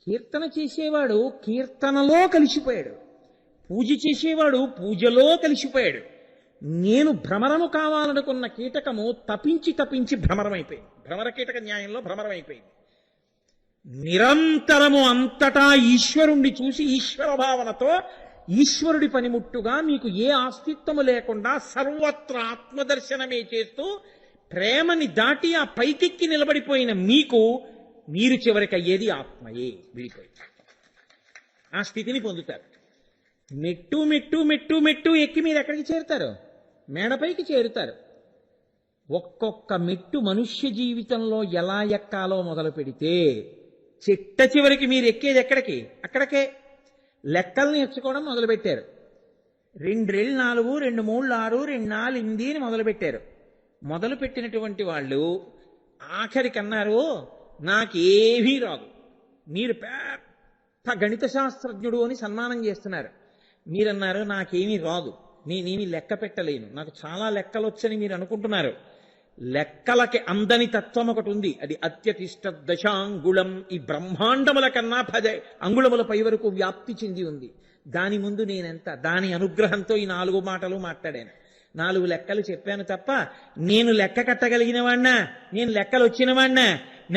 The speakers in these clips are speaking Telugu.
కీర్తన చేసేవాడు కీర్తనలో కలిసిపోయాడు, పూజ చేసేవాడు పూజలో కలిసిపోయాడు. నేను భ్రమరము కావాలనుకున్న కీటకము తపించి తపించి భ్రమరమైపోయింది. భ్రమర కీటక న్యాయంలో భ్రమరమైపోయింది. నిరంతరము అంతటా ఈశ్వరుణ్ణి చూసి ఈశ్వర భావనతో ఈశ్వరుడి పనిముట్టుగా మీకు ఏ అస్తిత్వము లేకుండా సర్వత్రా ఆత్మదర్శనమే చేస్తూ ప్రేమని దాటి ఆ పైకెక్కి నిలబడిపోయిన మీకు మీరు చివరికి అయ్యేది ఆత్మయే విడిపోయి ఆ స్థితిని పొందుతారు. మెట్టు మెట్టు మెట్టు మెట్టు ఎక్కి మీరు ఎక్కడికి చేరుతారు? మేడపైకి చేరుతారు. ఒక్కొక్క మెట్టు మనుష్య జీవితంలో ఎలా ఎక్కాలో మొదలు పెడితే చిట్ట చివరికి మీరు ఎక్కేది ఎక్కడికి? అక్కడికే. లెక్కలు నేర్చుకోవడం మొదలుపెట్టారు. 2 రెళ్ళు 4, 2 3 6, 2 4 8 అని మొదలుపెట్టారు. మొదలుపెట్టినటువంటి వాళ్ళు ఆఖరికి అన్నారు నాకేమీ రాదు. మీరు పెద్ద గణిత శాస్త్రజ్ఞుడు అని సన్మానం చేస్తున్నారు. మీరన్నారు నాకేమీ రాదు, నేనేమి లెక్క పెట్టలేను, నాకు చాలా లెక్కలు వచ్చని మీరు అనుకుంటున్నారు. లెక్కలకి అందని తత్వం ఒకటి ఉంది, అది అత్యతిష్ట దశాంగుళం. ఈ బ్రహ్మాండముల కన్నా 10 అంగుళముల పై వరకు వ్యాప్తి చెంది ఉంది. దాని ముందు నేనెంత? దాని అనుగ్రహంతో ఈ 4 మాటలు మాట్లాడాను, 4 లెక్కలు చెప్పాను తప్ప నేను లెక్క కట్టగలిగిన వాడినా, నేను లెక్కలు వచ్చిన వాడినా,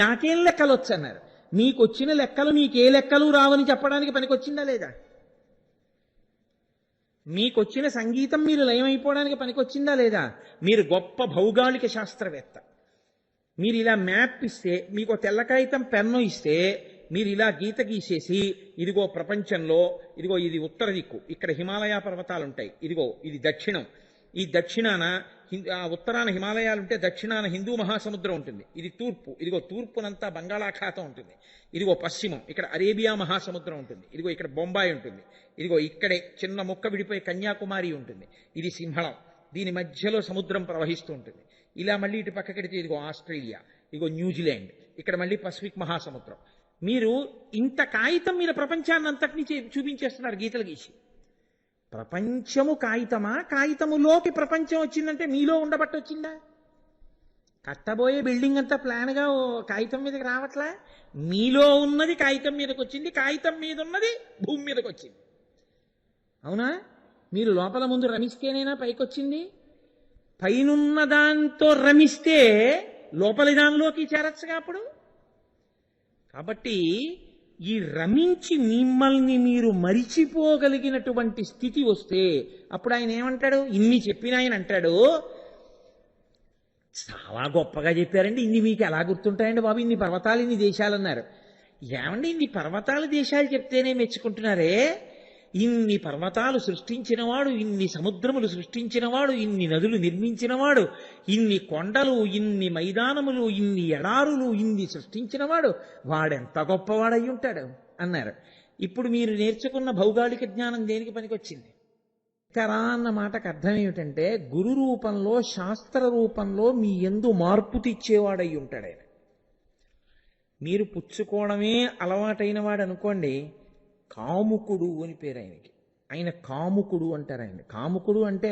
నాకేం లెక్కలు వచ్చన్నారు. మీకు వచ్చిన లెక్కలు మీకే లెక్కలు రావని చెప్పడానికి పనికొచ్చిందా లేదా? మీకొచ్చిన సంగీతం మీరు లయమైపోవడానికి పనికొచ్చిందా లేదా? మీరు గొప్ప భౌగోళిక శాస్త్రవేత్త. మీరు ఇలా మ్యాప్ ఇస్తే, మీకు తెల్ల కాగితం పెన్ను ఇస్తే మీరు ఇలా గీత గీసేసి ఇదిగో ప్రపంచంలో ఇదిగో ఇది ఉత్తర దిక్కు, ఇక్కడ హిమాలయ పర్వతాలు ఉంటాయి, ఇదిగో ఇది దక్షిణం, ఈ దక్షిణాన ఉత్తరాన హిమాలయాలు ఉంటే దక్షిణాన హిందూ మహాసముద్రం ఉంటుంది, ఇది తూర్పు, ఇదిగో తూర్పునంతా బంగాళాఖాతం ఉంటుంది, ఇదిగో పశ్చిమం ఇక్కడ అరేబియా మహాసముద్రం ఉంటుంది, ఇదిగో ఇక్కడ బొంబాయి ఉంటుంది, ఇదిగో ఇక్కడే చిన్న ముక్క విడిపోయి కన్యాకుమారి ఉంటుంది, ఇది సింహళం, దీని మధ్యలో సముద్రం ప్రవహిస్తూ ఉంటుంది. ఇలా మళ్ళీ ఇటు పక్కకెడితే ఇదిగో ఆస్ట్రేలియా, ఇదిగో న్యూజిలాండ్, ఇక్కడ మళ్ళీ పసిఫిక్ మహాసముద్రం. మీరు ఇంత కాగితం మీద ప్రపంచాన్ని అంతటినీ చూపించేస్తున్నారు గీతలు గీసి. ప్రపంచము కాగితమా? కాగితములోకి ప్రపంచం వచ్చిందంటే మీలో ఉండబట్టి వచ్చిందా? కట్టబోయే బిల్డింగ్ అంతా ప్లాన్గా కాగితం మీదకి రావట్లా. మీలో ఉన్నది కాగితం మీదకి వచ్చింది, కాగితం మీద ఉన్నది భూమి మీదకి వచ్చింది. అవునా? మీరు లోపల ముందు రమిస్తేనైనా పైకి వచ్చింది. పైనున్న దాంతో రమిస్తే లోపలి దానిలోకి చేరచ్చుగా అప్పుడు. కాబట్టి ఈ రమించి మిమ్మల్ని మీరు మరిచిపోగలిగినటువంటి స్థితి వస్తే అప్పుడు ఆయన ఏమంటాడు? ఇన్ని చెప్పిన ఆయన అంటాడు, చాలా గొప్పగా చెప్పారండి, ఇన్ని మీకు ఎలా గుర్తుంటాయండి బాబు, ఇన్ని పర్వతాలు ఇన్ని దేశాలు అన్నారు. ఏమండి ఇన్ని పర్వతాలు దేశాలు చెప్తేనే మెచ్చుకుంటున్నారే? ఇన్ని పర్వతాలు సృష్టించినవాడు, ఇన్ని సముద్రములు సృష్టించినవాడు, ఇన్ని నదులు నిర్మించినవాడు, ఇన్ని కొండలు, ఇన్ని మైదానములు, ఇన్ని ఎడారులు, ఇన్ని సృష్టించినవాడు, వాడెంత గొప్పవాడై ఉంటాడు అన్నారు. ఇప్పుడు మీరు నేర్చుకున్న భౌగోళిక జ్ఞానం దేనికి పనికొచ్చింది? కరా అన్న మాటకు అర్థం ఏమిటంటే గురు రూపంలో, శాస్త్ర రూపంలో మీ యందు మార్పు తెచ్చేవాడై ఉంటాడు ఆయన. మీరు పుచ్చుకోవడమే అలవాటైన వాడు అనుకోండి, కాముకుడు అని పేరు ఆయనకి. ఆయన కాముకుడు అంటారు ఆయన. కాముకుడు అంటే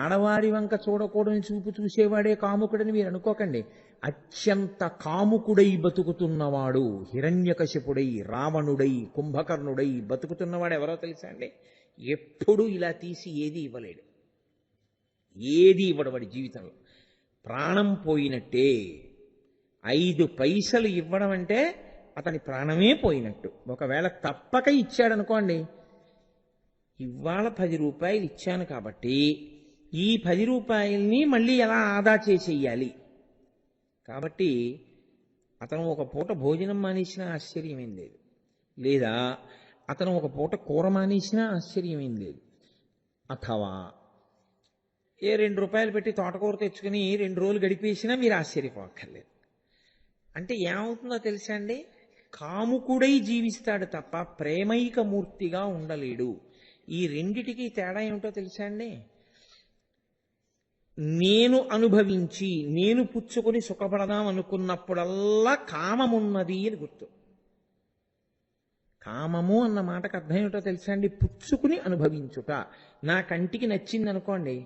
ఆడవారి వంక చూడకూడని చూపు చూసేవాడే కాముకుడని మీరు అనుకోకండి. అత్యంత కాముకుడై బతుకుతున్నవాడు, హిరణ్యకశిపుడై, రావణుడై, కుంభకర్ణుడై బతుకుతున్నవాడు ఎవరో తెలుసా అండి? ఎప్పుడు ఇలా తీసి ఏది ఇవ్వలేడు, ఏది ఇవ్వడు వాడి జీవితంలో. ప్రాణం పోయినట్టే. 5 పైసలు ఇవ్వడం అంటే అతని ప్రాణమే పోయినట్టు. ఒకవేళ తప్పక ఇచ్చాడనుకోండి, ఇవాళ 10 రూపాయలు ఇచ్చాను కాబట్టి ఈ 10 రూపాయల్ని మళ్ళీ ఎలా ఆదా చేసేయాలి. కాబట్టి అతను ఒక పూట భోజనం మానేసినా ఆశ్చర్యమేం లేదు, లేదా అతను ఒక పూట కూర మానేసినా ఆశ్చర్యమేం లేదు. అథవా 2 రూపాయలు పెట్టి తోటకూర తెచ్చుకుని 2 రోజులు గడిపేసినా మీరు ఆశ్చర్యపోక్కర్లేదు. అంటే ఏమవుతుందో తెలుసా అండి? కాముకుడై జీవిస్తాడు తప్ప ప్రేమైక మూర్తిగా ఉండలేడు. ఈ రెండిటికి తేడా ఏమిటో తెలుసా అండి? నేను అనుభవించి నేను పుచ్చుకొని సుఖపడదాం అనుకున్నప్పుడల్లా కామమున్నది అని గుర్తు. కామము అన్న మాటకు అర్థం ఏమిటో తెలుసా అండి? పుచ్చుకుని అనుభవించుట. నా కంటికి నచ్చింది అనుకోండి,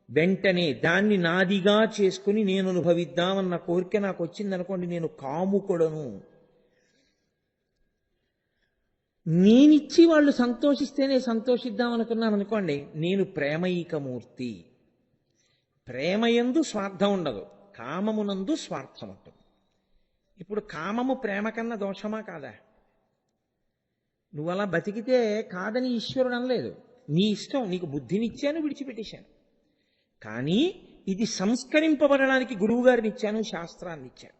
వెంటనే దాన్ని నాదిగా చేసుకుని నేను అనుభవిద్దామన్న కోరిక నాకు వచ్చింది అనుకోండి, నేను కాముకుడను. నేనిచ్చి వాళ్ళు సంతోషిస్తేనే సంతోషిద్దాం అనుకున్నాను అనుకోండి, నేను ప్రేమైకమూర్తి. ప్రేమయందు స్వార్థం ఉండదు, కామమునందు స్వార్థం ఉంటుంది. ఇప్పుడు కామము ప్రేమ కన్నా దోషమా కాదా? నువ్వు అలా బతికితే కాదని ఈశ్వరుడు అనలేదు. నీ ఇష్టం, నీకు బుద్ధినిచ్చాను, విడిచిపెట్టేశాను. కానీ ఇది సంస్కరింపబడడానికి గురువుగారిని ఇచ్చాను, శాస్త్రాన్ని ఇచ్చాను.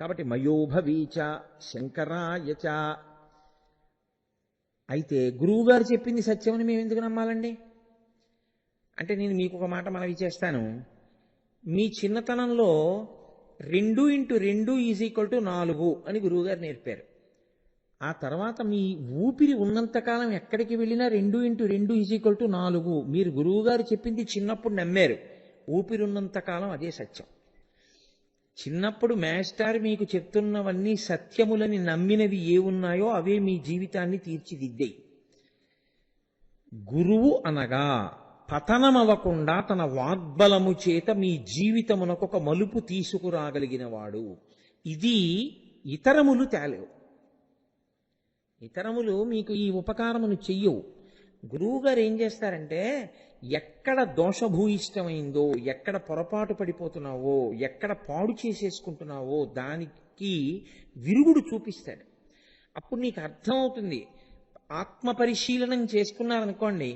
కాబట్టి మయోభవీచ శంకరాయచ. అయితే గురువుగారు చెప్పింది సత్యమని మేము ఎందుకు నమ్మాలండి? అంటే నేను మీకు ఒక మాట మనవి చేస్తాను. మీ చిన్నతనంలో 2x2 = 4 అని గురువుగారు నేర్పారు. ఆ తర్వాత మీ ఊపిరి ఉన్నంతకాలం ఎక్కడికి వెళ్ళినా 2x2 = 4. మీరు గురువుగారు చెప్పింది చిన్నప్పుడు నమ్మారు. ఊపిరి ఉన్నంతకాలం అదే సత్యం. చిన్నప్పుడు మేస్టార్ మీకు చెప్తున్నవన్నీ సత్యములని నమ్మినవి ఏ ఉన్నాయో అవే మీ జీవితాన్ని తీర్చిదిద్దాయి. గురువు అనగా పతనమవ్వకుండా తన వాగ్బలము చేత మీ జీవితమునకు ఒక మలుపు తీసుకురాగలిగిన వాడు. ఇది ఇతరములు తేలేవు. ఇతరములు మీకు ఈ ఉపకారమును చెయ్యవు. గురువుగారు ఏం చేస్తారంటే, ఎక్కడ దోషభూయిష్టమైందో, ఎక్కడ పొరపాటు పడిపోతున్నావో, ఎక్కడ పాడు చేసేసుకుంటున్నావో దానికి విరుగుడు చూపిస్తాడు. అప్పుడు నీకు అర్థమవుతుంది. ఆత్మ పరిశీలనం చేసుకున్నారనుకోండి,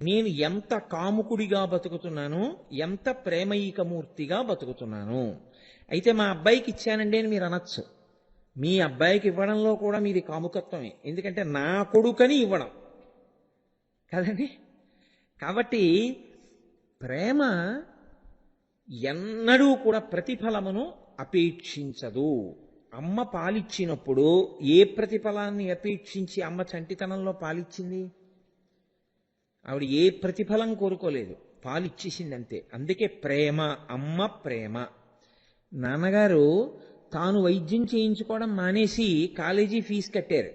నేను ఎంత కాముకుడిగా బతుకుతున్నాను, ఎంత ప్రేమైకమూర్తిగా బతుకుతున్నాను. అయితే మా అబ్బాయికి ఇచ్చానండి అని మీరు అనొచ్చు. మీ అబ్బాయికి ఇవ్వడంలో కూడా మీది కాముకత్వమే. ఎందుకంటే నా కొడుకని ఇవ్వడం కదండి. కాబట్టి ప్రేమ ఎన్నడూ కూడా ప్రతిఫలమును అపేక్షించదు. అమ్మ పాలిచ్చినప్పుడు ఏ ప్రతిఫలాన్ని అపేక్షించి అమ్మ చంటితనంలో పాలిచ్చింది? ఆవిడ ఏ ప్రతిఫలం కోరుకోలేదు, పాలిచ్చేసింది అంతే. అందుకే ప్రేమ, అమ్మ ప్రేమ. నాన్నగారు తాను వైద్యం చేయించుకోవడం మానేసి కాలేజీ ఫీజు కట్టారు.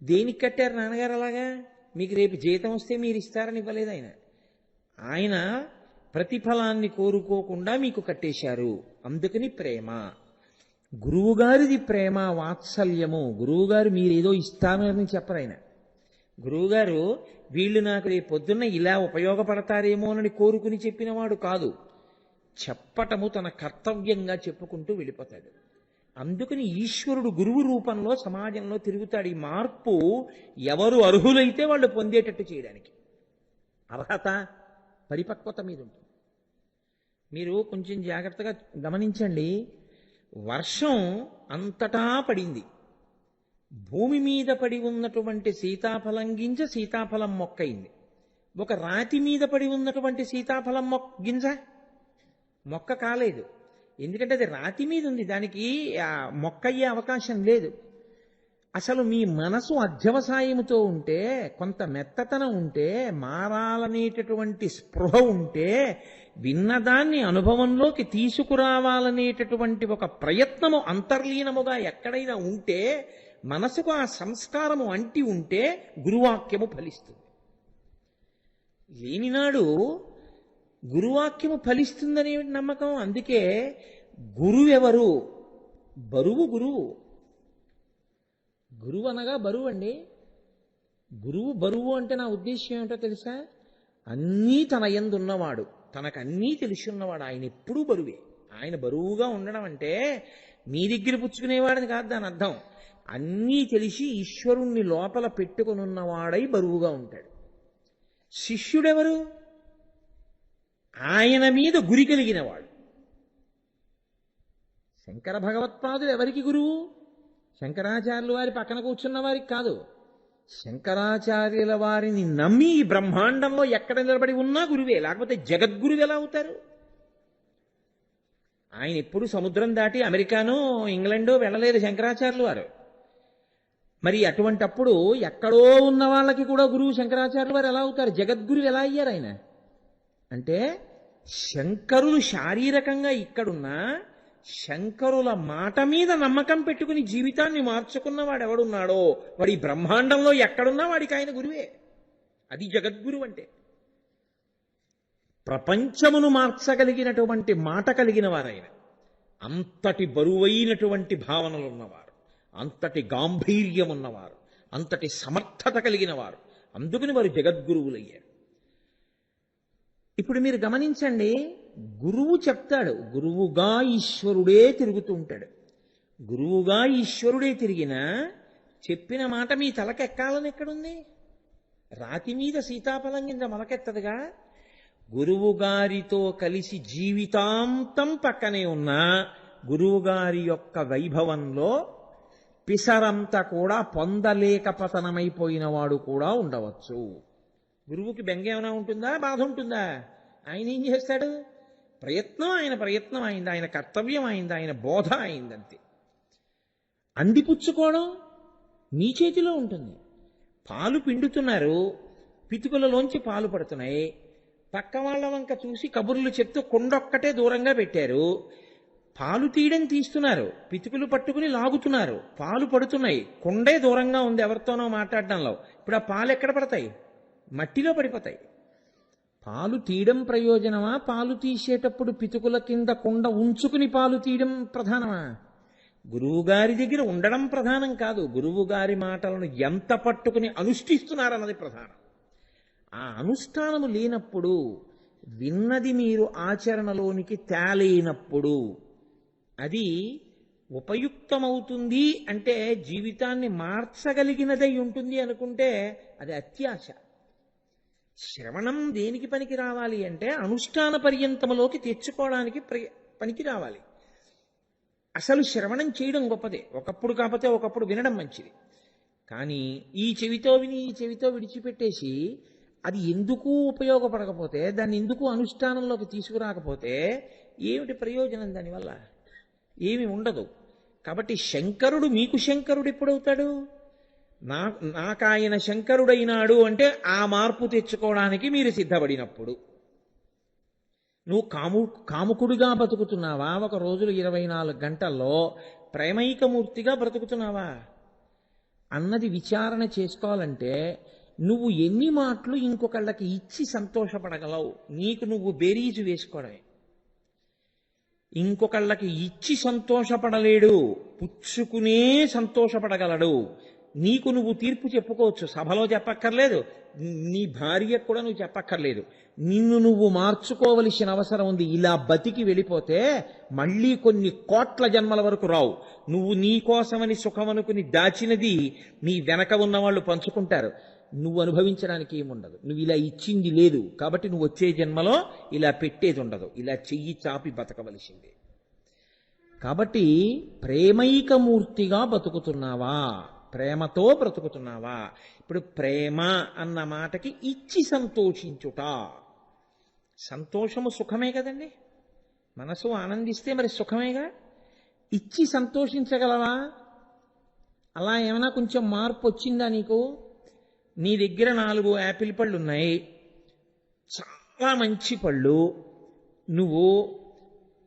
దేనికి కట్టారు నాన్నగారు అలాగా? మీకు రేపు జీతం వస్తే మీరు ఇస్తారని ఇవ్వలేదు ఆయన. ఆయన ప్రతిఫలాన్ని కోరుకోకుండా మీకు కట్టేశారు. అందుకని ప్రేమ. గురువుగారిది ప్రేమ, వాత్సల్యము. గురువుగారు మీరేదో ఇస్తాను అని చెప్పరు ఆయన. గురువుగారు వీళ్ళు నాకు రేపు పొద్దున్న ఇలా ఉపయోగపడతారేమోనని కోరుకుని చెప్పినవాడు కాదు. చెప్పటము తన కర్తవ్యంగా చెప్పుకుంటూ వెళ్ళిపోతాడు. అందుకని ఈశ్వరుడు గురువు రూపంలో సమాజంలో తిరుగుతాడు. ఈ మార్పు ఎవరు అర్హులైతే వాళ్ళు పొందేటట్టు చేయడానికి అర్హత, పరిపక్వత మీద ఉంటుంది. మీరు కొంచెం జాగ్రత్తగా గమనించండి. వర్షం అంతటా పడింది. భూమి మీద పడి ఉన్నటువంటి సీతాఫలం గింజ సీతాఫలం మొక్క అయింది. ఒక రాతి మీద పడి ఉన్నటువంటి సీతాఫలం గింజ మొక్క కాలేదు. ఎందుకంటే అది రాతి మీద ఉంది, దానికి మొక్క అయ్యే అవకాశం లేదు. అసలు మీ మనసు అధ్యవసాయముతో ఉంటే, కొంత మెత్తతనం ఉంటే, మారాలనేటటువంటి స్పృహ ఉంటే, విన్నదాన్ని అనుభవంలోకి తీసుకురావాలనేటటువంటి ఒక ప్రయత్నము అంతర్లీనముగా ఎక్కడైనా ఉంటే, మనసుకు ఆ సంస్కారము అంటి ఉంటే గురువాక్యము ఫలిస్తుంది. లేనినాడు గురువాక్యము ఫలిస్తుందనే నమ్మకం. అందుకే గురువెవరు? బరువు గురువు. గురువు అనగా బరువు అండి. గురువు బరువు అంటే నా ఉద్దేశం ఏమిటో తెలుసా? అన్నీ తన యందు ఉన్నవాడు, తనకు అన్నీ తెలిసి ఉన్నవాడు. ఆయన ఎప్పుడూ బరువే. ఆయన బరువుగా ఉండడం అంటే మీ దగ్గర పుచ్చుకునేవాడని కాదు దాని అర్థం. అన్నీ తెలిసి ఈశ్వరుణ్ణి లోపల పెట్టుకుని ఉన్నవాడై బరువుగా ఉంటాడు. శిష్యుడెవరు? ఆయన మీద గురి కలిగిన వాడు. శంకర భగవత్పాదులు ఎవరికి గురువు? శంకరాచార్యుల వారి పక్కన కూర్చున్న వారికి కాదు. శంకరాచార్యుల వారిని నమ్మి ఈ బ్రహ్మాండంలో ఎక్కడ నిలబడి ఉన్నా గురువే. లేకపోతే జగద్గురువు ఎలా అవుతారు? ఆయన ఎప్పుడు సముద్రం దాటి అమెరికానో ఇంగ్లాండో వెళ్ళలేదు శంకరాచార్యుల వారు. మరి అటువంటప్పుడు ఎక్కడో ఉన్న వాళ్ళకి కూడా గురువు శంకరాచార్యుల వారు ఎలా అవుతారు? జగద్గురువు ఎలా అయ్యారు ఆయన? అంటే శంకరులు శారీరకంగా ఇక్కడున్నా శంకరుల మాట మీద నమ్మకం పెట్టుకుని జీవితాన్ని మార్చుకున్నవాడు ఎవడున్నాడో వాడి బ్రహ్మాండంలో ఎక్కడున్నా వాడికి ఆయన గురువే. అది జగద్గురువు అంటే. ప్రపంచమును మార్చగలిగినటువంటి మాట కలిగిన వారైన, అంతటి బరువైనటువంటి భావనలు ఉన్నవారు, అంతటి గాంభీర్యం ఉన్నవారు, అంతటి సమర్థత కలిగిన వారు. అందుకని వారు జగద్గురువులయ్యారు. ఇప్పుడు మీరు గమనించండి, గురువు చెప్తాడు, గురువుగా ఈశ్వరుడే తిరుగుతూ ఉంటాడు. గురువుగా ఈశ్వరుడే తిరిగినా చెప్పిన మాట మీ తలకెక్కాలని ఎక్కడుంది? రాతి మీద సీతాఫలం కింద మొలకెత్తదుగా. గురువుగారితో కలిసి జీవితాంతం పక్కనే ఉన్న గురువుగారి యొక్క వైభవంలో పిసరంతా కూడా పొందలేక పతనమైపోయిన వాడు కూడా ఉండవచ్చు. గురువుకి బెంగ ఏమైనా ఉంటుందా? బాధ ఉంటుందా? ఆయన ఏం చేస్తాడు? ఆయన ప్రయత్నం అయింది, ఆయన కర్తవ్యం అయింది, ఆయన బోధ అయిందంతే. అందిపుచ్చుకోవడం మీ చేతిలో ఉంటుంది. పాలు పిండుతున్నారు, పితుకులలోంచి పాలు పడుతున్నాయి. పక్క వాళ్ళ వంక చూసి కబుర్లు చెప్తూ కొండొక్కటే దూరంగా పెట్టారు. పాలు తీయడం తీస్తున్నారు, పితుకులు పట్టుకుని లాగుతున్నారు, పాలు పడుతున్నాయి, కొండే దూరంగా ఉంది ఎవరితోనో మాట్లాడడంలో. ఇప్పుడు ఆ పాలు ఎక్కడ పడతాయి? మట్టిలో పడిపోతాయి. పాలు తీయడం ప్రయోజనమా? పాలు తీసేటప్పుడు పితుకుల కింద కొండ ఉంచుకుని పాలు తీయడం ప్రధానమా? గురువుగారి దగ్గర ఉండడం ప్రధానం కాదు, గురువుగారి మాటలను ఎంత పట్టుకుని అనుష్ఠిస్తున్నారన్నది ప్రధానం. ఆ అనుష్ఠానము లేనప్పుడు, విన్నది మీరు ఆచరణలోనికి తేలేనప్పుడు అది ఉపయుక్తమవుతుంది అంటే జీవితాన్ని మార్చగలిగినదై ఉంటుంది అనుకుంటే అది అత్యాశ. శ్రవణం దేనికి పనికి రావాలి అంటే అనుష్ఠాన పర్యంతములోకి తెచ్చుకోవడానికి పనికి రావాలి. అసలు శ్రవణం చేయడం గొప్పదే, ఒకప్పుడు కాకపోతే ఒకప్పుడు వినడం మంచిది. కానీ ఈ చెవితో విని ఈ చెవితో విడిచిపెట్టేసి అది ఎందుకు ఉపయోగపడకపోతే, దాన్ని ఎందుకు అనుష్ఠానంలోకి తీసుకురాకపోతే ఏమిటి ప్రయోజనం? దానివల్ల ఏమి ఉండదు. కాబట్టి శంకరుడు మీకు శంకరుడు ఎప్పుడవుతాడు? నాకాయన శంకరుడైనాడు అంటే ఆ మార్పు తెచ్చుకోవడానికి మీరు సిద్ధపడినప్పుడు. నువ్వు కాముకుడిగా బతుకుతున్నావా? ఒక రోజులు 24 గంటల్లో ప్రేమైకమూర్తిగా బ్రతుకుతున్నావా అన్నది విచారణ చేసుకోవాలంటే నువ్వు ఎన్ని మాటలు ఇంకొకళ్ళకి ఇచ్చి సంతోషపడగలవు? నీకు నువ్వు బేరీజు వేసుకోవడమే. ఇంకొకళ్ళకి ఇచ్చి సంతోషపడలేడు, పుచ్చుకునే సంతోషపడగలడు. నీకు నువ్వు తీర్పు చెప్పుకోవచ్చు, సభలో చెప్పక్కర్లేదు, నీ భార్యకు కూడా నువ్వు చెప్పక్కర్లేదు. నిన్ను నువ్వు మార్చుకోవలసిన అవసరం ఉంది. ఇలా బతికి వెళ్ళిపోతే మళ్ళీ కొన్ని కోట్ల జన్మల వరకు రావు. నువ్వు నీ కోసమని సుఖమనుకుని దాచినది నీ వెనక ఉన్న వాళ్ళు పంచుకుంటారు, నువ్వు అనుభవించడానికి ఏముండదు. నువ్వు ఇలా ఇచ్చింది లేదు కాబట్టి నువ్వు వచ్చే జన్మలో ఇలా పెట్టేది ఉండదు, ఇలా చెయ్యి చాపి బతకవలసిందే. కాబట్టి ప్రేమైకమూర్తిగా బతుకుతున్నావా? ప్రేమతో బ్రతుకుతున్నావా? ఇప్పుడు ప్రేమ అన్న మాటకి ఇచ్చి సంతోషించుట. సంతోషము సుఖమే కదండి, మనసు ఆనందిస్తే మరి సుఖమేగా. ఇచ్చి సంతోషించగలవా? అలా ఏమైనా కొంచెం మార్పు వచ్చిందా నీకు? నీ దగ్గర 4 యాపిల్ పళ్ళు ఉన్నాయి, చాలా మంచి పళ్ళు. నువ్వు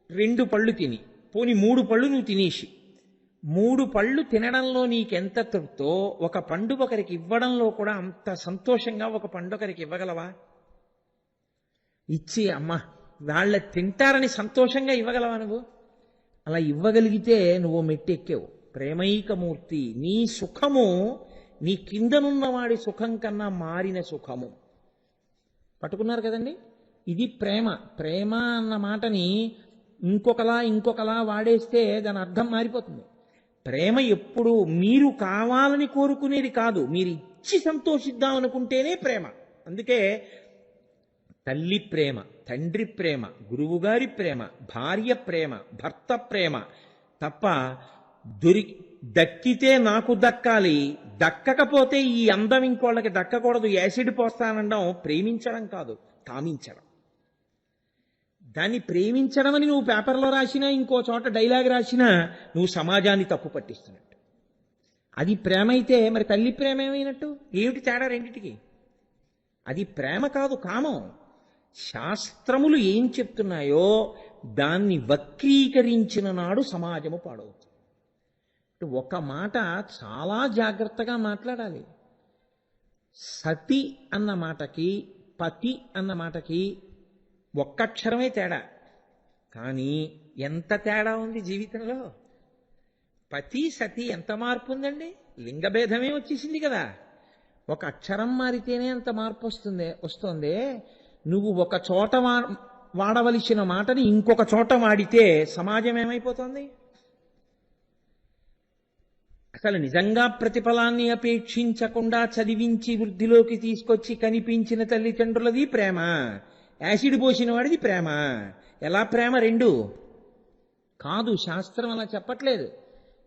2 పళ్ళు తిని, పోని 3 పళ్ళు నువ్వు తినేసి, 3 పళ్ళు తినడంలో నీకెంత తృప్తో ఒక పండు ఒకరికి ఇవ్వడంలో కూడా అంత సంతోషంగా ఒక పండు ఒకరికి ఇవ్వగలవా? ఇచ్చి అమ్మ వాళ్ళ తింటారని సంతోషంగా ఇవ్వగలవా నువ్వు? అలా ఇవ్వగలిగితే నువ్వు మెట్టెక్కావు. ప్రేమైకమూర్తి, నీ సుఖము నీ కిందనున్న వాడి సుఖం కన్నా మారిన సుఖము. పట్టుకున్నారు కదండి? ఇది ప్రేమ. ప్రేమ అన్న మాటని ఇంకొకలా వాడేస్తే దాని అర్థం మారిపోతుంది. ప్రేమ ఎప్పుడు మీరు కావాలని కోరుకునేది కాదు, మీరు ఇచ్చి సంతోషిద్దాం అనుకుంటేనే ప్రేమ. అందుకే తల్లి ప్రేమ, తండ్రి ప్రేమ, గురువుగారి ప్రేమ, భార్య ప్రేమ, భర్త ప్రేమ తప్ప దక్కితే నాకు దక్కాలి, దక్కకపోతే ఈ అందం ఇంకోళ్ళకి దక్కకూడదు, యాసిడ్ పోస్తానడం ప్రేమించడం కాదు, కామించడం. దాన్ని ప్రేమించడం అని నువ్వు పేపర్లో రాసినా ఇంకో చోట డైలాగ్ రాసినా నువ్వు సమాజాన్ని తప్పు పట్టిస్తున్నట్టు. అది ప్రేమ అయితే మరి తల్లి ప్రేమ ఏమైనట్టు? ఏమిటి తేడా రెండిటికి? అది ప్రేమ కాదు, కామం. శాస్త్రములు ఏం చెప్తున్నాయో దాన్ని వక్రీకరించిన నాడు సమాజము పాడవుతుంది. ఒక మాట చాలా జాగ్రత్తగా మాట్లాడాలి. సతి అన్న మాటకి పతి అన్న మాటకి ఒక్కక్షరమే తేడా, కానీ ఎంత తేడా ఉంది జీవితంలో. పతి సతి ఎంత మార్పు ఉందండి. లింగభేదమే వచ్చేసింది కదా. ఒక అక్షరం మారితేనే అంత మార్పు వస్తుంది. నువ్వు ఒక చోట వాడవలసిన మాటని ఇంకొక చోట వాడితే సమాజం ఏమైపోతుంది? అసలు నిజంగా ప్రతిఫలాన్ని అపేక్షించకుండా చదివించి వృద్ధిలోకి తీసుకొచ్చి కనిపించిన తల్లిదండ్రులది ప్రేమ, యాసిడ్ పోసిన వాడిది ప్రేమ. ఎలా ప్రేమ? రెండు కాదు. శాస్త్రం అలా చెప్పట్లేదు.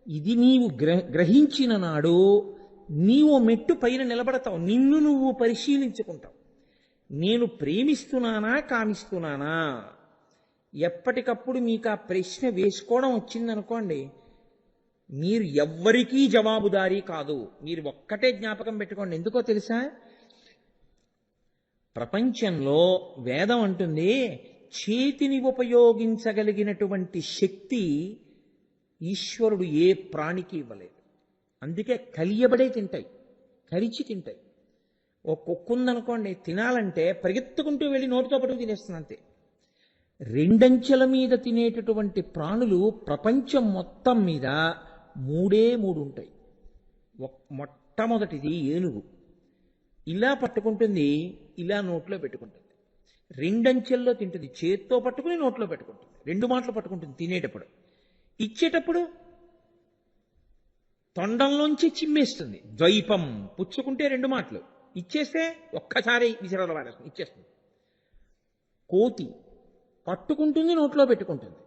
ఇది నీవు గ్రహించిన నాడు నీవు మెట్టు పైన నిలబడతావు. నిన్ను నువ్వు పరిశీలించుకుంటావు. నేను ప్రేమిస్తున్నానా కామిస్తున్నానా? ఎప్పటికప్పుడు మీకు ఆ ప్రశ్న వేసుకోవడం వచ్చిందనుకోండి, మీరు ఎవ్వరికీ జవాబుదారీ కాదు. మీరు ఒక్కటే జ్ఞాపకం పెట్టుకోండి. ఎందుకో తెలుసా? ప్రపంచంలో వేదం అంటుంది, చేతిని ఉపయోగించగలిగినటువంటి శక్తి ఈశ్వరుడు ఏ ప్రాణికి ఇవ్వలేదు. అందుకే కలియబడే తింటాయి, కరిచి తింటాయి. ఓ కుక్క ఉందనుకోండి, తినాలంటే పరిగెత్తుకుంటూ వెళ్ళి నోటితో పట్టుకు తినేస్తుంది అంతే. రెండంచెల మీద తినేటటువంటి ప్రాణులు ప్రపంచం మొత్తం మీద మూడే మూడు ఉంటాయి. మొట్టమొదటిది ఏనుగు. ఇలా పట్టుకుంటుంది, ఇలా నోట్లో పెట్టుకుంటుంది. రెండంచెల్లో తింటుంది, చేత్తో పట్టుకుని నోట్లో పెట్టుకుంటుంది. రెండు మాటలు పట్టుకుంటుంది తినేటప్పుడు. ఇచ్చేటప్పుడు తొండంలోంచి చిమ్మేస్తుంది. ద్వైపం, పుచ్చుకుంటే రెండు మాటలు, ఇచ్చేస్తే ఒక్కసారి విసిరాల వాడేస్తుంది, ఇచ్చేస్తుంది. కోతి పట్టుకుంటుంది, నోట్లో పెట్టుకుంటుంది.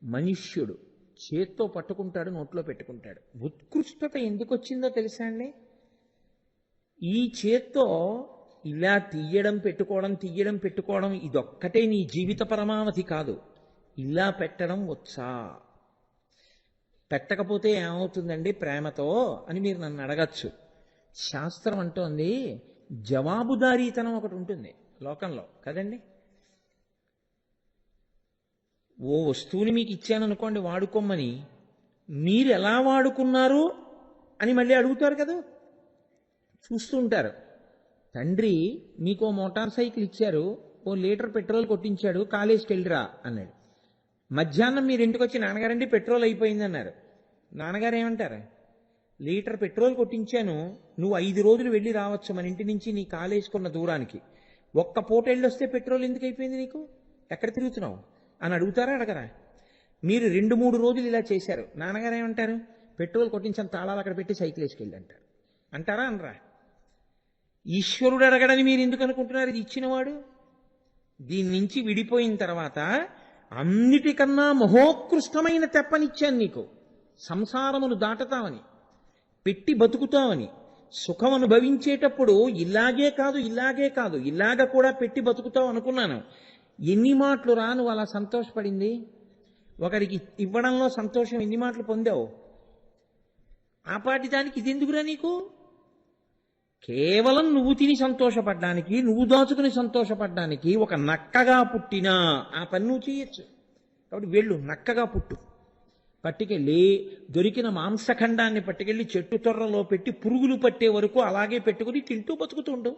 మనుష్యుడు చేత్తో పట్టుకుంటాడు, నోట్లో పెట్టుకుంటాడు. ఉత్కృష్టత ఎందుకు వచ్చిందో తెలుసా అండి? ఈ చేత్తో ఇలా తీయడం పెట్టుకోవడం ఇదొక్కటే నీ జీవిత పరమావధి కాదు. ఇలా పెట్టడం వచ్చా? పెట్టకపోతే ఏమవుతుందండి ప్రేమతో అని మీరు నన్ను అడగచ్చు. శాస్త్రం అంటోంది, జవాబుదారీతనం ఒకటి ఉంటుంది లోకంలో కదండి. ఓ వస్తువుని మీకు ఇచ్చాననుకోండి వాడుకోమని, మీరు ఎలా వాడుకున్నారు అని మళ్ళీ అడుగుతారు కదా. చూస్తూ ఉంటారు. తండ్రి మీకు మోటార్ సైకిల్ ఇచ్చారు, 1 లీటర్ పెట్రోల్ కొట్టించాడు, కాలేజీకి వెళ్ళిరా అన్నాడు. మధ్యాహ్నం మీరు ఇంటికి వచ్చి, నాన్నగారండి పెట్రోల్ అయిపోయింది అన్నారు. నాన్నగారు ఏమంటారు? లీటర్ పెట్రోల్ కొట్టించాను, నువ్వు 5 రోజులు వెళ్ళి రావచ్చు మన ఇంటి నుంచి నీ కాలేజీకున్న దూరానికి. ఒక్క పూట వెళ్ళొస్తే పెట్రోల్ ఎందుకు అయిపోయింది నీకు? ఎక్కడ తిరుగుతున్నావు అని అడుగుతారా అడగరా? మీరు 2-3 రోజులు ఇలా చేశారు. నాన్నగారు ఏమంటారు? పెట్రోల్ కొట్టించాను, తాళాలు అక్కడ పెట్టి సైకిల్ వేసుకెళ్ళి అంటారు. అంటారా అనరా? ఈశ్వరుడు అడగడని మీరు ఎందుకు అనుకుంటున్నారు? ఇది ఇచ్చినవాడు. దీని నుంచి విడిపోయిన తర్వాత అన్నిటికన్నా మహోత్కృష్టమైన తెప్పనిచ్చాను నీకు. సంసారమును దాటతావని, పెట్టి బతుకుతావని, సుఖం అనుభవించేటప్పుడు ఇలాగే కాదు ఇలాగ కూడా పెట్టి బతుకుతావు అనుకున్నాను. ఎన్ని మాటలు రా నువ్వు అలా సంతోషపడింది? ఒకరికి ఇవ్వడంలో సంతోషం ఎన్ని మాటలు పొందావు? ఆపాటి దానికి ఇది ఎందుకురా నీకు? కేవలం నువ్వు తిని సంతోషపడ్డానికి, నువ్వు దాచుకుని సంతోషపడ్డానికి ఒక నక్కగా పుట్టినా ఆ పని నువ్వు చేయొచ్చు. కాబట్టి వెళ్ళు, నక్కగా పుట్టు. పట్టుకెళ్ళి దొరికిన మాంసఖండాన్ని పట్టుకెళ్ళి చెట్టు తొర్రలో పెట్టి పురుగులు పట్టే వరకు అలాగే పెట్టుకుని తింటూ బతుకుతుండు.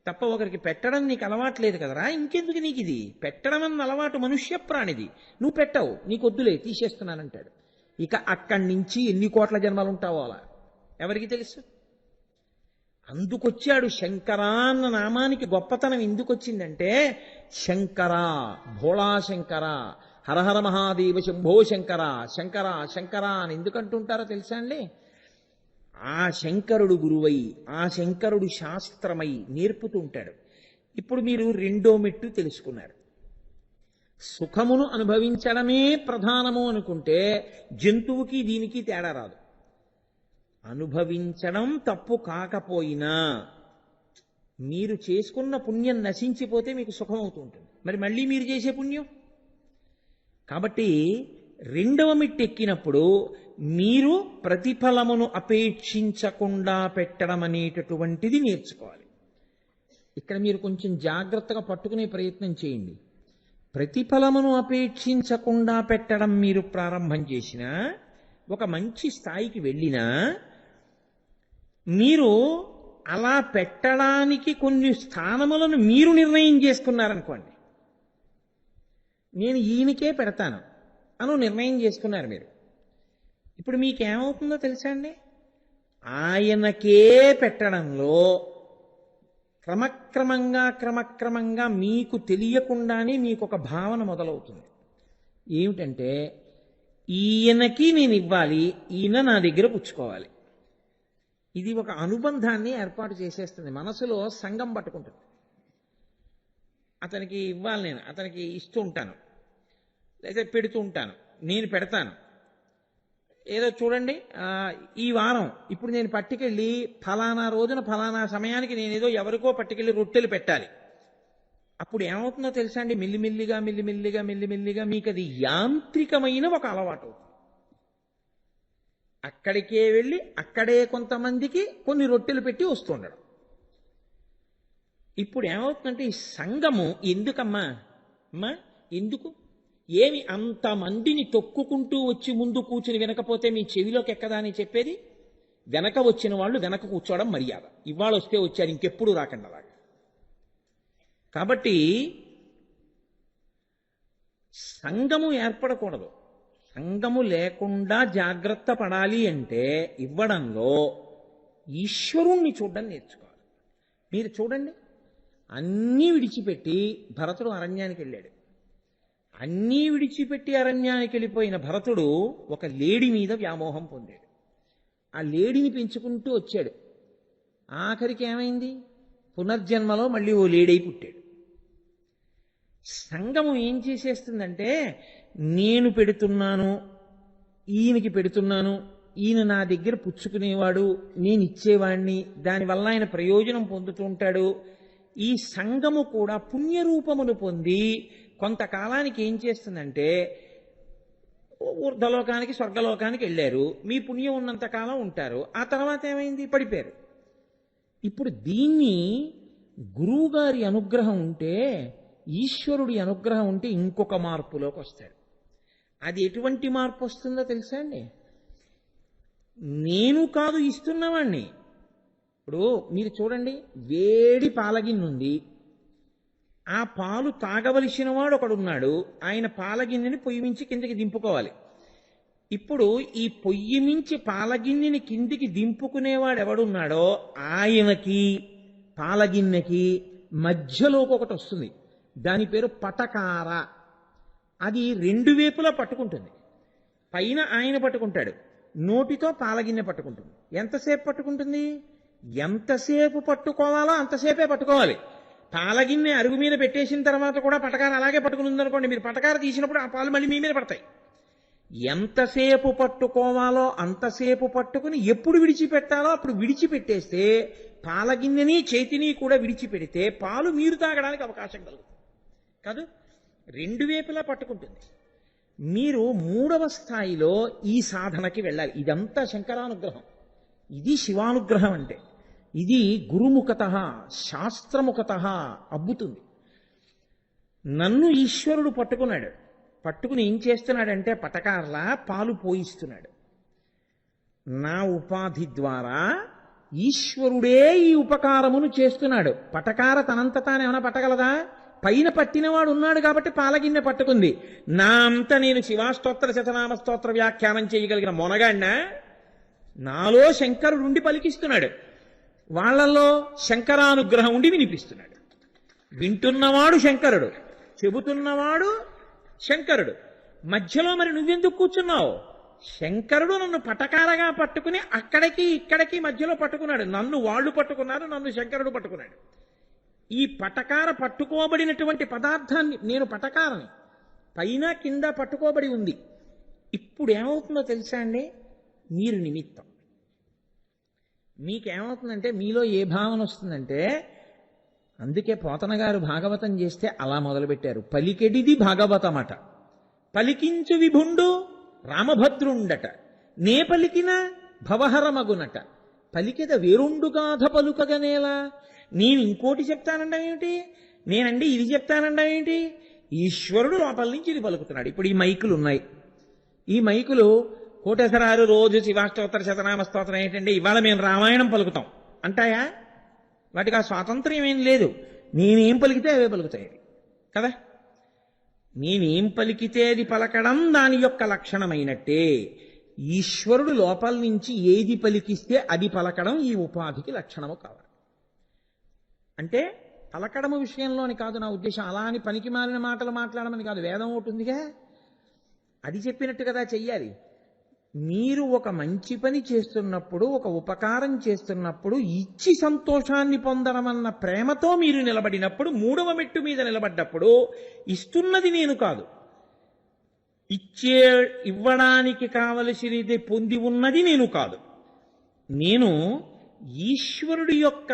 తప్ప ఒకరికి పెట్టడం నీకు అలవాట్లేదు కదరా, ఇంకెందుకు నీకు ఇది? పెట్టడం అన్న అలవాటు మనుష్య ప్రాణిది. నువ్వు పెట్టవు, నీకొద్దులే తీసేస్తున్నానంటాడు. ఇక అక్కడి నుంచి ఎన్ని కోట్ల జన్మలు ఉంటావో అలా ఎవరికి తెలుసు? అందుకొచ్చాడు శంకర అన్న నామానికి గొప్పతనం ఎందుకు వచ్చిందంటే, శంకర, భోళా శంకర, హరహర మహాదేవ శంభో శంకర, శంకర శంకర అని ఎందుకంటుంటారో తెలుసా అండి? ఆ శంకరుడు గురువై, ఆ శంకరుడు శాస్త్రమై నేర్పుతూ ఉంటాడు. ఇప్పుడు మీరు రెండో మెట్టు తెలుసుకున్నారు. సుఖమును అనుభవించడమే ప్రధానము అనుకుంటే జంతువుకి దీనికి తేడా రాదు. అనుభవించడం తప్పు కాకపోయినా మీరు చేసుకున్న పుణ్యం నశించిపోతే మీకు సుఖం అవుతూ ఉంటుంది. మరి మళ్ళీ మీరు చేసే పుణ్యం. కాబట్టి రెండవ మెట్టెక్కినప్పుడు మీరు ప్రతిఫలమును అపేక్షించకుండా పెట్టడం అనేటటువంటిది నేర్చుకోవాలి. ఇక్కడ మీరు కొంచెం జాగ్రత్తగా పట్టుకునే ప్రయత్నం చేయండి. ప్రతిఫలమును అపేక్షించకుండా పెట్టడం మీరు ప్రారంభం చేసినా, ఒక మంచి స్థాయికి వెళ్ళినా, మీరు అలా పెట్టడానికి కొన్ని స్థానములను మీరు నిర్ణయం చేసుకున్నారనుకోండి. నేను ఈయనకే పెడతాను అను నిర్ణయం చేసుకున్నారు మీరు. ఇప్పుడు మీకేమవుతుందో తెలుసా అండి? ఆయనకే పెట్టడంలో క్రమక్రమంగా మీకు తెలియకుండానే మీకు ఒక భావన మొదలవుతుంది. ఏమిటంటే ఈయనకి నేను ఇవ్వాలి, ఈయన నా దగ్గర పుచ్చుకోవాలి. ఇది ఒక అనుబంధాన్ని ఏర్పాటు చేసేస్తుంది. మనసులో సంఘం పట్టుకుంటుంది. అతనికి ఇవ్వాలి, నేను అతనికి ఇస్తూ ఉంటాను, లేదా పెడుతూ ఉంటాను, నేను పెడతాను. ఏదో చూడండి, ఈ వారం ఇప్పుడు నేను పట్టుకెళ్ళి ఫలానా రోజున ఫలానా సమయానికి నేను ఏదో ఎవరికో పట్టుకెళ్ళి రొట్టెలు పెట్టాలి. అప్పుడు ఏమవుతుందో తెలుసా అండి, మెల్లిమెల్లిగా మీకు అది యాంత్రికమైన ఒక అలవాటు అవుతుంది. అక్కడికే వెళ్ళి అక్కడే కొంతమందికి కొన్ని రొట్టెలు పెట్టి వస్తుండడం. ఇప్పుడు ఏమవుతుందంటే ఈ సంఘము ఎందుకమ్మా అమ్మా ఎందుకు, ఏమి అంతమందిని తొక్కుకుంటూ వచ్చి ముందు కూర్చుని వినకపోతే మీ చెవిలోకి ఎక్కదా అని చెప్పేది? వెనక వచ్చిన వాళ్ళు వెనక కూర్చోవడం మర్యాద. ఇవాళ వస్తే వచ్చారు, ఇంకెప్పుడు రాకండి అలాగా. కాబట్టి సంఘము ఏర్పడకూడదు. సంఘము లేకుండా జాగ్రత్త పడాలి అంటే ఇవ్వడంలో ఈశ్వరుణ్ణి చూడడం నేర్చుకోవాలి. మీరు చూడండి, అన్నీ విడిచిపెట్టి భరతుడు అరణ్యానికి వెళ్ళాడు. అన్నీ విడిచిపెట్టి అరణ్యానికి వెళ్ళిపోయిన భరతుడు ఒక లేడి మీద వ్యామోహం పొందాడు. ఆ లేడిని పెంచుకుంటూ వచ్చాడు. ఆఖరికి ఏమైంది? పునర్జన్మలో మళ్ళీ ఓ లేడై పుట్టాడు. సంఘము ఏం చేసేస్తుందంటే, నేను పెడుతున్నాను, ఈయనకి పెడుతున్నాను, ఈయన నా దగ్గర పుచ్చుకునేవాడు, నేను ఇచ్చేవాడిని, దానివల్ల ఆయన ప్రయోజనం పొందుతూ ఉంటాడు. ఈ సంఘము కూడా పుణ్యరూపమును పొంది కొంతకాలానికి ఏం చేస్తుందంటే, ఊర్ధలోకానికి స్వర్గలోకానికి వెళ్ళారు, మీ పుణ్యం ఉన్నంతకాలం ఉంటారు, ఆ తర్వాత ఏమైంది? పడిపోయారు. ఇప్పుడు దీన్ని గురువుగారి అనుగ్రహం ఉంటే, ఈశ్వరుడి అనుగ్రహం ఉంటే ఇంకొక మార్పులోకి వస్తాడు. అది ఎటువంటి మార్పు వస్తుందో తెలుసా అండి? నేను కాదు ఇస్తున్నవాణ్ణి. ఇప్పుడు మీరు చూడండి, వేడి పాలగిన్నె ఉంది, ఆ పాలు తాగవలసిన వాడు ఒకడున్నాడు, ఆయన పాలగిన్నెని పొయ్యి మించి కిందకి దింపుకోవాలి. ఇప్పుడు ఈ పొయ్యి మించి పాలగిన్నెని కిందికి దింపుకునేవాడు ఎవడున్నాడో ఆయనకి పాలగిన్నెకి మధ్యలోకి ఒకటి వస్తుంది, దాని పేరు పటకార. అది రెండు వైపులా పట్టుకుంటుంది. పైన ఆయన పట్టుకుంటాడు, నోటితో పాలగిన్నె పట్టుకుంటుంది. ఎంతసేపు పట్టుకుంటుంది? ఎంతసేపు పట్టుకోవాలో అంతసేపే పట్టుకోవాలి. పాలగిన్నె అరుగు మీద పెట్టేసిన తర్వాత కూడా పటకార అలాగే పట్టుకుని ఉందనుకోండి, మీరు పటకార తీసినప్పుడు ఆ పాలు మళ్ళీ మీ మీద పడతాయి. ఎంతసేపు పట్టుకోవాలో అంతసేపు పట్టుకుని ఎప్పుడు విడిచిపెట్టాలో అప్పుడు విడిచిపెట్టేస్తే, పాలగిన్నెని చేతిని కూడా విడిచిపెడితే పాలు మీరు తాగడానికి అవకాశం కలుగుతుంది కాదు. రెండు వైపులా పట్టుకుంటుంది. మీరు మూడవ స్థాయిలో ఈ సాధనకి వెళ్ళాలి. ఇదంతా శంకరానుగ్రహం, ఇది శివానుగ్రహం. అంటే ఇది గురుముఖత శాస్త్రముఖత అబ్బుతుంది. నన్ను ఈశ్వరుడు పట్టుకున్నాడు, పట్టుకుని ఏం చేస్తున్నాడంటే పటకార్లా పాలు పోయిస్తున్నాడు. నా ఉపాధి ద్వారా ఈశ్వరుడే ఈ ఉపకారమును చేస్తున్నాడు. పటకార తనంత తానేమైనా పట్టగలదా? పైన పట్టినవాడు ఉన్నాడు కాబట్టి పాలగిన్నె పట్టుకుంది. నా అంతా నేను శివాస్తోత్ర శతనామ స్తోత్ర వ్యాఖ్యానం చేయగలిగిన మొనగాడినా? నాలో శంకరుడు ఉండి పలికిస్తున్నాడు, వాళ్ళల్లో శంకరానుగ్రహం ఉండి వినిపిస్తున్నాడు. వింటున్నవాడు శంకరుడు, చెబుతున్నవాడు శంకరుడు. మధ్యలో మరి నువ్వెందుకు కూర్చున్నావు? శంకరుడు నన్ను పటకారగా పట్టుకుని అక్కడికి ఇక్కడికి మధ్యలో పట్టుకున్నాడు. నన్ను వాళ్ళు పట్టుకున్నారు, నన్ను శంకరుడు పట్టుకున్నాడు. ఈ పటకార పట్టుకోబడినటువంటి పదార్థాన్ని, నేను పటకారని పైన కింద పట్టుకోబడి ఉంది. ఇప్పుడు ఏమవుతుందో తెలుసా అండి? మీరు నిమిత్తం. మీకేమవుతుందంటే, మీలో ఏ భావన వస్తుందంటే, అందుకే పోతన గారు భాగవతం చేస్తే అలా మొదలుపెట్టారు. పలికెడిది భాగవతమట, పలికించు విభుండు రామభద్రుండట, నే పలికిన భవహరమగునట, పలికెద వేరుండుగాధ పలుకగనేలా. నేను ఇంకోటి చెప్తానండం ఏమిటి, నేనండి ఇది చెప్తానండం ఏమిటి? ఈశ్వరుడు లోపల నుంచి ఇది పలుకుతున్నాడు. ఇప్పుడు ఈ మైకులు ఉన్నాయి, ఈ మైకులు కోటేశ్వరారు రోజు శివాష్టోత్తర శతనామ స్తోత్రం ఏంటంటే ఇవాళ మేము రామాయణం పలుకుతాం అంటాయా? వాటికి ఆ స్వాతంత్ర్యం ఏం లేదు. నేనేం పలికితే అవే పలుకుతాయి కదా. నేనేం పలికితే అది పలకడం దాని యొక్క లక్షణమైనట్టే. ఈశ్వరుడు లోపల నుంచి ఏది పలికిస్తే అది పలకడం ఈ ఉపాధికి లక్షణము కావాలి. అంటే పలకడము విషయంలోని కాదు నా ఉద్దేశం, అలా అని పనికి మాలిన మాటలు మాట్లాడమని కాదు. వేదం ఒకటి ఉందిగా, అది చెప్పినట్టు కదా చెయ్యాలి. మీరు ఒక మంచి పని చేస్తున్నప్పుడు, ఒక ఉపకారం చేస్తున్నప్పుడు, ఇచ్చి సంతోషాన్ని పొందడం అన్న ప్రేమతో మీరు నిలబడినప్పుడు, మూడవ మెట్టు మీద నిలబడ్డప్పుడు ఇస్తున్నది నేను కాదు, ఇవ్వడానికి కావలసినది పొంది ఉన్నది నేను కాదు, నేను ఈశ్వరుడి యొక్క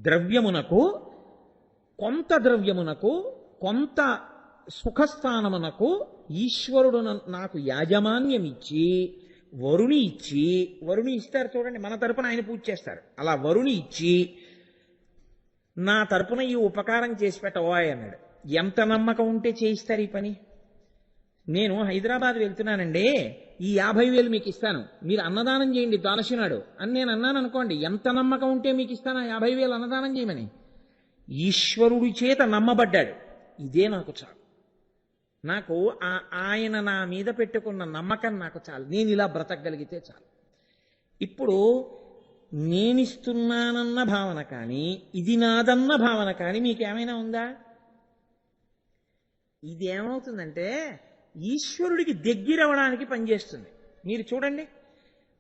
ద్రవ్యమునకు, కొంత ద్రవ్యమునకు, కొంత సుఖస్థానమునకు ఈశ్వరుడు నాకు యాజమాన్యం ఇచ్చి, వరుణి ఇచ్చి, వరుణి ఇస్తారు చూడండి, మన తరపున ఆయన పూజ చేస్తారు, అలా వరుణి ఇచ్చి నా తరపున ఈ ఉపకారం చేసి పెట్టవోయ్ అన్నాడు. ఎంత నమ్మకం ఉంటే చేయిస్తారు ఈ పని? నేను హైదరాబాద్ వెళ్తున్నానండి, ఈ 50,000 మీకు ఇస్తాను, మీరు అన్నదానం చేయండి ద్వాదశినాడు అని నేను అన్నాను అనుకోండి, ఎంత నమ్మకం ఉంటే మీకు ఇస్తాను 50,000 అన్నదానం చేయమని? ఈశ్వరుడి చేత నమ్మబడ్డాడు, ఇదే నాకు చాలు. నాకు ఆయన నా మీద పెట్టుకున్న నమ్మకం నాకు చాలు, నేను ఇలా బ్రతకగలిగితే చాలు. ఇప్పుడు నేనిస్తున్నానన్న భావన కానీ, ఇది నాదన్న భావన కానీ మీకేమైనా ఉందా? ఇదేమవుతుందంటే ఈశ్వరుడికి దగ్గరవడానికి పనిచేస్తుంది. మీరు చూడండి,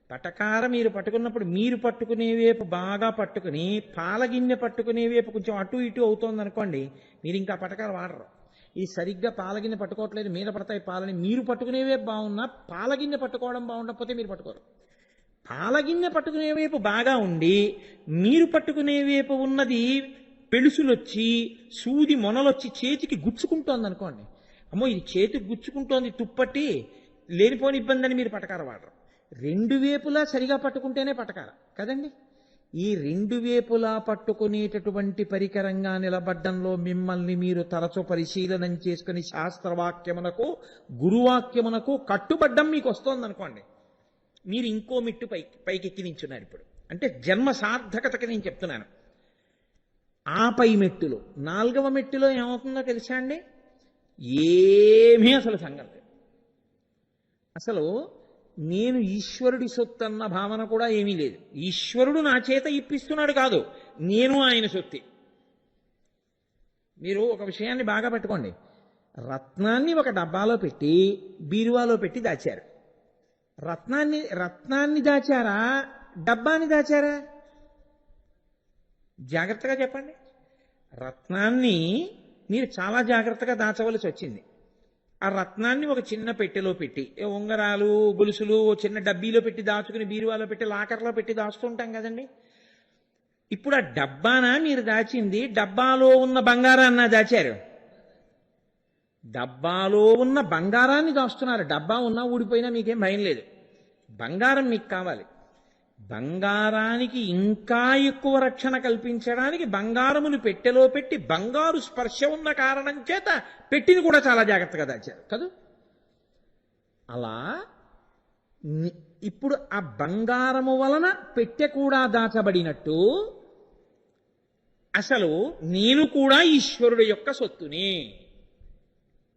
పటకార మీరు పట్టుకున్నప్పుడు మీరు పట్టుకునే వైపు బాగా పట్టుకుని, పాలగిన్నె పట్టుకునే వైపు కొంచెం అటు ఇటు అవుతోంది అనుకోండి, మీరు ఇంకా పటకార వాడరు. ఇది సరిగ్గా పాలగిన్నె పట్టుకోవట్లేదు, మీద పడతాయి పాలని, మీరు పట్టుకునే వైపు బాగున్నా పాలగిన్నె పట్టుకోవడం బాగుండకపోతే మీరు పట్టుకోరు. పాలగిన్నె పట్టుకునే వైపు బాగా ఉండి, మీరు పట్టుకునే వైపు ఉన్నది పెళుసులొచ్చి, సూది మొనలొచ్చి చేతికి గుచ్చుకుంటోంది అనుకోండి, అమ్మో ఇది చేతికి గుచ్చుకుంటోంది తుప్పట్టి, లేనిపోని ఇబ్బంది అని మీరు పటకార వాడరు. రెండు వేపులా సరిగా పట్టుకుంటేనే పటకార కదండి. ఈ రెండు వేపులా పట్టుకునేటటువంటి పరికరంగా నిలబడ్డంలో మిమ్మల్ని మీరు తరచు పరిశీలనం చేసుకుని శాస్త్రవాక్యమునకు, గురువాక్యమునకు కట్టుబడ్డం మీకు వస్తోందనుకోండి, మీరు ఇంకో మెట్టు పైకెక్కి నించున్నారు. ఇప్పుడు అంటే జన్మ సార్థకతకి నేను చెప్తున్నాను. ఆ పై మెట్టులో 4వ మెట్టులో ఏమవుతుందో తెలుసా అండి? ఏమీ అసలు సంగతి, అసలు నేను ఈశ్వరుడి సొత్తు అన్న భావన కూడా ఏమీ లేదు. ఈశ్వరుడు నా చేత ఇప్పిస్తున్నాడు కాదు, నేను ఆయన సొత్తి. మీరు ఒక విషయాన్ని బాగా పట్టుకోండి, రత్నాన్ని ఒక డబ్బాలో పెట్టి బీరువాలో పెట్టి దాచారు. రత్నాన్ని దాచారా, డబ్బాని దాచారా? జాగ్రత్తగా చెప్పండి. రత్నాన్ని మీరు చాలా జాగ్రత్తగా దాచవలసి వచ్చింది. ఆ రత్నాన్ని ఒక చిన్న పెట్టెలో పెట్టి, ఉంగరాలు గొలుసులు చిన్న డబ్బీలో పెట్టి దాచుకుని, బీరువాలో పెట్టి, లాకర్లో పెట్టి దాచుతుంటాం కదండి. ఇప్పుడు ఆ డబ్బానా మీరు దాచింది, డబ్బాలో ఉన్న బంగారాన్ని దాచారు? డబ్బాలో ఉన్న బంగారాన్ని దాస్తున్నారు. డబ్బా ఉన్నా ఊడిపోయినా మీకేం భయం లేదు, బంగారం మీకు కావాలి. బంగారానికి ఇంకా ఎక్కువ రక్షణ కల్పించడానికి బంగారమును పెట్టెలో పెట్టి, బంగారు స్పర్శ ఉన్న కారణం చేత పెట్టిని కూడా చాలా జాగ్రత్తగా దాచారు కదా. అలా ఇప్పుడు ఆ బంగారము వలన పెట్టె కూడా దాచబడినట్టు, అసలు నేను కూడా ఈశ్వరుడు యొక్క సొత్తుని.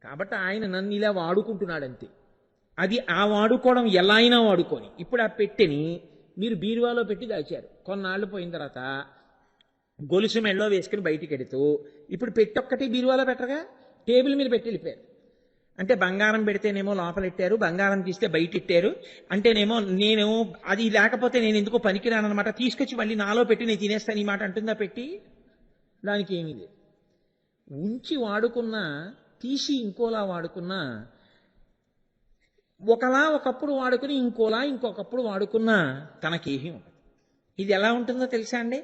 కాబట్టి ఆయన నన్ను ఇలా వాడుకుంటున్నాడంతే. అది ఆ వాడుకోవడం ఎలా అయినా వాడుకొని, ఇప్పుడు ఆ పెట్టెని మీరు బీరువాలో పెట్టి దాచారు. కొన్నాళ్ళు పోయిన తర్వాత గొలుసు మెళ్ళలో వేసుకుని బయటికి ఎడుతూ, ఇప్పుడు పెట్టొక్కటి బీరువాలో పెట్టరుగా, టేబుల్ మీద పెట్టి వెళ్ళిపోయారు. అంటే బంగారం పెడితేనేమో లోపలెట్టారు, బంగారం తీస్తే బయట ఇట్టారు, అంటేనేమో నేను అది లేకపోతే నేను ఎందుకో పనికిరానమాట, తీసుకొచ్చి మళ్ళీ నాలో పెట్టి నేను తినేస్తాను ఈ మాట అంటుందా పెట్టి? దానికి ఏమీ లేదు. ఉంచి వాడుకున్నా, తీసి ఇంకోలా వాడుకున్నా, ఒకలా ఒకప్పుడు వాడుకుని ఇంకోలా ఇంకొకప్పుడు వాడుకున్నా తనకేమీ ఉండదు. ఇది ఎలా ఉంటుందో తెలుసా అండి?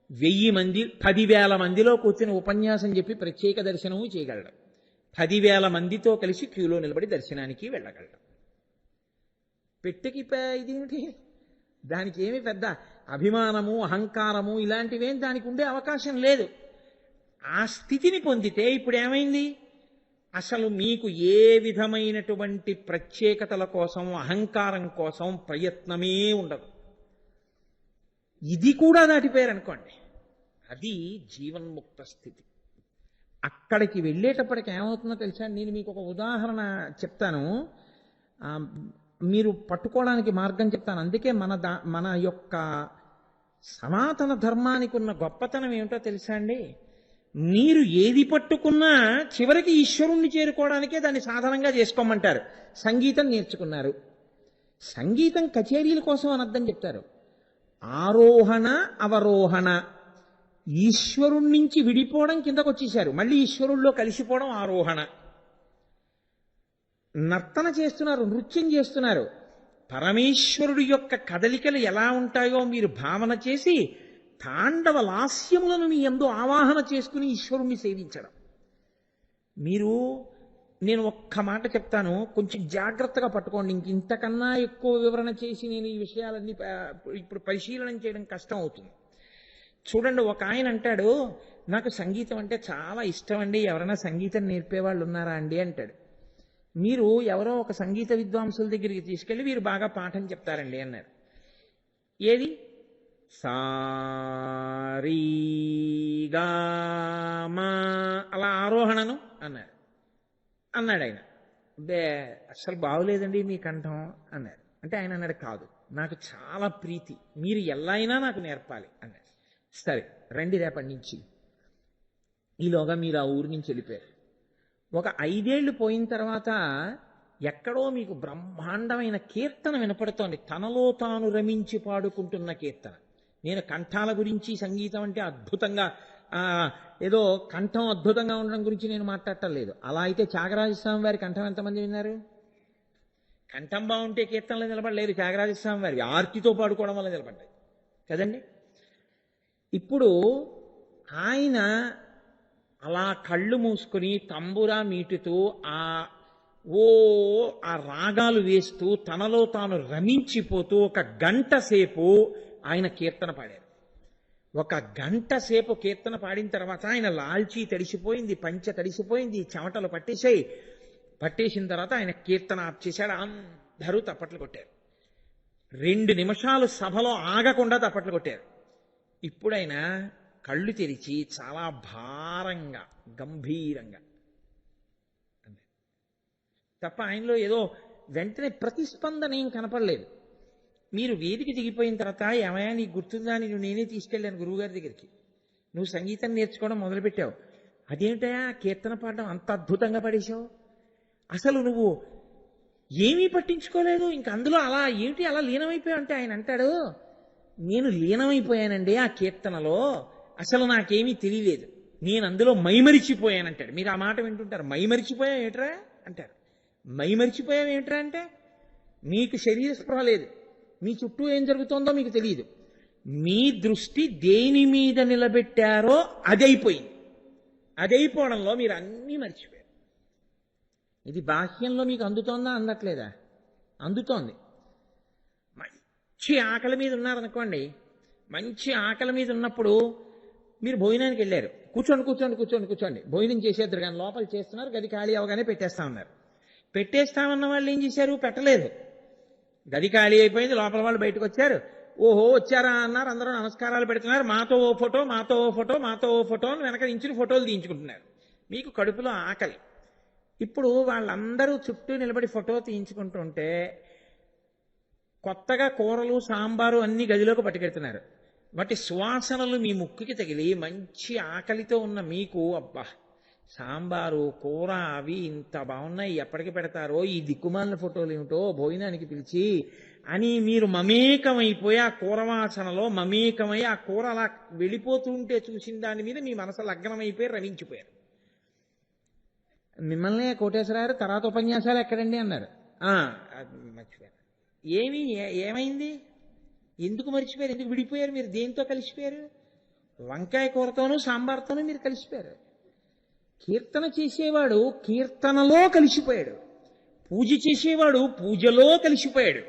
1000 మంది 10,000 మందిలో కూర్చొని ఉపన్యాసం చెప్పి ప్రత్యేక దర్శనము చేయగలడు. 10,000 మందితో కలిసి క్యూలో నిలబడి దర్శనానికి వెళ్ళగలడు. పెట్టెకి ఇదేమిటి? దానికి ఏమి పెద్ద అభిమానము, అహంకారము ఇలాంటివేం దానికి ఉండే అవకాశం లేదు. ఆ స్థితిని పొందితే ఇప్పుడు ఏమైంది? అసలు మీకు ఏ విధమైనటువంటి ప్రత్యేకతల కోసం, అహంకారం కోసం ప్రయత్నమే ఉండదు. ఇది కూడా దాటిపోయారనుకోండి, అది జీవన్ముక్త స్థితి. అక్కడికి వెళ్ళేటప్పటికి ఏమవుతుందో తెలుసా? నేను మీకు ఒక ఉదాహరణ చెప్తాను. మీరు పట్టుకోవడానికి మార్గం చెప్తాను. అందుకే మన యొక్క సనాతన ధర్మానికి ఉన్న గొప్పతనం ఏమిటో తెలుసా అండి? మీరు ఏది పట్టుకున్నా చివరికి ఈశ్వరుణ్ణి చేరుకోవడానికే దాన్ని సాధనంగా చేసుకోమంటారు. సంగీతం నేర్చుకున్నారు, సంగీతం కచేరీల కోసం అని అర్థం చెప్తారు. ఆరోహణ అవరోహణ, ఈశ్వరుణ్ణి నుంచి విడిపోవడం కిందకు వచ్చేసారు, మళ్ళీ ఈశ్వరుల్లో కలిసిపోవడం ఆరోహణ. నర్తన చేస్తున్నారు, నృత్యం చేస్తున్నారు. పరమేశ్వరుడి యొక్క కదలికలు ఎలా ఉంటాయో మీరు భావన చేసి తాండవ లాస్యములను మీ యందు ఆవాహన చేసుకుని ఈశ్వరుణ్ణి సేవించడం. నేను ఒక్క మాట చెప్తాను, కొంచెం జాగ్రత్తగా పట్టుకోండి. ఇంతకన్నా ఎక్కువ వివరణ చేసి నేను ఈ విషయాలన్నీ ఇప్పుడు పరిశీలన చేయడం కష్టం అవుతుంది. చూడండి, ఒక ఆయన అంటాడు, నాకు సంగీతం అంటే చాలా ఇష్టం అండి, ఎవరైనా సంగీతం నేర్పేవాళ్ళు ఉన్నారా అండి అంటాడు. మీరు ఎవరో ఒక సంగీత విద్వాంసుల దగ్గరికి తీసుకెళ్ళి వీరు బాగా పాఠం చెప్తారండి అన్నారు. ఏది? సారీగామా అలా ఆరోహణను అన్నాడు ఆయన. అసలు బాగులేదండి మీ కంఠం అన్నారు. అంటే ఆయన అన్నాడు, కాదు, నాకు చాలా ప్రీతి, మీరు ఎలా అయినా నాకు నేర్పాలి అన్నాడు. సరే రండి రేపటి నుంచి. ఈలోగా మీరు ఆ ఊరి నుంచి వెళ్ళిపోయారు. ఒక 5 ఏళ్ళు పోయిన తర్వాత ఎక్కడో మీకు బ్రహ్మాండమైన కీర్తన వినపడుతోంది, తనలో తాను రమించి పాడుకుంటున్న కీర్తన. నేను కంఠాల గురించి, సంగీతం అంటే అద్భుతంగా ఏదో కంఠం అద్భుతంగా ఉండడం గురించి నేను మాట్లాడటం లేదు. అలా అయితే త్యాగరాజస్వామి వారి కంఠం ఎంతమంది విన్నారు? కంఠం బాగుంటే కీర్తనలు నిలబడలేదు, త్యాగరాజస్వామి వారి ఆర్తితో పాడుకోవడం వల్ల నిలబడ్డాయి కదండి. ఇప్పుడు ఆయన అలా కళ్ళు మూసుకుని తంబురా మీటుతూ ఆ రాగాలు వేస్తూ తనలో తాను రమించిపోతూ 1 గంట సేపు ఆయన కీర్తన పాడారు. 1 గంట సేపు కీర్తన పాడిన తర్వాత ఆయన లాల్చీ తడిసిపోయింది, పంచ తడిసిపోయింది, చెమటలు పట్టేసిన తర్వాత ఆయన కీర్తన ఆప్ చేశాడు. అందరూ తప్పట్లు కొట్టారు. 2 నిమిషాలు సభలో ఆగకుండా తప్పట్లు కొట్టారు. ఇప్పుడైనా కళ్ళు తెరిచి చాలా భారంగా, గంభీరంగా తప్ప ఆయనలో ఏదో వెంటనే ప్రతిస్పందన ఏం కనపడలేదు. మీరు వేదిక దిగిపోయిన తర్వాత, ఏమయ్యా నీకు గుర్తుందా, నేనే తీసుకెళ్ళాను గురువుగారి దగ్గరికి, నువ్వు సంగీతం నేర్చుకోవడం మొదలుపెట్టావు, అదేమిటయా కీర్తన పాడడం అంత అద్భుతంగా పడేశావు, అసలు నువ్వు ఏమీ పట్టించుకోలేదు, ఇంక అందులో అలా ఏమిటి అలా లీనమైపోయావు అంటే ఆయన అంటాడు, నేను లీనమైపోయానండి ఆ కీర్తనలో, అసలు నాకేమీ తెలియలేదు, నేను అందులో మైమరిచిపోయానంటాడు. మీరు ఆ మాట వింటుంటారు, మైమరిచిపోయావు ఏట్రా అంటారు. మైమరిచిపోయావు ఏమిట్రా అంటే, మీకు శరీర స్పృహ లేదు, మీ చుట్టూ ఏం జరుగుతోందో మీకు తెలియదు, మీ దృష్టి దేని మీద నిలబెట్టారో అదైపోయింది. అదైపోవడంలో మీరు అన్నీ మర్చిపోయారు. ఇది బాహ్యంలో మీకు అందుతోందా, అందట్లేదా? అందుతోంది. మంచి ఆకలి మీద ఉన్నారనుకోండి, మంచి ఆకలి మీద ఉన్నప్పుడు మీరు భోజనానికి వెళ్ళారు, కూర్చోండి భోజనం చేసేద్దరు, కానీ లోపల చేస్తున్నారు, గది ఖాళీ అవగానే పెట్టేస్తామన్నారు. పెట్టేస్తామన్న వాళ్ళు ఏం చేశారు? పెట్టలేదు. గది ఖాళీ అయిపోయింది, లోపల వాళ్ళు బయటకు వచ్చారు, ఓహో వచ్చారా అన్నారు, అందరూ నమస్కారాలు పెడుతున్నారు, మాతో ఓ ఫోటో అని వెనక నుంచి ఫోటోలు తీయించుకుంటున్నారు. మీకు కడుపులో ఆకలి. ఇప్పుడు వాళ్ళందరూ చుట్టూ నిలబడి ఫోటో తీయించుకుంటుంటే కొత్తగా కూరలు, సాంబారు అన్ని గదిలోకి పట్టుకెడుతున్నారు. వాటి సువాసనలు మీ ముక్కుకి తగిలి మంచి ఆకలితో ఉన్న మీకు, అబ్బా సాంబారు కూర అవి ఇంత బాగున్నాయి, ఎప్పటికి పెడతారో, ఈ దిక్కుమాలిన ఫోటోలు ఏమిటో భోజనానికి పిలిచి అని మీరు మమేకమైపోయి ఆ కూర వాసనలో మమేకమై ఆ కూర అలా వెళ్ళిపోతుంటే చూసిన దాని మీద మీ మనసు లగ్నమైపోయి రమించిపోయారు. మిమ్మల్ని కోటేశ్వరారు తర్వాత ఉపన్యాసాలు ఎక్కడండి అన్నారు. మర్చిపోయారు. ఏమైంది? ఎందుకు మర్చిపోయారు? ఎందుకు విడిపోయారు? మీరు దేంతో కలిసిపోయారు? వంకాయ కూరతోనూ సాంబార్తోనూ మీరు కలిసిపోయారు. కీర్తన చేసేవాడు కీర్తనలో కలిసిపోయాడు, పూజ చేసేవాడు పూజలో కలిసిపోయాడు.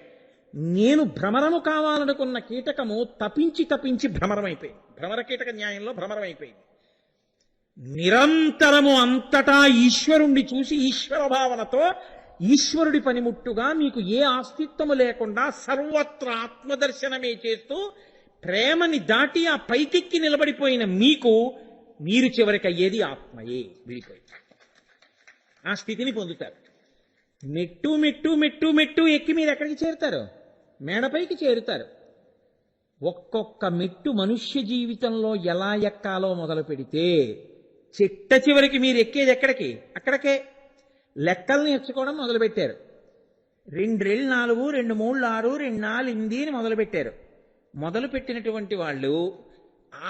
నేను భ్రమరము కావాలనుకున్న కీటకము తపించి భ్రమరమైపోయింది, భ్రమర కీటక న్యాయంలో భ్రమరమైపోయింది. నిరంతరము అంతటా ఈశ్వరుణ్ణి చూసి ఈశ్వర భావనతో ఈశ్వరుడి పనిముట్టుగా మీకు ఏ అస్తిత్వము లేకుండా సర్వత్ర ఆత్మదర్శనమే చేస్తూ ప్రేమని దాటి ఆ పైకెక్కి నిలబడిపోయిన మీరు చివరికి అయ్యేది ఆత్మయే, విడిపోయి ఆ స్థితిని పొందుతారు. మెట్టు మెట్టు మెట్టు మెట్టు ఎక్కి మీరు ఎక్కడికి చేరుతారు? మేడపైకి చేరుతారు. ఒక్కొక్క మెట్టు మనుష్య జీవితంలో ఎలా ఎక్కాలో మొదలు పెడితే చిట్ట చివరికి మీరు ఎక్కేది ఎక్కడికి? అక్కడికే. లెక్కలు నేర్చుకోవడం మొదలుపెట్టారు. 2 రెళ్ళు 4, 2 3 6, 2 4 8 అని మొదలుపెట్టారు. మొదలుపెట్టినటువంటి వాళ్ళు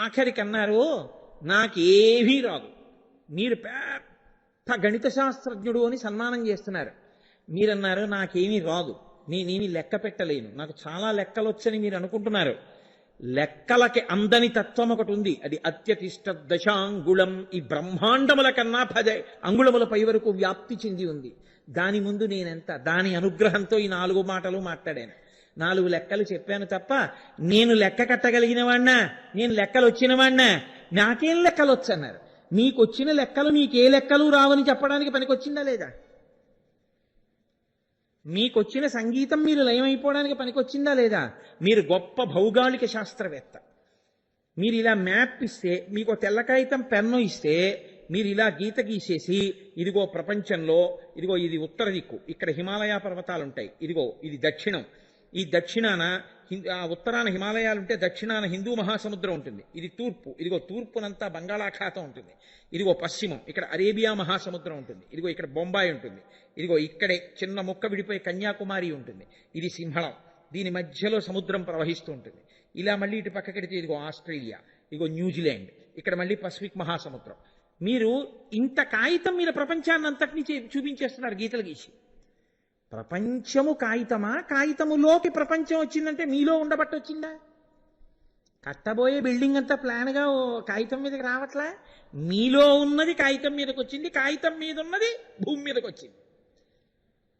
ఆఖరికి అన్నారు, నాకేమీ రాదు. మీరు పెద్ద గణిత శాస్త్రజ్ఞుడు అని సన్మానం చేస్తున్నారు. మీరన్నారు, నాకేమీ రాదు, నేనేమి లెక్క పెట్టలేను, నాకు చాలా లెక్కలు వచ్చని మీరు అనుకుంటున్నారు. లెక్కలకి అందని తత్వం ఒకటి ఉంది, అది అత్యతిష్ట దశాంగుళం. ఈ బ్రహ్మాండముల కన్నా 10 అంగుళముల పై వరకు వ్యాప్తి చెంది ఉంది. దాని ముందు నేనెంత? దాని అనుగ్రహంతో ఈ 4 మాటలు మాట్లాడాను, 4 లెక్కలు చెప్పాను తప్ప నేను లెక్క కట్టగలిగిన వాణ్ణా, నేను లెక్కలు వచ్చిన వాణ్ణా? నాకేం లెక్కలు వచ్చన్నారు? మీకు వచ్చిన లెక్కలు మీకే లెక్కలు రావని చెప్పడానికి పనికొచ్చిందా లేదా? మీకొచ్చిన సంగీతం మీరు లయమైపోవడానికి పనికొచ్చిందా లేదా? మీరు గొప్ప భౌగోళిక శాస్త్రవేత్త. మీరు ఇలా మ్యాప్ ఇస్తే, మీకు తెల్ల కాగితం పెన్ను ఇస్తే, మీరు ఇలా గీత గీసేసి, ఇదిగో ప్రపంచంలో, ఇదిగో ఇది ఉత్తర దిక్కు, ఇక్కడ హిమాలయ పర్వతాలు ఉంటాయి, ఇదిగో ఇది దక్షిణం, ఈ దక్షిణాన ఉత్తరాన హిమాలయాలు ఉంటే దక్షిణాన హిందూ మహాసముద్రం ఉంటుంది, ఇది తూర్పు, ఇదిగో తూర్పునంతా బంగాళాఖాతం ఉంటుంది, ఇదిగో పశ్చిమం, ఇక్కడ అరేబియా మహాసముద్రం ఉంటుంది, ఇదిగో ఇక్కడ బొంబాయి ఉంటుంది, ఇదిగో ఇక్కడే చిన్న ముక్క విడిపోయి కన్యాకుమారి ఉంటుంది, ఇది సింహళం, దీని మధ్యలో సముద్రం ప్రవహిస్తూ ఉంటుంది. ఇలా మళ్ళీ ఇటు పక్కకెడితే ఇదిగో ఆస్ట్రేలియా, ఇదిగో న్యూజిలాండ్, ఇక్కడ మళ్ళీ పసిఫిక్ మహాసముద్రం. మీరు ఇంత కాగితం మీద ప్రపంచాన్ని అంతటినీ చూపించేస్తున్నారు గీతలు గీసి. ప్రపంచము కాగితమా? కాగితములోకి ప్రపంచం వచ్చిందంటే మీలో ఉండబట్టి వచ్చిందా? కట్టబోయే బిల్డింగ్ అంతా ప్లాన్గా కాగితం మీదకి రావట్లా? మీలో ఉన్నది కాగితం మీదకి వచ్చింది, కాగితం మీద ఉన్నది భూమి మీదకి వచ్చింది.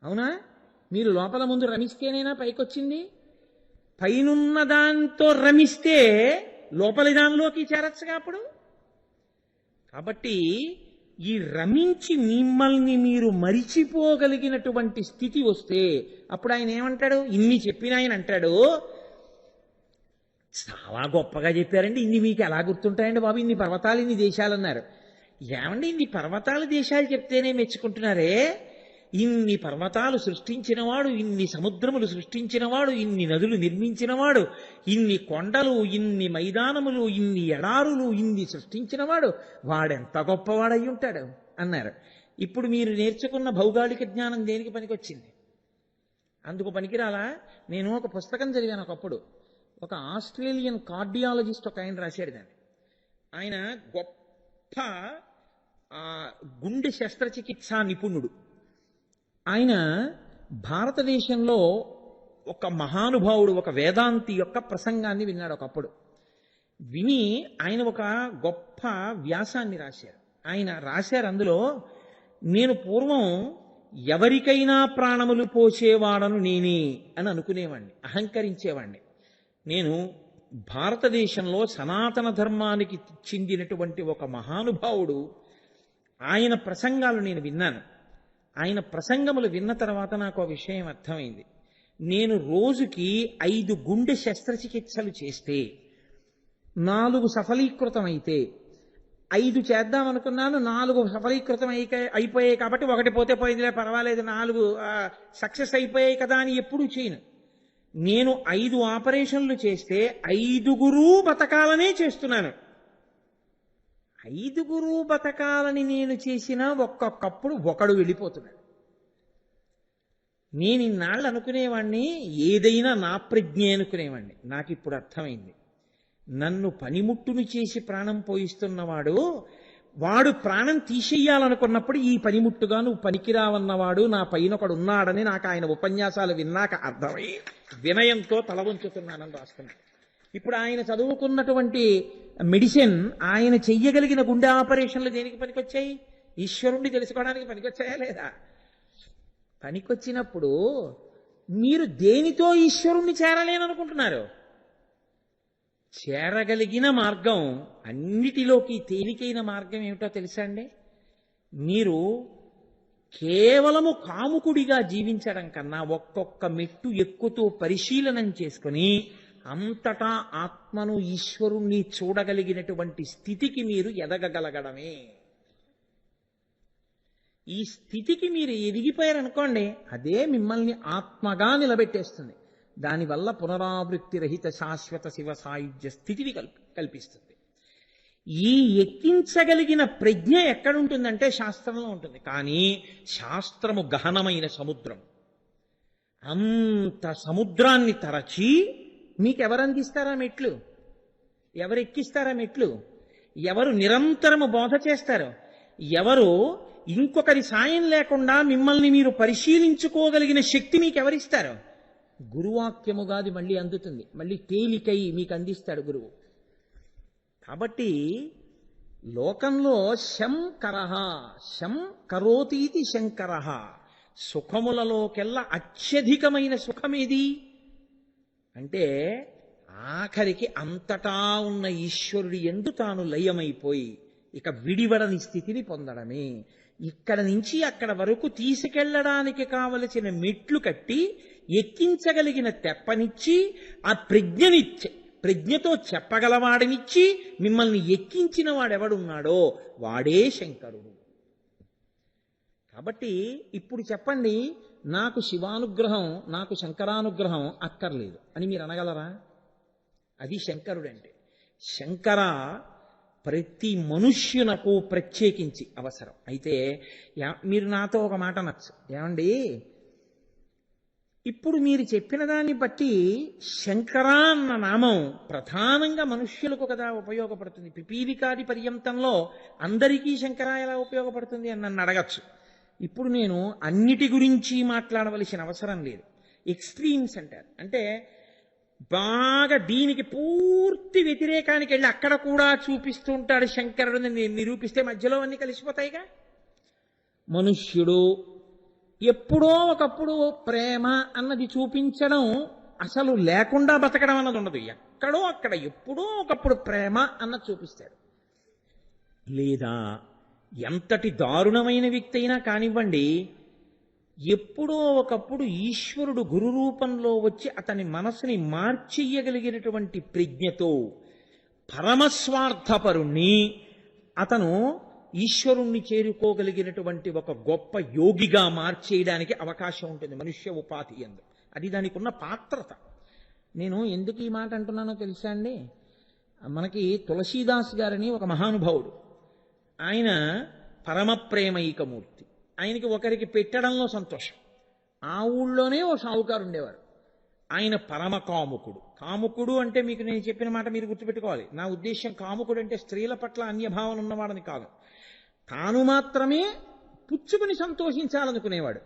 అవునా? మీరు లోపల ముందు రమిస్తేనేనా పైకొచ్చింది? పైనున్న దాంతో రమిస్తే లోపలి దానిలోకి చేరచ్చుగా అప్పుడు. కాబట్టి ఈ రమించి మిమ్మల్ని మీరు మరిచిపోగలిగినటువంటి స్థితి వస్తే అప్పుడు ఆయన ఏమంటాడు? ఇన్ని చెప్పిన ఆయన అంటాడు, చాలా గొప్పగా చెప్పారండి, ఇన్ని మీకు ఎలా గుర్తుంటాయండి బాబు, ఇన్ని పర్వతాలు ఇన్ని దేశాలు అన్నారు. ఏమండి ఇన్ని పర్వతాలు దేశాలు చెప్తేనే మెచ్చుకుంటున్నారే? ఇన్ని పర్వతాలు సృష్టించినవాడు, ఇన్ని సముద్రములు సృష్టించినవాడు, ఇన్ని నదులు నిర్మించినవాడు, ఇన్ని కొండలు, ఇన్ని మైదానములు, ఇన్ని ఎడారులు, ఇన్ని సృష్టించినవాడు, వాడెంత గొప్పవాడై ఉంటాడు అన్నారు. ఇప్పుడు మీరు నేర్చుకున్న భౌగోళిక జ్ఞానం దేనికి పనికొచ్చింది? అందుకు పనికిరాలా? నేను ఒక పుస్తకం చదివాను ఒకప్పుడు. ఒక ఆస్ట్రేలియన్ కార్డియాలజిస్ట్ ఒక ఆయన రాశాడు దాన్ని. ఆయన గొప్ప గుండె శస్త్రచికిత్సా నిపుణుడు. ఆయన భారతదేశంలో ఒక మహానుభావుడు, ఒక వేదాంతి యొక్క ప్రసంగాన్ని విన్నాడు ఒకప్పుడు. విని ఆయన ఒక గొప్ప వ్యాసాన్ని రాశారు. ఆయన రాశారు అందులో, నేను పూర్వం ఎవరికైనా ప్రాణములు పోసేవాడను నేనే అని అనుకునేవాణ్ణి, అహంకరించేవాణ్ణి. నేను భారతదేశంలో సనాతన ధర్మానికి చెందినటువంటి ఒక మహానుభావుడు, ఆయన ప్రసంగాలు నేను విన్నాను. ఆయన ప్రసంగములు విన్న తర్వాత నాకు ఆ విషయం అర్థమైంది. నేను రోజుకి 5 గుండె శస్త్రచికిత్సలు చేస్తే 4 సఫలీకృతం అయితే, 5 చేద్దాం అనుకున్నాను, 4 సఫలీకృతం అయిపోయాయి కాబట్టి ఒకటి పోతే పోయిందిలే పర్వాలేదు, 4 సక్సెస్ అయిపోయాయి కదా అని ఎప్పుడూ చేయను. నేను 5 ఆపరేషన్లు చేస్తే 5గురు బతకాలనే చేస్తున్నాను. 5గురు బతకాలని నేను చేసిన ఒక్కొక్కప్పుడు ఒకడు వెళ్ళిపోతున్నాడు. నేను ఇన్నాళ్ళు అనుకునేవాణ్ణి, ఏదైనా నా ప్రజ్ఞ అనుకునేవాణ్ణి. నాకు ఇప్పుడు అర్థమైంది, నన్ను పనిముట్టును చేసి ప్రాణం పోయిస్తున్నవాడు, వాడు ప్రాణం తీసేయాలనుకున్నప్పుడు ఈ పనిముట్టుగా నువ్వు పనికిరావన్నవాడు నా పైన ఒకడు ఉన్నాడని నాకు ఆయన ఉపన్యాసాలు విన్నాక అర్థమై వినయంతో తల వంచుతున్నానని రాస్తున్నాను. ఇప్పుడు ఆయన చదువుకున్నటువంటి మెడిసిన్, ఆయన చెయ్యగలిగిన గుండె ఆపరేషన్లు దేనికి పనికొచ్చాయి? ఈశ్వరుణ్ణి తెలుసుకోవడానికి పనికొచ్చాయా లేదా? పనికొచ్చినప్పుడు మీరు దేనితో ఈశ్వరుణ్ణి చేరలేననుకుంటున్నారు? చేరగలిగిన మార్గం, అన్నిటిలోకి తేలికైన మార్గం ఏమిటో తెలుసా అండి? మీరు కేవలము కాముకుడిగా జీవించడం కన్నా ఒక్కొక్క మెట్టు ఎక్కుతూ పరిశీలనం చేసుకుని అంతటా ఆత్మను, ఈశ్వరుణ్ణి చూడగలిగినటువంటి స్థితికి మీరు ఎదగగలగడమే. ఈ స్థితికి మీరు ఎదిగిపోయారనుకోండి, అదే మిమ్మల్ని ఆత్మగా నిలబెట్టేస్తుంది. దానివల్ల పునరావృత్తి రహిత శాశ్వత శివ సాయుధ్య స్థితిని కల్పిస్తుంది. ఈ ఎక్కించగలిగిన ప్రజ్ఞ ఎక్కడుంటుందంటే శాస్త్రంలో ఉంటుంది. కానీ శాస్త్రము గహనమైన సముద్రం. అంత సముద్రాన్ని తరచి మీకెవరు అందిస్తారా మెట్లు? ఎవరు ఎక్కిస్తారా మెట్లు? ఎవరు నిరంతరము బోధ చేస్తారు? ఎవరు ఇంకొకరి సాయం లేకుండా మిమ్మల్ని మీరు పరిశీలించుకోగలిగిన శక్తి మీకెవరిస్తారు? గురువాక్యముగాది మళ్ళీ అందుతుంది. మళ్ళీ తేలికై మీకు అందిస్తాడు గురువు. కాబట్టి లోకంలో శంకరః, శం కరోతీతి శంకరః, సుఖములలోకెల్లా అత్యధికమైన సుఖమేది అంటే ఆఖరికి అంతటా ఉన్న ఈశ్వరుడి యందు తాను లయమైపోయి ఇక విడివడని స్థితిని పొందడమే. ఇక్కడ నుంచి అక్కడ వరకు తీసుకెళ్లడానికి కావలసిన మెట్లు కట్టి ఎక్కించగలిగిన తెప్పనిచ్చి ఆ ప్రజ్ఞతో చెప్పగలవాడినిచ్చి మిమ్మల్ని ఎక్కించిన వాడెవడున్నాడో వాడే శంకరుడు. కాబట్టి ఇప్పుడు చెప్పండి, నాకు శివానుగ్రహం, నాకు శంకరానుగ్రహం అక్కర్లేదు అని మీరు అనగలరా? అది శంకరుడంటే. శంకర ప్రతి మనుష్యునకు ప్రత్యేకించి అవసరం. అయితే మీరు నాతో ఒక మాట అనొచ్చు, ఏమండి ఇప్పుడు మీరు చెప్పిన దాన్ని బట్టి శంకర అన్న నామం ప్రధానంగా మనుష్యులకు కదా ఉపయోగపడుతుంది, పిపీలికాది పర్యంతంలో అందరికీ శంకర ఎలా ఉపయోగపడుతుంది అని నన్ను అడగచ్చు. ఇప్పుడు నేను అన్నిటి గురించి మాట్లాడవలసిన అవసరం లేదు. ఎక్స్ట్రీమ్స్ అంటారు. అంటే బాగా దీనికి పూర్తి వ్యతిరేకానికి వెళ్ళి అక్కడ కూడా చూపిస్తూ ఉంటాడు శంకరుడు నిరూపిస్తే మధ్యలో అన్ని కలిసిపోతాయిగా. మనుష్యుడు ఎప్పుడో ఒకప్పుడు ప్రేమ అన్నది చూపించడం అసలు లేకుండా బతకడం అన్నది ఉండదు. ఎక్కడో అక్కడ ఎప్పుడో ఒకప్పుడు ప్రేమ అన్నది చూపిస్తాడు. లేదా ఎంతటి దారుణమైన వ్యక్తి అయినా కానివ్వండి, ఎప్పుడో ఒకప్పుడు ఈశ్వరుడు గురు రూపంలో వచ్చి అతని మనసుని మార్చెయ్యగలిగినటువంటి ప్రజ్ఞతో పరమస్వార్థపరుణ్ణి అతను ఈశ్వరుణ్ణి చేరుకోగలిగినటువంటి ఒక గొప్ప యోగిగా మార్చేయడానికి అవకాశం ఉంటుంది మనుష్య ఉపాధి యందు. అది దానికి ఉన్న పాత్రత. నేను ఎందుకు ఈ మాట అంటున్నానో తెలుసా అండి? మనకి తులసీదాస్ గారని ఒక మహానుభావుడు, ఆయన పరమ ప్రేమైకమూర్తి. ఆయనకి ఒకరికి పెట్టడంలో సంతోషం. ఆ ఊళ్ళోనే ఓ షావుకారు ఉండేవారు. ఆయన పరమ కాముకుడు. కాముకుడు అంటే మీకు నేను చెప్పిన మాట మీరు గుర్తుపెట్టుకోవాలి. నా ఉద్దేశం కాముకుడు అంటే స్త్రీల పట్ల అన్యభావన ఉన్నవాడని కాదు. తాను మాత్రమే పుచ్చుకుని సంతోషించాలనుకునేవాడు.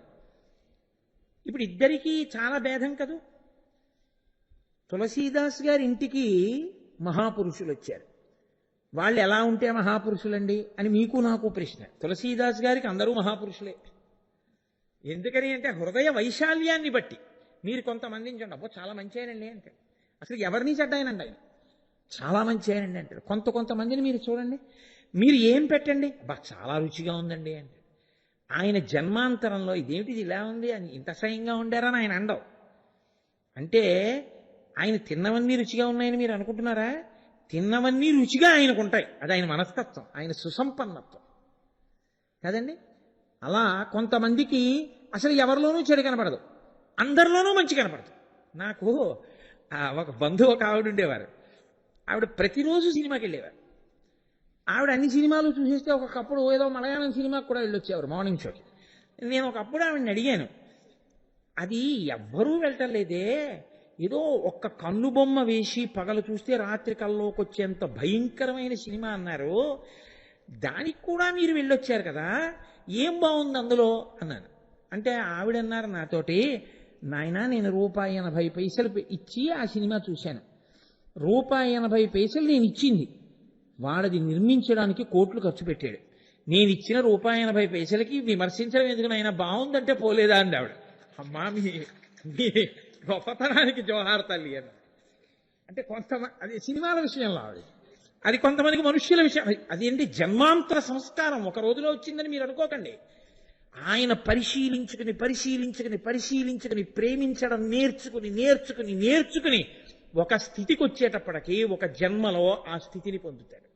ఇప్పుడు ఇద్దరికీ చాలా భేదం కదూ. తులసీదాస్ గారి ఇంటికి మహాపురుషులు వచ్చారు. వాళ్ళు ఎలా ఉంటే మహాపురుషులండి అని మీకు నాకు ప్రశ్న. తులసీదాస్ గారికి అందరూ మహాపురుషులే. ఎందుకని అంటే హృదయ వైశాల్యాన్ని బట్టి. మీరు కొంతమందిని చూడండి, అబ్బో చాలా మంచి ఆయనండి అంటే అసలు ఎవరిని చెడ్డాయనండి ఆయన, చాలా మంచి ఆయనండి అంటారు. కొంతమందిని మీరు చూడండి, మీరు ఏం పెట్టండి, అబ్బా చాలా రుచిగా ఉందండి అంటే ఆయన జన్మాంతరంలో ఇదేమిటిది ఇలా ఉంది అని ఇంత అసహ్యంగా ఉండారని ఆయన అండవు. అంటే ఆయన తిన్నవన్నీ రుచిగా ఉన్నాయని మీరు అనుకుంటున్నారా? తిన్నవన్నీ రుచిగా ఆయనకు ఉంటాయి. అది ఆయన మనస్తత్వం, ఆయన సుసంపన్నత్వం కదండి. అలా కొంతమందికి అసలు ఎవరిలోనూ చెడు కనపడదు, అందరిలోనూ మంచి కనపడదు. నాకు ఒక బంధువు ఒక ఆవిడ ఉండేవారు. ఆవిడ ప్రతిరోజు సినిమాకి వెళ్ళేవారు. ఆవిడ అన్ని సినిమాలు చూసేస్తే ఒకప్పుడు ఏదో మలయాళం సినిమాకి కూడా వెళ్ళొచ్చేవారు మార్నింగ్ షోకి. నేను ఒకప్పుడు ఆవిడని అడిగాను, అది ఎవ్వరూ వెళ్ళటలేదే, ఏదో ఒక్క కన్ను బొమ్మ వేసి పగలు చూస్తే రాత్రి కల్లోకి వచ్చేంత భయంకరమైన సినిమా అన్నారు, దానికి కూడా మీరు వెళ్ళొచ్చారు కదా, ఏం బాగుంది అందులో అన్నాను. అంటే ఆవిడన్నారు నాతోటి, నాయన నేను ₹1.80 ఇచ్చి ఆ సినిమా చూశాను. ₹1.80 నేను ఇచ్చింది, వాడది నిర్మించడానికి కోట్లు ఖర్చు పెట్టాడు. నేను ఇచ్చిన ₹1.80కి విమర్శించడం ఎందుకు నాయన, బాగుందంటే పోలేదా అండి ఆవిడ. అమ్మా మీ గొప్పతనానికి జోహార్ తల్లి అని. అంటే అది సినిమాల విషయంలో అది కొంతమందికి మనుష్యుల విషయం. అదేంటి జన్మాంతర సంస్కారం ఒక రోజులో వచ్చిందని మీరు అనుకోకండి. ఆయన పరిశీలించుకుని ప్రేమించడం నేర్చుకుని ఒక స్థితికి వచ్చేటప్పటికి ఒక జన్మలో ఆ స్థితిని పొందుతాడు.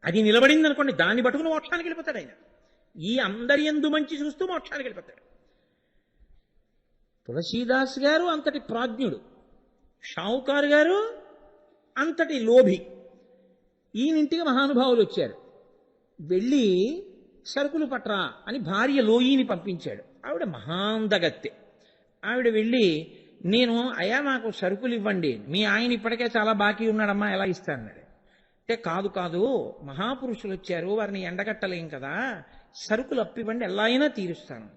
అది నిలబడింది అనుకోండి, దాన్ని పట్టుకుని మోక్షానికి వెళ్ళిపోతాడు ఆయన. ఈ అందరి యందు మంచి చూస్తూ మోక్షానికి వెళ్ళిపోతాడు. తులసీదాస్ గారు అంతటి ప్రాజ్ఞుడు, షావుకారు గారు అంతటి లోభి. ఈయనింటికి మహానుభావులు వచ్చారు. వెళ్ళి సరుకులు పట్రా అని భార్య లోయిని పంపించాడు. ఆవిడ మహాందగత్తె. ఆవిడ వెళ్ళి, నేను అయ్యా నాకు సరుకులు ఇవ్వండి, మీ ఆయన ఇప్పటికే చాలా బాకీ ఉన్నాడమ్మా, ఎలా ఇస్తానన్నాడు. అంటే కాదు కాదు, మహాపురుషులు వచ్చారు, వారిని ఎండగట్టలేం కదా, సరుకులు అప్పివ్వండి, ఎలా అయినా తీరుస్తాను.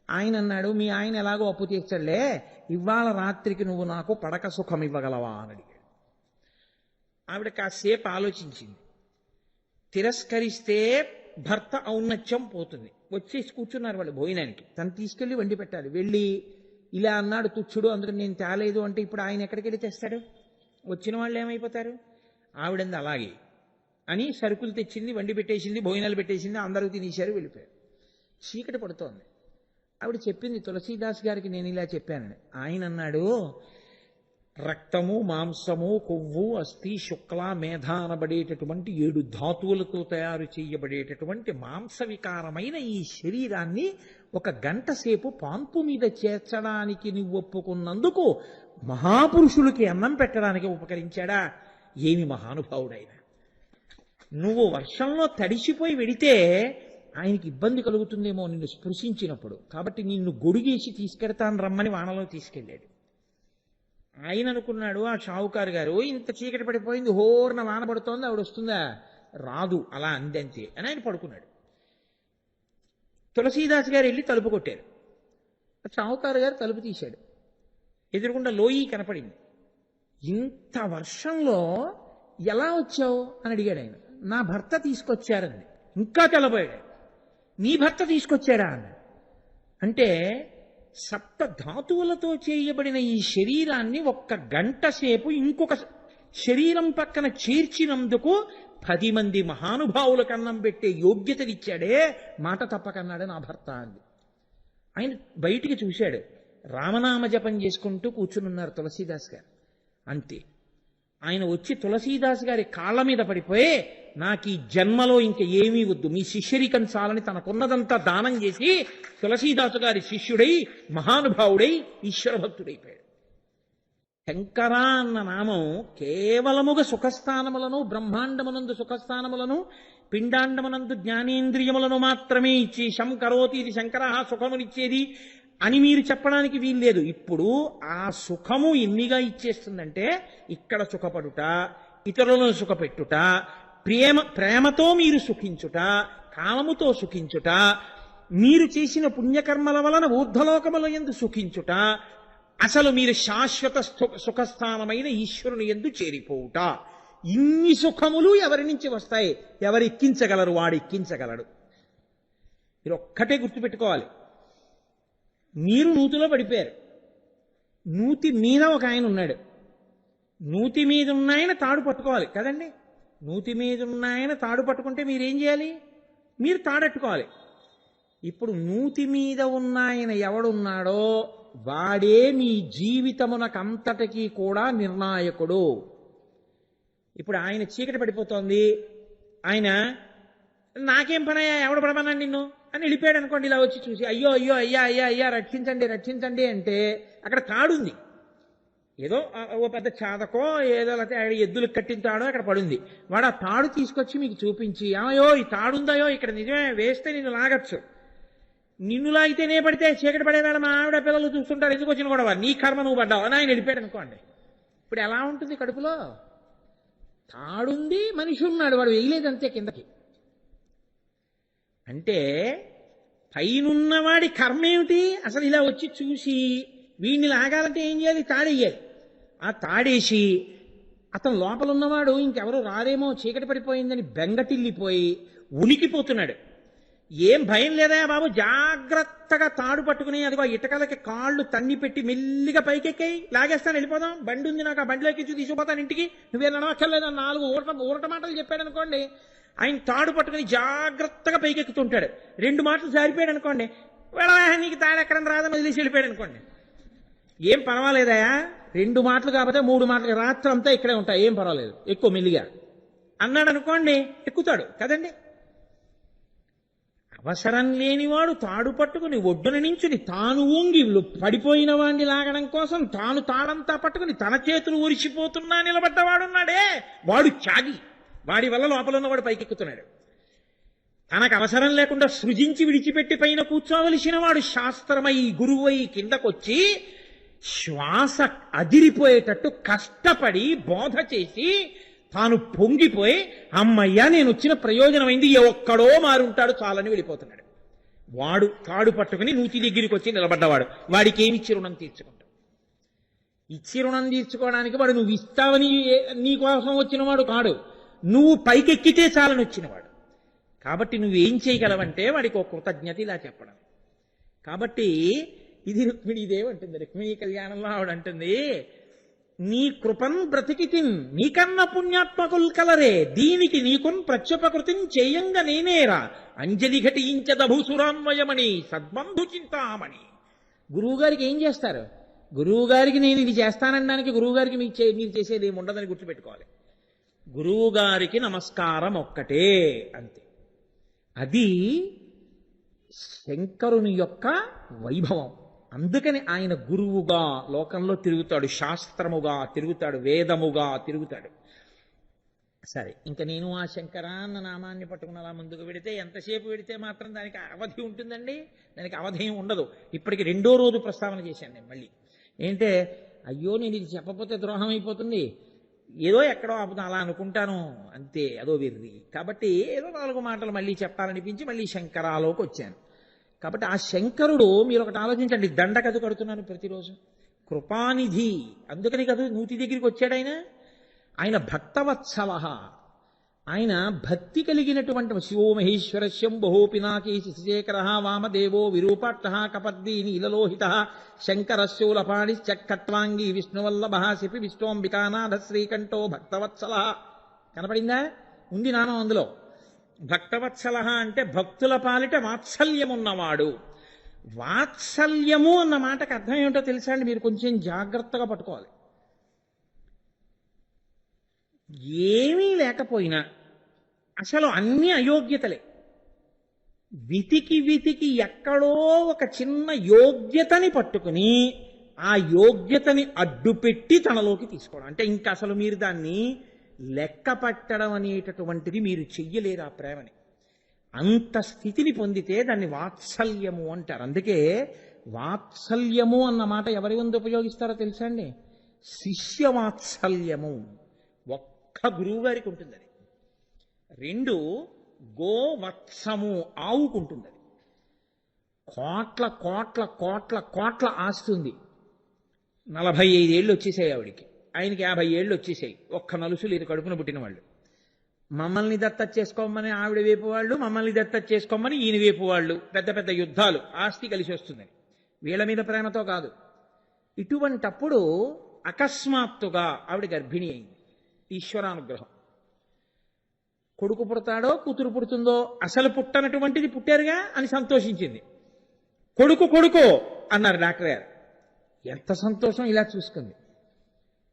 ఆయన అన్నాడు, మీ ఆయన ఎలాగో అప్పు తీర్చలే, ఇవాళ రాత్రికి నువ్వు నాకు పడక సుఖం ఇవ్వగలవా అని అడిగాడు. ఆవిడ కాసేపు ఆలోచించింది. తిరస్కరిస్తే భర్త ఔన్నత్యం పోతుంది. వచ్చేసి కూర్చున్నారు వాళ్ళు భోజనానికి. తను తీసుకెళ్లి వండి పెట్టాలి. వెళ్ళి ఇలా అన్నాడు తుచ్చుడు, అందుకని నేను తేలేదు అంటే ఇప్పుడు ఆయన ఎక్కడికి వెళ్ళి తెస్తాడు? వచ్చిన వాళ్ళు ఏమైపోతారు? ఆవిడంది అలాగే అని సరుకులు తెచ్చింది, వండి పెట్టేసింది, భోజనాలు పెట్టేసింది, అందరూ తినేశారు, వెళ్ళిపోయారు. చీకటి పడుతోంది. ఆవిడ చెప్పింది తులసీదాస్ గారికి నేను ఇలా చెప్పానని. ఆయన అన్నాడు, రక్తము, మాంసము, కొవ్వు, అస్థి, శుక్ల, మేధ అనబడేటటువంటి 7 ధాతువులతో తయారు చేయబడేటటువంటి మాంస వికారమైన ఈ శరీరాన్ని 1 గంట సేపు పాన్పు మీద చేర్చడానికి నువ్వు ఒప్పుకున్నందుకు మహాపురుషులకి అన్నం పెట్టడానికి ఉపకరించాడా? ఏమి మహానుభావుడైనా! నువ్వు వర్షంలో తడిసిపోయి వెడితే ఆయనకి ఇబ్బంది కలుగుతుందేమో నిన్ను స్పృశించినప్పుడు, కాబట్టి నిన్ను గొడుగేసి తీసుకెడతాను రమ్మని వానలో తీసుకెళ్ళాడు. ఆయన అనుకున్నాడు, ఆ షావుకారు గారు ఇంత చీకటి పడిపోయింది, హోర్న వాన పడుతోంది, ఆవిడ వస్తుందా? రాదు, అలా అందంతే అని ఆయన పడుకున్నాడు. తులసీదాస్ గారు వెళ్ళి తలుపు కొట్టారు. షావుకారు గారు తలుపు తీశాడు. ఎదురుగుండా లోయి కనపడింది. ఇంత వర్షంలో ఎలా వచ్చావు అని అడిగాడు ఆయన. నా భర్త తీసుకొచ్చారంది. ఇంకా తెల్లబోయాడు. నీ భర్త తీసుకొచ్చాడా అన్నాడు. అంటే 7 ధాతువులతో చేయబడిన ఈ శరీరాన్ని 1 గంట సేపు ఇంకొక శరీరం పక్కన చేర్చినందుకు 10 మంది మహానుభావులకు అన్నం పెట్టే యోగ్యతనిచ్చాడే, మాట తప్పకన్నాడు నా భర్త అంది. ఆయన బయటికి చూశాడు. రామనామ జపం చేసుకుంటూ కూర్చునున్నారు తులసీదాస్ గారు. అంతే. ఆయన వచ్చి తులసీదాస్ గారి కాళ్ళ మీద పడిపోయి, నాకు ఈ జన్మలో ఇంక ఏమీ వద్దు, మీ శిష్యరికం చాలని తనకున్నదంతా దానం చేసి తులసీదాసు గారి శిష్యుడై మహానుభావుడై ఈశ్వర భక్తుడైపోయాడు. శంకర అన్న నామం కేవలముగా సుఖస్థానములను, బ్రహ్మాండమునందు సుఖస్థానములను, పిండాండమునందు జ్ఞానేంద్రియములను మాత్రమే ఇచ్చి శంకరోతి ఇది శంకర సుఖమునిచ్చేది అని మీరు చెప్పడానికి వీల్లేదు. ఇప్పుడు ఆ సుఖము ఎన్నిగా ఇచ్చేస్తుందంటే, ఇక్కడ సుఖపడుట, ఇతరులను సుఖపెట్టుట, ప్రేమతో మీరు సుఖించుట, కామముతో సుఖించుట, మీరు చేసిన పుణ్యకర్మల వలన ఊర్ధ్వలోకముల యందు సుఖించుట, అసలు మీరు శాశ్వత సుఖస్థానమైన ఈశ్వరుని యందు చేరిపోవుట. ఇన్ని సుఖములు ఎవరి నుంచి వస్తాయి? ఎవరు ఎక్కించగలరు? వాడు ఎక్కించగలడు. మీరు ఒక్కటే గుర్తుపెట్టుకోవాలి. మీరు నూతిలో పడిపోయారు. నూతి మీద ఒక ఆయన ఉన్నాడు. నూతి మీద ఉన్న ఆయన తాడు పట్టుకోవాలి కదండి. నూతి మీద ఉన్న ఆయన తాడు పట్టుకుంటే మీరేం చేయాలి? మీరు తాడట్టుకోవాలి. ఇప్పుడు నూతి మీద ఉన్న ఆయన ఎవడున్నాడో వాడే మీ జీవితమునకంతటికీ కూడా నిర్ణాయకుడు. ఇప్పుడు ఆయన చీకటి పడిపోతోంది, ఆయన నాకేం పనయ్యా, ఎవడు పడమన్నాడు నిన్ను అని వెళ్ళిపోయాడు అనుకోండి. ఇలా వచ్చి చూసి అయ్యో అయ్యో అయ్యా అయ్యా అయ్యా రక్షించండి రక్షించండి అంటే అక్కడ తాడుంది, ఏదో ఓ పెద్ద చాదకో ఏదో లేకపోతే ఎద్దులకు కట్టించాడో అక్కడ పడుంది. వాడు ఆ తాడు తీసుకొచ్చి మీకు చూపించి, అయ్యో ఈ తాడుందయో ఇక్కడ నిజమే, వేస్తే నిన్ను లాగచ్చు. నిన్ను లాగితేనే పడితే చీకటి పడేవాళ్ళ మా ఆవిడ పిల్లలు చూస్తుంటారు, ఎందుకు వచ్చిన కూడా నీ కర్మ నువ్వు పడ్డావు అని ఆయన వెళ్ళిపోయాడు అనుకోండి. ఇప్పుడు ఎలా ఉంటుంది కడుపులో? తాడుంది, మనిషి ఉన్నాడు, వాడు వేయలేదు అంతే కిందకి. అంటే పైనున్నవాడి కర్మ ఏమిటి? అసలు ఇలా వచ్చి చూసి వీడిని లాగాలంటే ఏం చేయాలి? తాడేయాలి. ఆ తాడేసి అతను లోపల ఉన్నవాడు ఇంకెవరో రారేమో, చీకటి పడిపోయిందని బెంగటిల్లిపోయి ఉనికిపోతున్నాడు. ఏం భయం లేదా బాబు, జాగ్రత్తగా తాడు పట్టుకుని అదిగో ఇటకలకి కాళ్ళు తన్ని పెట్టి మెల్లిగా పైకెక్కాయి, లాగేస్తాను, వెళ్ళిపోదాం, బండి ఉంది నాకు, ఆ బండిలోకి తీసుకుపోతాను ఇంటికి, నువ్వే నడవక్కర్లేదు 4 ఊరట మాటలు చెప్పాడు అనుకోండి. ఆయన తాడు పట్టుకుని జాగ్రత్తగా పైకెక్కుతుంటాడు. 2 మాటలు జారిపోయాడు అనుకోండి, వెళ్ళవా నీకు తాడు ఎక్కడ రాదని వదిలేసి వెళ్ళిపోయాడు అనుకోండి. ఏం పర్వాలేదయా, 2 మాటలు కాకపోతే 3 మాటలు, రాత్రి అంతా ఇక్కడే ఉంటాయి, ఏం పర్వాలేదు, ఎక్కువ మెల్లిగా అన్నాడు అనుకోండి, ఎక్కుతాడు కదండి. అవసరం లేనివాడు తాడు పట్టుకుని ఒడ్డున నించుని తాను ఊంగి పడిపోయిన వాడిని లాగడం కోసం తాను తాడంతా పట్టుకుని తన చేతులు ఉరిసిపోతున్నా నిలబడ్డవాడున్నాడే వాడు త్యాగి. వాడి వల్ల లోపల ఉన్నవాడు పైకెక్కుతున్నాడు. తనకు అవసరం లేకుండా సృజించి విడిచిపెట్టి పైన కూర్చోవలసిన వాడు శాస్త్రమై గురువై కిందకొచ్చి శ్వాస అదిరిపోయేటట్టు కష్టపడి బోధ చేసి తాను పొంగిపోయి అమ్మయ్యా నేను వచ్చిన ప్రయోజనమైంది ఒక్కడో మారుంటాడు చాలని వెళ్ళిపోతున్నాడు. వాడు తాడు పట్టుకుని నూతి దగ్గరికి వచ్చి నిలబడ్డవాడు. వాడికి ఏమిచ్చి రుణం తీర్చుకుంటాడు? ఇచ్చి రుణం తీర్చుకోవడానికి వాడు నువ్వు ఇస్తావని నీ కోసం వచ్చినవాడు కాడు, నువ్వు పైకెక్కితే చాలని వచ్చినవాడు. కాబట్టి నువ్వేం చేయగలవంటే వాడికి ఒక కృతజ్ఞత ఇలా చెప్పడం. కాబట్టి ఇది రుక్మిణీదేవంటుంది, రుక్మిణీ కళ్యాణంలో ఆవిడ అంటుంది, నీ కృపన్ బ్రతికితిన్ నీకన్న పుణ్యాత్మకుల్ కలరే దీనికి నీకున్ ప్రత్యుపకృతిని చేయంగా నేనేరా అంజలి ఘటించదభూసురాన్వయమణి సద్బంధు చింతామణి. గురువుగారికి ఏం చేస్తారు? గురువుగారికి నేను ఇది చేస్తానడానికి గురువుగారికి మీరు చేసేది ఏమి ఉండదని గుర్తుపెట్టుకోవాలి. గురువుగారికి నమస్కారం ఒక్కటే, అంతే. అది శంకరుని యొక్క వైభవం. అందుకని ఆయన గురువుగా లోకంలో తిరుగుతాడు, శాస్త్రముగా తిరుగుతాడు, వేదముగా తిరుగుతాడు. సరే, ఇంకా నేను ఆ శంకర అన్న నామాన్ని పట్టుకుని అలా ముందుకు వెడితే ఎంతసేపు వెడితే మాత్రం దానికి అవధి ఉంటుందండి? దానికి అవధి ఏం ఉండదు. ఇప్పటికి 2వ రోజు ప్రస్తావన చేశాను నేను మళ్ళీ. ఏంటంటే అయ్యో నేను ఇది చెప్పకపోతే ద్రోహం అయిపోతుంది, ఏదో ఎక్కడో ఆపుతా అలా అనుకుంటాను అంతే, అదో వెర్రి. కాబట్టి ఏదో 4 మాటలు మళ్ళీ చెప్పాలనిపించి మళ్ళీ శంకరాలోకి వచ్చాను. కాబట్టి ఆ శంకరుడు మీరు ఒకటి ఆలోచించండి, దండ కథ కడుతున్నాను ప్రతిరోజు, కృపానిధి. అందుకని కదా నూతి దగ్గరికి వచ్చాడు ఆయన. ఆయన భక్తవత్సల, ఆయన భక్తి కలిగినటువంటి శివో మహేశ్వర శంభో పినాకీ శశిశేఖర వామదేవో విరూపాక్ష కపర్దీని ఇలలోహిత శంకరశూలపాణి చక్కట్వాంగి విష్ణువల్లభ శిపి విష్ణోంబికానాథ శ్రీకంఠో భక్తవత్సల. కనపడిందా? ఉంది నామం అందులో. భక్తవత్సల అంటే భక్తుల పాలిట వాత్సల్యమున్నవాడు. వాత్సల్యము అన్న మాటకు అర్థం ఏమిటో తెలుసా అండి? మీరు కొంచెం జాగ్రత్తగా పట్టుకోవాలి. ఏమీ లేకపోయినా అసలు అన్ని అయోగ్యతలే, వెతికి ఎక్కడో ఒక చిన్న యోగ్యతని పట్టుకుని ఆ యోగ్యతని అడ్డుపెట్టి తనలోకి తీసుకోవడం. అంటే ఇంకా అసలు మీరు దాన్ని లెక్క పట్టడం అనేటటువంటిది మీరు చెయ్యలేరు ఆ ప్రేమని. అంత స్థితిని పొందితే దాన్ని వాత్సల్యము అంటారు. అందుకే వాత్సల్యము అన్న మాట ఎవరి ముందు ఉపయోగిస్తారో తెలుసా అండి? శిష్యవాత్సల్యము ఒక్క గురువు గారికి ఉంటుంది అది. 2 గోవత్సము ఆవుకుంటుంది అది. కోట్ల కోట్ల కోట్ల కోట్ల ఆస్తుంది. 45 ఏళ్ళు వచ్చేసాయి ఆవిడికి, ఆయనకి 50 ఏళ్ళు వచ్చేసాయి. ఒక్క నలుసు లేదు కడుపున పుట్టిన వాళ్ళు. మమ్మల్ని దత్తత చేసుకోమని ఆవిడ వైపు వాళ్ళు, మమ్మల్ని దత్తత చేసుకోమని ఈయన వైపు వాళ్ళు. పెద్ద పెద్ద యుద్ధాలు, ఆస్తి కలిసి వస్తుందని. వీళ్ళ మీద ప్రేమతో కాదు. ఇటువంటప్పుడు అకస్మాత్తుగా ఆవిడ గర్భిణి అయింది. ఈశ్వరానుగ్రహం. కొడుకు పుడతాడో కూతురు పుడుతుందో అసలు పుట్టనటువంటిది పుట్టారుగా అని సంతోషించింది. కొడుకు కొడుకు అన్నారు డాక్టర్ గారు. ఎంత సంతోషం! ఇలా చూసుకుంది.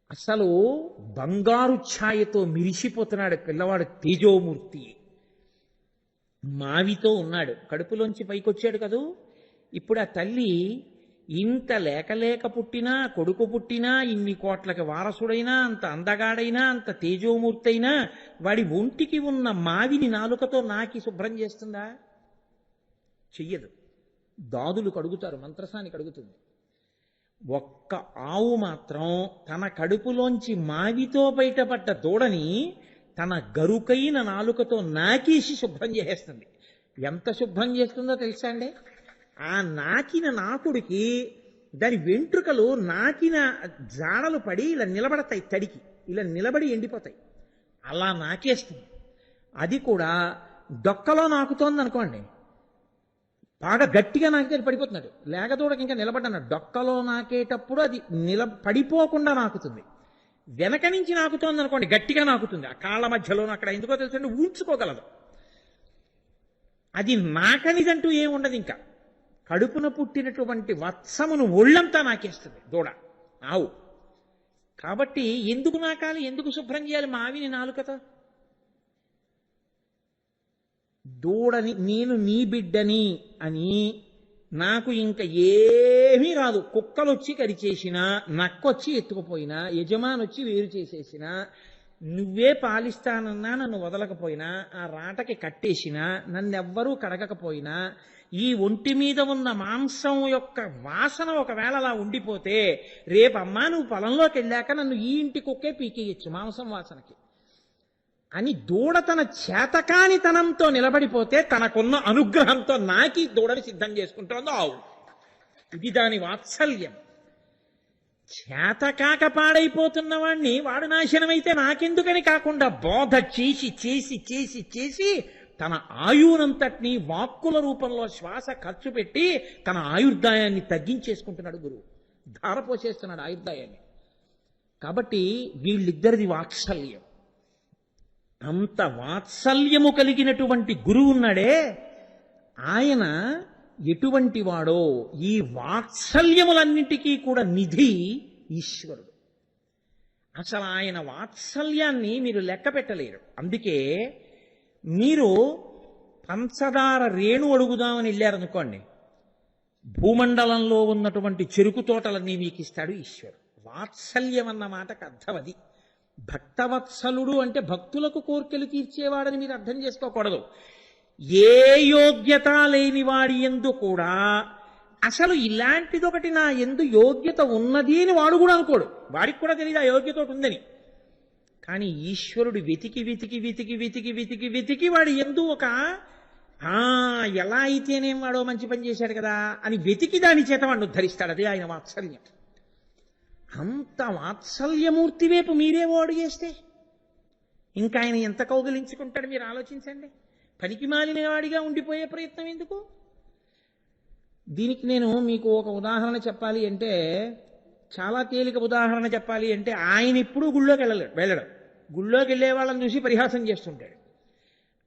అసలు బంగారు ఛాయతో మిరిసిపోతున్నాడు పిల్లవాడు, తేజోమూర్తి. మావితో ఉన్నాడు, కడుపులోంచి పైకొచ్చాడు కదూ. ఇప్పుడు ఆ తల్లి ఇంత లేక పుట్టినా, కొడుకు పుట్టినా, ఇన్ని కోట్లకి వారసుడైనా, అంత అందగాడైనా, అంత తేజోమూర్తి అయినా వాడి ఒంటికి ఉన్న మావిని నాలుకతో నాకి శుభ్రం చేస్తుందా? చెయ్యదు. దాదులు కడుగుతారు, మంత్రసాని కడుగుతుంది. ఒక్క ఆవు మాత్రం తన కడుపులోంచి మావితో బయటపడ్డ దూడని తన గరుకైన నాలుకతో నాకేసి శుభ్రం చేసేస్తుంది. ఎంత శుభ్రం చేస్తుందో తెలుసా అండి? ఆ నాకిన నాకుడికి దాని వెంట్రుకలు నాకిన జాడలు పడి ఇలా నిలబడతాయి, తడికి ఇలా నిలబడి ఎండిపోతాయి. అలా నాకేస్తుంది. అది కూడా డొక్కలో నాకుతోంది అనుకోండి, బాగా గట్టిగా నాకితే పడిపోతున్నాడు. లేగదూడకి ఇంకా నిలబడ్డాను. డొక్కలో నాకేటప్పుడు అది పడిపోకుండా నాకుతుంది. వెనక నుంచి నాకుతోంది అనుకోండి, గట్టిగా నాకుతుంది. ఆ కాళ్ళ మధ్యలో అక్కడ ఎందుకో తెలుసండి, ఊడ్చుకోగలదు. అది నాకనిదంటూ ఏముండదు. ఇంకా కడుపున పుట్టినటువంటి వత్సమును ఒళ్ళంతా నాకేస్తుంది దూడ, ఆవు. కాబట్టి ఎందుకు నాకాలి, ఎందుకు శుభ్రం చేయాలి మావిని నాలుకతో? దూడని నేను నీ బిడ్డని అని నాకు ఇంకా ఏమీ రాదు, కుక్కలు వచ్చి కరిచేసినా, నక్కొచ్చి ఎత్తుకుపోయినా, యజమాని వచ్చి వేరు చేసేసినా, నువ్వే పాలిస్తానన్నా నన్ను వదలకపోయినా, ఆ రాటకి కట్టేసినా, నన్నెవ్వరూ కడగకపోయినా, ఈ ఒంటి మీద ఉన్న మాంసం యొక్క వాసన ఒకవేళ అలా ఉండిపోతే, రేపమ్మా నువ్వు పొలంలోకి వెళ్ళాక నన్ను ఈ ఇంటి కుక్కే పీకేయచ్చు మాంసం వాసనకి అని దూడ తన చేతకానితనంతో నిలబడిపోతే తనకున్న అనుగ్రహంతో నాకి దూడని సిద్ధం చేసుకుంటోందో ఆవు. ఇది దాని వాత్సల్యం. చేతకాక పాడైపోతున్న వాణ్ణి వాడు నాశనమైతే నాకెందుకని కాకుండా బోధ చేసి చేసి చేసి చేసి తన ఆయువునంతటినీ వాక్కుల రూపంలో శ్వాస ఖర్చు పెట్టి తన ఆయుర్దాయాన్ని తగ్గించేసుకుంటున్నాడు గురువు, ధారపోసేస్తున్నాడు ఆయుర్దాయాన్ని. కాబట్టి వీళ్ళిద్దరిది వాత్సల్యం. అంత వాత్సల్యము కలిగినటువంటి గురువు ఉన్నాడే, ఆయన ఎటువంటి వాడో, ఈ వాత్సల్యములన్నింటికీ కూడా నిధి ఈశ్వరుడు. అసలు ఆయన వాత్సల్యాన్ని మీరు లెక్క పెట్టలేరు. అందుకే మీరు పంచదార రేణు అడుగుదామని వెళ్ళారనుకోండి, భూమండలంలో ఉన్నటువంటి చెరుకు తోటలన్నీ మీకు ఇస్తాడు ఈశ్వరుడు. వాత్సల్యం అన్న మాటకు అర్థం అది. భక్తవత్సలుడు అంటే భక్తులకు కోర్కెలు తీర్చేవాడని మీరు అర్థం చేసుకోకూడదు. ఏ యోగ్యత లేని వాడి యందు కూడా అసలు ఇలాంటిదొకటి నా యందు యోగ్యత ఉన్నది అని వాడు కూడా అనుకోడు. వాడికి కూడా తెలియదు ఆ యోగ్యత ఒకటి ఉందని. కానీ ఈశ్వరుడు వెతికి వెతికి వెతికి వెతికి వెతికి వెతికి వాడి యందు ఒక ఎలా అయితేనేం వాడో మంచి పని చేశాడు కదా అని వెతికి దాని చేత వాడిని ఉద్ధరిస్తాడు. అదే ఆయన వాత్సల్యం. అంత వాత్సల్యమూర్తి వైపు మీరేవో అడుగేస్తే ఇంకా ఆయన ఎంత కౌగిలించుకుంటాడు మీరు ఆలోచించండి. పనికి మాలిన వాడిగా ఉండిపోయే ప్రయత్నం ఎందుకు? దీనికి నేను మీకు ఒక ఉదాహరణ చెప్పాలి అంటే, చాలా తేలిక ఉదాహరణ చెప్పాలి అంటే, ఆయన ఎప్పుడూ గుళ్ళోకి వెళ్ళడం, గుళ్ళోకి వెళ్ళే వాళ్ళని చూసి పరిహాసం చేస్తుంటాడు.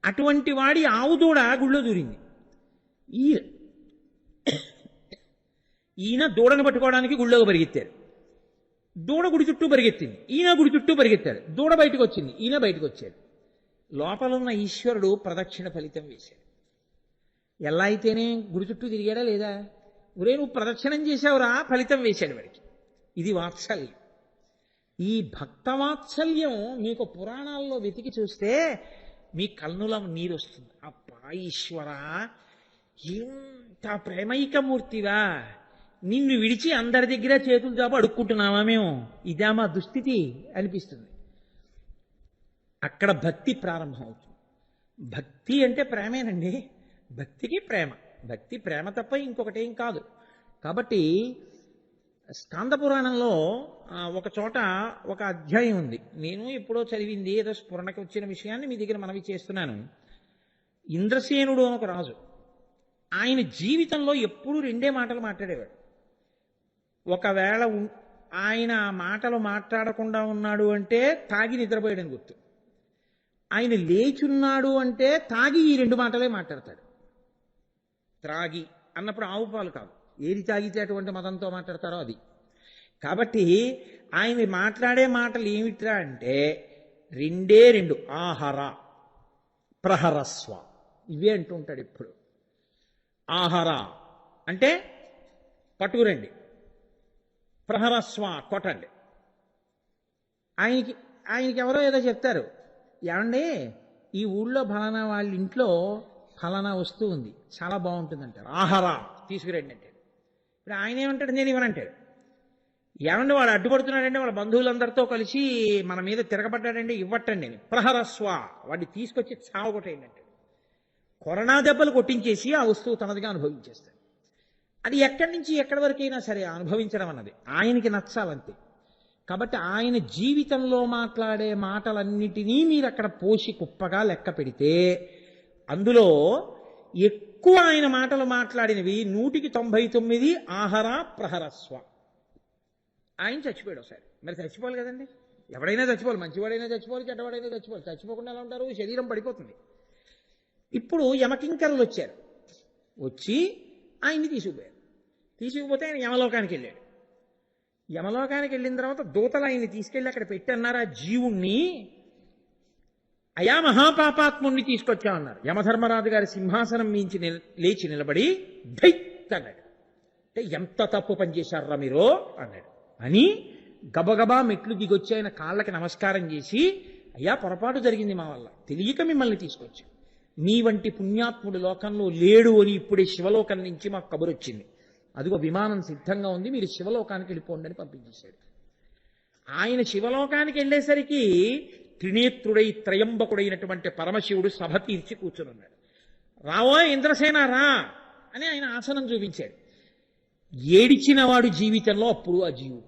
అటువంటి వాడి ఆవు దూడ గుళ్ళో దూరింది. ఈయన దూడను పట్టుకోవడానికి గుళ్ళోకి పరిగెత్తారు. దూడ గుడి చుట్టూ పరిగెత్తింది, ఈయన గుడి చుట్టూ పరిగెత్తాడు. దూడ బయటకు వచ్చింది, ఈయన బయటకు వచ్చాడు. లోపల ఉన్న ఈశ్వరుడు ప్రదక్షిణ ఫలితం వేశాడు. ఎలా అయితేనే గుడి చుట్టూ తిరిగాడా లేదా? ఒరే నువ్వు ప్రదక్షిణం చేశావురా, ఫలితం వేశాడు వాడికి. ఇది వాత్సల్యం. ఈ భక్తవాత్సల్యం మీకు పురాణాల్లో వెతికి చూస్తే మీ కన్నుల నీరు వస్తుంది. అబ్బా ఈశ్వరా, ఎంత ప్రేమైకమూర్తివా, నిన్ను విడిచి అందరి దగ్గర చేతులు చాపు అడుక్కుంటున్నావా మేము, ఇదా మా దుస్థితి అనిపిస్తుంది. అక్కడ భక్తి ప్రారంభం అవుతుంది. భక్తి అంటే ప్రేమేనండి. భక్తికి ప్రేమ, భక్తి ప్రేమ తప్ప ఇంకొకటేం కాదు. కాబట్టి స్కాంద పురాణంలో ఒక చోట ఒక అధ్యాయం ఉంది. నేను ఎప్పుడో చదివింది, ఏదో స్ఫురణకి వచ్చిన విషయాన్ని మీ దగ్గర మనవి చేస్తున్నాను. ఇంద్రసేనుడు అని ఒక రాజు, ఆయన జీవితంలో ఎప్పుడూ రెండే మాటలు మాట్లాడేవాడు. ఒకవేళ ఆయన ఆ మాటలు మాట్లాడకుండా ఉన్నాడు అంటే తాగి నిద్రపోయాడని గుర్తు. ఆయన లేచున్నాడు అంటే తాగి ఈ రెండు మాటలే మాట్లాడతాడు. త్రాగి అన్నప్పుడు ఆవు పాలు కాదు, ఏది తాగితే అటువంటి మతంతో మాట్లాడతారో అది. కాబట్టి ఆయన మాట్లాడే మాటలు ఏమిట్రా అంటే రెండే రెండు, ఆహార ప్రహరస్వ, ఇవే అంటూ ఉంటాడు ఇప్పుడు. ఆహార అంటే పట్టుకురండి, ప్రహరస్వ కొట్టండి. ఆయనకి ఎవరో ఏదో చెప్తారు, ఏమండి ఈ ఊళ్ళో ఫలానా వాళ్ళ ఇంట్లో ఫలానా వస్తువు ఉంది, చాలా బాగుంటుంది అంటారు. ఆహారా తీసుకురండి అంటాడు. ఇప్పుడు ఆయన ఏమంటాడు, నేను ఇవ్వనంటాడు. ఏమండి వాడు అడ్డుపడుతున్నాడంటే వాళ్ళ బంధువులందరితో కలిసి మన మీద తిరగబడ్డాడండి, ఇవ్వట్టండి అని. ప్రహరస్వ, వాడిని తీసుకొచ్చి చావగొట్టేయండి అంటాడు. కొరనా దెబ్బలు కొట్టించేసి ఆ వస్తువు తనదిగా అనుభవించేస్తాడు. అది ఎక్కడి నుంచి ఎక్కడి వరకైనా సరే అనుభవించడం అన్నది ఆయనకి నచ్చాలంతే. కాబట్టి ఆయన జీవితంలో మాట్లాడే మాటలన్నిటినీ మీరు అక్కడ పోసి కుప్పగా లెక్క పెడితే అందులో ఎక్కువ ఆయన మాటలు మాట్లాడినవి 199 ఆహార ప్రహరస్వ. ఆయన చచ్చిపోయాడు ఒకసారి. మరి చచ్చిపోవాలి కదండి, ఎవడైనా చచ్చిపోవాలి, మంచివాడైనా చచ్చిపోవాలి, చెడ్డవాడైనా చచ్చిపోవాలి. చచ్చిపోకుండా ఎలా ఉంటారు, శరీరం పడిపోతుంది. ఇప్పుడు యమకింకరులు వచ్చారు, వచ్చి ఆయన్ని తీసుకుపోయారు. తీసుకుపోతే ఆయన యమలోకానికి వెళ్ళాడు. యమలోకానికి వెళ్ళిన తర్వాత దూతలు ఆయన్ని తీసుకెళ్ళి అక్కడ పెట్టి అన్నారు, ఆ జీవుణ్ణి అయా మహాపాపాత్ముణ్ణి తీసుకొచ్చామన్నారు. యమధర్మరాజు గారి సింహాసనం మించి లేచి నిలబడి ధైత్ అన్నాడు. అంటే ఎంత తప్పు పనిచేశారా మీరు అన్నాడు. అని గబగబా మెట్లు దిగొచ్చి ఆయన కాళ్ళకి నమస్కారం చేసి, అయ్యా పొరపాటు జరిగింది మా వల్ల, తెలియక మిమ్మల్ని తీసుకొచ్చాం. మీ వంటి పుణ్యాత్ముడు లోకంలో లేడు అని ఇప్పుడే శివలోకం నుంచి మాకు కబురు వచ్చింది. అదిగో విమానం సిద్ధంగా ఉంది, మీరు శివలోకానికి వెళ్ళిపోండి అని పంపించేశాడు. ఆయన శివలోకానికి వెళ్ళేసరికి త్రినేత్రుడై త్రయంబకుడైనటువంటి పరమశివుడు సభ తీర్చి కూర్చునున్నాడు. రావో ఇంద్రసేన రా అని ఆయన ఆసనం చూపించాడు. ఏడిచిన వాడు జీవితంలో అప్పుడు ఆ జీవుడు.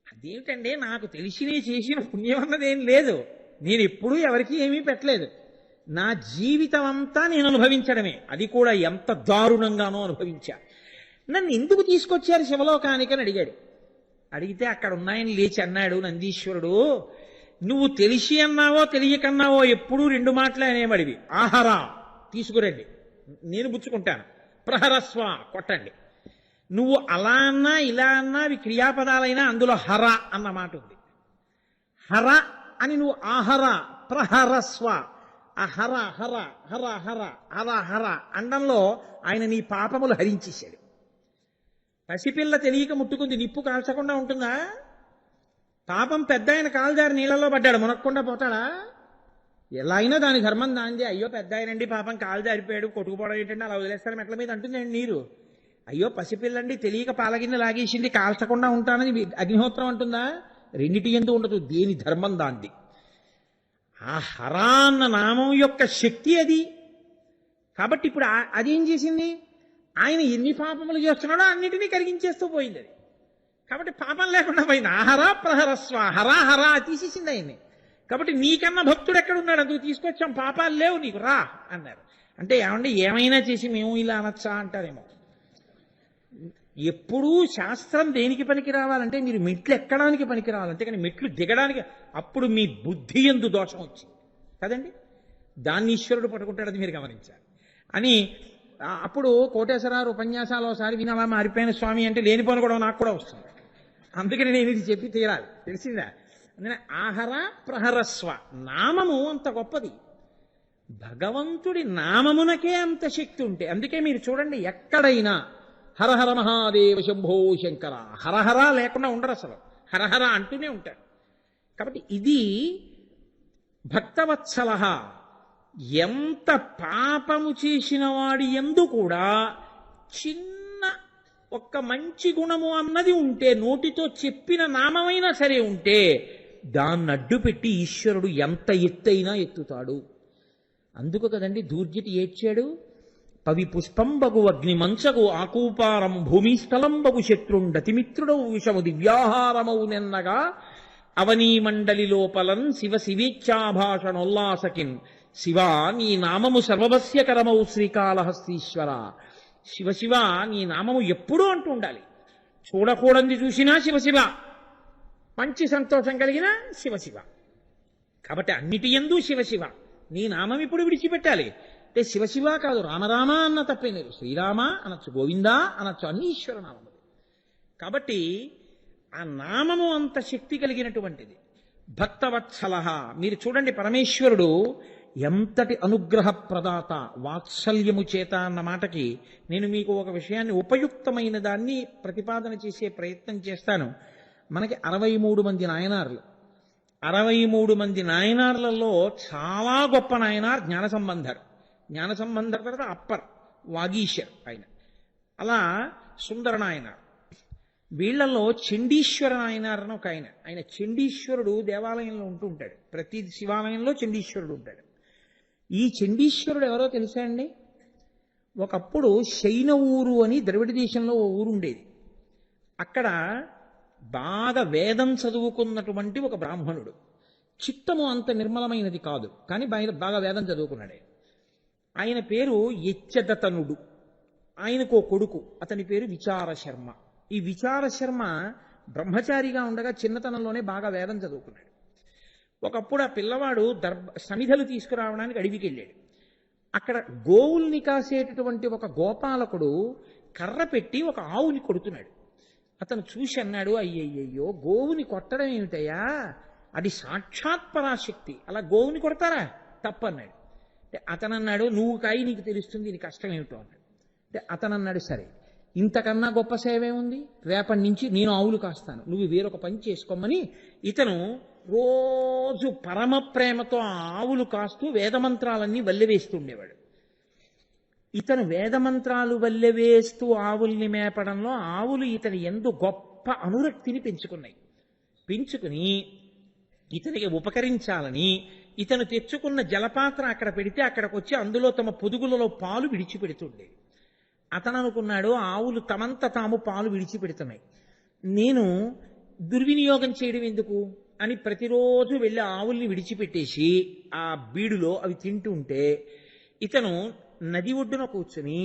అదేమిటంటే నాకు తెలిసి చేసిన పుణ్యం అన్నదేం లేదు, నేను ఎప్పుడూ ఎవరికి ఏమీ పెట్టలేదు, నా జీవితం అంతా నేను అనుభవించడమే, అది కూడా ఎంత దారుణంగానో అనుభవించా. నన్ను ఎందుకు తీసుకొచ్చారు శివలోకానికి అని అడిగాడు. అడిగితే అక్కడ ఉన్నాయని లేచి అన్నాడు నందీశ్వరుడు, నువ్వు తెలిసి అన్నావో తెలియకన్నావో ఎప్పుడూ రెండు మాటలే అనేవాడివి. ఆహారా తీసుకురండి, నేను పుచ్చుకుంటాను, ప్రహరస్వ కొట్టండి. నువ్వు అలా అన్నా ఇలా అన్నా అవి క్రియాపదాలైనా అందులో హర అన్న మాట ఉంది. హర అని నువ్వు ఆహర ప్రహరస్వ, ఆ హర హర హర హర హర హర అండంలో ఆయన నీ పాపములు హరించేశాడు. పసిపిల్ల తెలియక ముట్టుకుంది, నిప్పు కాల్చకుండా ఉంటుందా? పాపం పెద్ద ఆయన కాలుదారి నీళ్ళలో పడ్డాడు, మునక్కుండా పోతాడా? ఎలా అయినా దాని ధర్మం దాంది. అయ్యో పెద్ద ఆయనండి పాపం కాలు జారిపోయాడు, కొట్టుకుపోవడం ఏంటంటే అలా వదిలేస్తారు మెట్ల మీద అంటుందండి నీరు. అయ్యో పసిపిల్లండి తెలియక పాలగిన్న లాగేసింది, కాల్చకుండా ఉంటానని అగ్నిహోత్రం అంటుందా? రెండిటి ఎందు ఉండదు, దేని ధర్మం దాంది. ఆ హరా అన్న నామం యొక్క శక్తి అది. కాబట్టి ఇప్పుడు అదేం చేసింది? ఆయన ఎన్ని పాపములు చేస్తున్నాడో అన్నిటినీ కరిగించేస్తూ పోయింది అది. కాబట్టి పాపం లేకుండా పోయింది. ఆహర ప్రహరస్వ, హరా హరా తీసేసింది ఆయన్ని. కాబట్టి నీకన్నా భక్తుడు ఎక్కడున్నాడు, అందుకు తీసుకొచ్చాం, పాపాలు లేవు నీకు రా అన్నారు. అంటే ఏమంటే ఏమైనా చేసి మేము ఇలా అనొచ్చా అంటారేమో. ఎప్పుడూ శాస్త్రం దేనికి పనికి రావాలంటే మీరు మెట్లు ఎక్కడానికి పనికి రావాలంటే, కానీ మెట్లు దిగడానికి అప్పుడు మీ బుద్ధి ఎందు దోషం వచ్చింది కదండి, దాన్ని ఈశ్వరుడు పట్టుకుంటాడు, అది మీరు గమనించాలి. అని అప్పుడు కోటేశ్వరరావు ఉపన్యాసాలు ఒకసారి విని అలా మారిపోయిన స్వామి అంటే లేనిపోని కూడా నాకు కూడా వస్తుంది. అందుకని నేను ఇది చెప్పి తీరాలి, తెలిసిందా? అందుకని ఆహర ప్రహరస్వ నామము అంత గొప్పది, భగవంతుడి నామమునకే అంత శక్తి ఉంటే. అందుకే మీరు చూడండి ఎక్కడైనా హరహర మహాదేవ శంభో శంకర, హరహర లేకుండా ఉండరు అసలు, హరహర అంటూనే ఉంటారు. కాబట్టి ఇది భక్తవత్సల. ఎంత పాపము చేసిన వాడి యందు కూడా చిన్న ఒక్క మంచి గుణము అన్నది ఉంటే, నోటితో చెప్పిన నామమైనా సరే ఉంటే, దాన్ని అడ్డు పెట్టి ఈశ్వరుడు ఎంత ఎత్తైనా ఎత్తుతాడు. అందుకు కదండి దూర్జటి ఏడ్చాడు, పవి పుష్పంబగు అగ్ని మంచగు ఆకూపారం భూమిస్థలంబగు శత్రుండతిమిత్రుడవు విషము దివ్యాహారమవు నెన్నగా అవనీ మండలి లోపలన్ శివ శివేచ్ఛాభాషణోల్లాసకిన్ శివ నీ నామము సర్వభస్యకరమౌ శ్రీకాళహస్తీశ్వర. శివ శివ నీ నామము ఎప్పుడూ అంటూ ఉండాలి. చూడకూడంది చూసినా శివశివ, మంచి సంతోషం కలిగినా శివశివ. కాబట్టి అన్నిటి యందు శివశివ. నీ నామం ఇప్పుడు విడిచిపెట్టాలి అంటే శివశివ కాదు, రామరామ అన్న తప్పే లేదు, శ్రీరామ అనొచ్చు, గోవిందా అనొచ్చు, అన్ని ఈశ్వర నామములు. కాబట్టి ఆ నామము అంత శక్తి కలిగినటువంటిది. భక్తవత్సల. మీరు చూడండి పరమేశ్వరుడు ఎంతటి అనుగ్రహ ప్రదాత, వాత్సల్యము చేత అన్న మాటకి నేను మీకు ఒక విషయాన్ని ఉపయుక్తమైన దాన్ని ప్రతిపాదన చేసే ప్రయత్నం చేస్తాను. మనకి 63 మంది నాయనార్లు. 63 మంది నాయనార్లలో చాలా గొప్ప నాయనార్ జ్ఞాన సంబంధర్. జ్ఞాన సంబంధర్ తర్వాత అప్పర్ వాగీశర్ ఆయన, అలా సుందర నాయనార్. వీళ్లలో చండీశ్వర నాయనార్ అని ఒక ఆయన చండీశ్వరుడు దేవాలయంలో ఉంటూ ఉంటాడు. ప్రతి శివాలయంలో చండీశ్వరుడు ఉంటాడు. ఈ చండీశ్వరుడు ఎవరో తెలుసా అండి? ఒకప్పుడు శైన ఊరు అని ద్రవిడ దేశంలో ఓ ఊరు ఉండేది. అక్కడ బాగా వేదం చదువుకున్నటువంటి ఒక బ్రాహ్మణుడు. చిత్తము అంత నిర్మలమైనది కాదు, కానీ బాగా వేదం చదువుకున్నాడే. ఆయన పేరు యచ్చదతనుడు. ఆయనకు ఓ కొడుకు, అతని పేరు విచార శర్మ. ఈ విచార శర్మ బ్రహ్మచారిగా ఉండగా చిన్నతనంలోనే బాగా వేదం చదువుకున్నాడు. ఒకప్పుడు ఆ పిల్లవాడు సమిధలు తీసుకురావడానికి అడవికి వెళ్ళాడు. అక్కడ గోవుల్ని కాసేటటువంటి ఒక గోపాలకుడు కర్ర పెట్టి ఒక ఆవుని కొడుతున్నాడు. అతను చూసి అన్నాడు, అయ్యయ్యో గోవుని కొట్టడం ఏమిటయ్యా, అది సాక్షాత్ పరాశక్తి. అలా గోవుని కొడతారా? తప్పన్నాడు. అంటే అతను అన్నాడు, నువ్వు కాయి నీకు తెలుస్తుంది దీని కష్టం ఏమిటో అన్నాడు. అంటే అతను అన్నాడు, సరే ఇంతకన్నా గొప్ప సేవ ఏముంది, రేపటి నుంచి నేను ఆవులు కాస్తాను, నువ్వు వేరొక పని చేసుకోమని ఇతను రోజు పరమ ప్రేమతో ఆ ఆవులు కాస్తూ వేదమంత్రాలన్నీ వల్లెవేస్తుండేవాడు. ఇతను వేదమంత్రాలు వల్లెవేస్తూ ఆవుల్ని మేపడంలో ఆవులు ఇతని యందు గొప్ప అనురక్తిని పెంచుకుని ఇతనికి ఉపకరించాలని ఇతను తెచ్చుకున్న జలపాత్ర అక్కడ పెడితే అక్కడికి వచ్చి అందులో తమ పొదుగులలో పాలు విడిచిపెడుతుండేవి. అతను అనుకున్నాడు, ఆవులు తమంత తాము పాలు విడిచిపెడుతున్నాయి, నేను దుర్వినియోగం చేయడం ఎందుకు అని ప్రతిరోజు వెళ్ళి ఆవుల్ని విడిచిపెట్టేసి ఆ బీడులో అవి తింటూ ఉంటే ఇతను నది ఒడ్డున కూర్చుని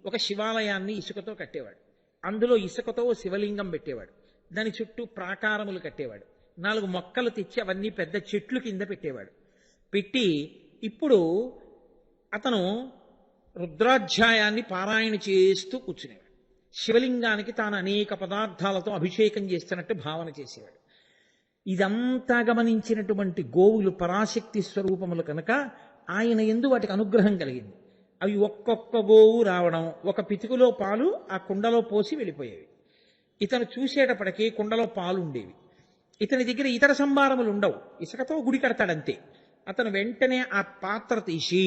ఒక శివాలయాన్ని ఇసుకతో కట్టేవాడు. అందులో ఇసుకతో ఓ శివలింగం పెట్టేవాడు. దాని చుట్టూ ప్రాకారములు కట్టేవాడు. 4 మొక్కలు తెచ్చి అవన్నీ పెద్ద చెట్లు కింద పెట్టేవాడు. పెట్టి ఇప్పుడు అతను రుద్రాధ్యాయాన్ని పారాయణ చేస్తూ కూర్చునేవాడు. శివలింగానికి తాను అనేక పదార్థాలతో అభిషేకం చేస్తున్నట్టు భావన చేసేవాడు. ఇదంతా గమనించినటువంటి గోవులు పరాశక్తి స్వరూపములు కనుక ఆయన యందు వాటికి అనుగ్రహం కలిగింది. అవి ఒక్కొక్క గోవు రావడం, ఒక పితుకులో పాలు ఆ కుండలో పోసి వెళ్ళిపోయేవి. ఇతను చూసేటప్పటికీ కుండలో పాలు ఉండేవి. ఇతని దగ్గర ఇతర సంభారములు ఉండవు, ఇసుకతో గుడి కడతాడంతే. అతను వెంటనే ఆ పాత్ర తీసి,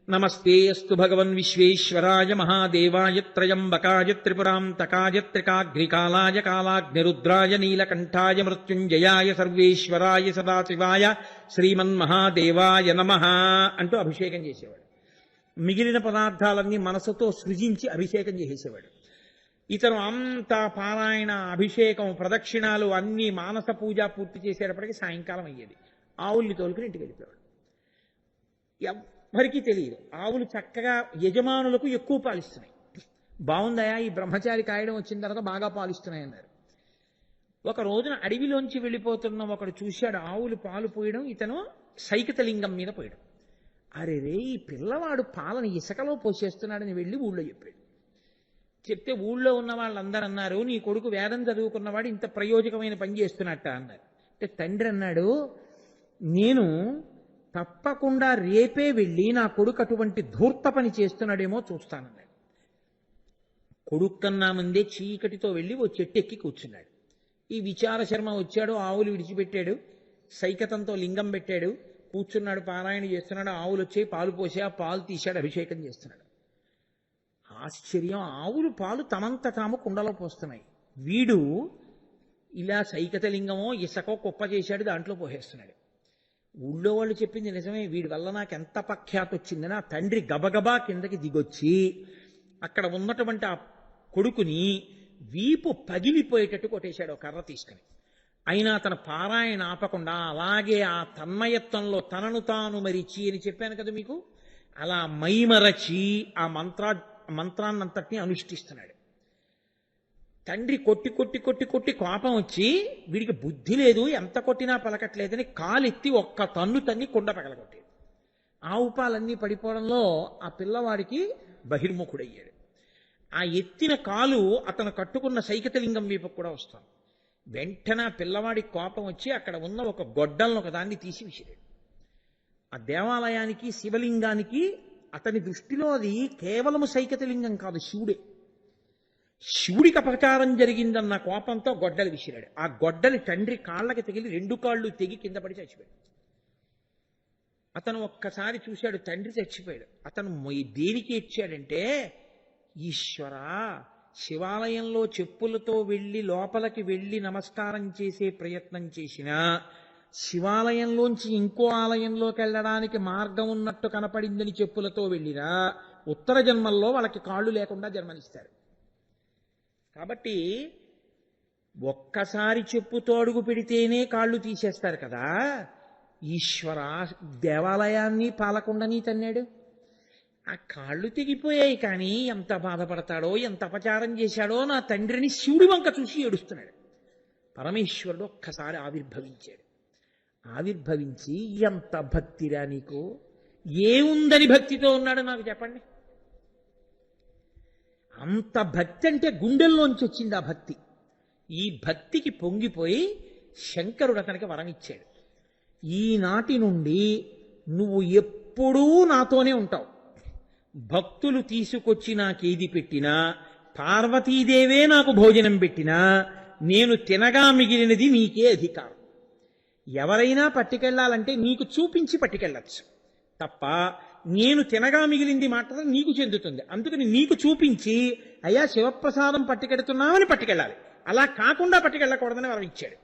నమస్తే అస్తు భగవన్ విశ్వేశ్వరాయ మహాదేవాయ త్రయంబకాయ త్రిపురాంతకాయ త్రికాగ్నికాలాయ కాలాగ్నిరుద్రాయ నీలకంఠాయ మృత్యుంజయాయ సర్వేశ్వరాయ సదాశివాయ శ్రీమన్మహాదేవాయ నమః అంటూ అభిషేకం చేసేవాడు. మిగిలిన పదార్థాలన్నీ మనసుతో సృజించి అభిషేకం చేసేవాడు. ఇతను అంతా పారాయణ, అభిషేకం, ప్రదక్షిణాలు అన్ని మానస పూజ పూర్తి చేసేటప్పటికి సాయంకాలం అయ్యేది. ఆవుల్ని తోలుకుని ఇంటికి వెళ్ళిపోయాడు. ఎవ్వరికీ తెలియదు. ఆవులు చక్కగా యజమానులకు ఎక్కువ పాలిస్తున్నాయి. బాగుందయా, ఈ బ్రహ్మచారి కాయడం వచ్చిన తర్వాత బాగా పాలిస్తున్నాయి అన్నారు. ఒక రోజున అడవిలోంచి వెళ్ళిపోతున్న ఒకడు చూశాడు ఆవులు పాలు పోయడం. ఇతను సైకతలింగం మీద పోయడం. అరే రే, ఈ పిల్లవాడు పాలను ఇసుకలో పోసేస్తున్నాడని వెళ్ళి ఊళ్ళో చెప్పాడు. చెప్తే ఊళ్ళో ఉన్న వాళ్ళందరూ అన్నారు, నీ కొడుకు వేదం చదువుకున్నవాడు ఇంత ప్రయోజకమైన పని చేస్తున్నట్ట అన్నారు. అంటే తండ్రి అన్నాడు, నేను తప్పకుండా రేపే వెళ్ళి నా కొడుకు అటువంటి ధూర్త పని చేస్తున్నాడేమో చూస్తానన్నాడు. కొడుకు కన్నా ముందే చీకటితో వెళ్ళి ఓ చెట్టు ఎక్కి కూర్చున్నాడు. ఈ విచార శర్మ వచ్చాడు, ఆవులు విడిచిపెట్టాడు, సైకతంతో లింగం పెట్టాడు, కూర్చున్నాడు, పారాయణ చేస్తున్నాడు. ఆవులు వచ్చాయి, పాలు పోసి ఆ పాలు తీశాడు, అభిషేకం చేస్తున్నాడు. ఆశ్చర్యం, ఆవులు పాలు తమంత తాము కుండలో పోస్తున్నాయి. వీడు ఇలా సైకతలింగమో ఇసకో కుప్ప చేశాడు, దాంట్లో పోసేస్తున్నాడు. ఊళ్ళో వాళ్ళు చెప్పింది నిజమే, వీడి వల్ల నాకు ఎంత పఖ్యాతి వచ్చిందని ఆ తండ్రి గబగబా కిందకి దిగొచ్చి అక్కడ ఉన్నటువంటి ఆ కొడుకుని వీపు పగిలిపోయేటట్టు కొట్టేశాడు కర్ర తీసుకుని. అయినా తన పారాయణ ఆపకుండా అలాగే ఆ తన్మయత్వంలో తనను తాను మరిచి అని చెప్పాను కదా మీకు, అలా మైమరచి ఆ మంత్రాన్నంతటినీ అనుష్ఠిస్తున్నాడు. తండ్రి కొట్టి కొట్టి కొట్టి కొట్టి కోపం వచ్చి వీడికి బుద్ధి లేదు, ఎంత కొట్టినా పలకట్లేదని కాలెత్తి ఒక్క తన్ను తన్ని కుండ పగలగొట్టాడు. ఆవు పాలన్నీ పడిపోవడంలో ఆ పిల్లవాడికి బహిర్ముఖుడయ్యాడు. ఆ ఎత్తిన కాలు అతను కట్టుకున్న సైకతలింగం వైపు కూడా వస్తాను. వెంటనే పిల్లవాడి కోపం వచ్చి అక్కడ ఉన్న ఒక గొడ్డలను ఒక దాన్ని తీసి విసిరాడు. ఆ దేవాలయానికి, శివలింగానికి అతని దృష్టిలో అది కేవలము సైకతలింగం కాదు, శివుడే. శివుడికి అపచారం జరిగిందన్న కోపంతో గొడ్డలు విసిరాడు. ఆ గొడ్డలి తండ్రి కాళ్ళకి తగిలి 2 కాళ్ళు తెగి కింద పడి చచ్చిపోయాడు. అతను ఒక్కసారి చూశాడు, తండ్రి చచ్చిపోయాడు. అతను దేనికి ఇచ్చాడంటే, ఈశ్వరా, శివాలయంలో చెప్పులతో వెళ్ళి లోపలికి వెళ్ళి నమస్కారం చేసే ప్రయత్నం చేసినా, శివాలయంలోంచి ఇంకో ఆలయంలోకి వెళ్ళడానికి మార్గం ఉన్నట్టు కనపడిందని చెప్పులతో వెళ్ళినా ఉత్తర జన్మల్లో వాళ్ళకి కాళ్ళు లేకుండా జన్మనిస్తారు. కాబట్టి ఒక్కసారి చెప్పుతో అడుగు పెడితేనే కాళ్ళు తీసేస్తారు కదా. ఈశ్వర, దేవాలయాన్ని పాలకుండని తన్నాడు. ఆ కాళ్ళు తెగిపోయాయి, కానీ ఎంత బాధపడతాడో, ఎంత అపచారం చేశాడో నా తండ్రిని శివుడి వంక చూసి ఏడుస్తున్నాడు. పరమేశ్వరుడు ఒక్కసారి ఆవిర్భవించాడు. ఆవిర్భవించి, ఎంత భక్తిరా నీకు, ఏముందని భక్తితో ఉన్నాడు నాకు చెప్పండి. అంత భక్తి అంటే గుండెల్లోంచి వచ్చింది ఆ భక్తి. ఈ భక్తికి పొంగిపోయి శంకరుడు అతనికి వరం ఇచ్చాడు. ఈనాటి నుండి నువ్వు ఎప్పుడూ నాతోనే ఉంటావు. భక్తులు తీసుకొచ్చి నాకేది పెట్టినా, పార్వతీదేవే నాకు భోజనం పెట్టినా, నేను తినగా మిగిలినది నీకే అధికారం. ఎవరైనా పట్టుకెళ్లాలంటే నీకు చూపించి పట్టుకెళ్ళచ్చు తప్ప, నేను తినగా మిగిలింది మాత్రం నీకు చెందుతుంది. అందుకని నీకు చూపించి, అయ్యా శివప్రసాదం పట్టుకెడుతున్నామని పట్టుకెళ్ళాలి. అలా కాకుండా పట్టుకెళ్ళకూడదని వరం ఇచ్చాడు.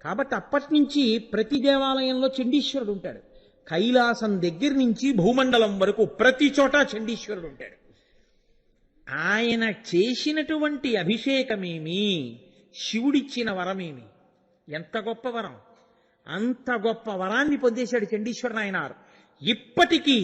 కాబట్టి అప్పటి నుంచి ప్రతి దేవాలయంలో చండీశ్వరుడు ఉంటాడు. కైలాసం దగ్గర నుంచి భూమండలం వరకు ప్రతి చోట చండీశ్వరుడు ఉంటాడు. ఆయన చేసినటువంటి అభిషేకమేమి, శివుడిచ్చిన వరమేమి, ఎంత గొప్ప వరం! అంత గొప్ప వరాన్ని పొందేశాడు చండీశ్వర నాయనారు. ఇప్పటికీ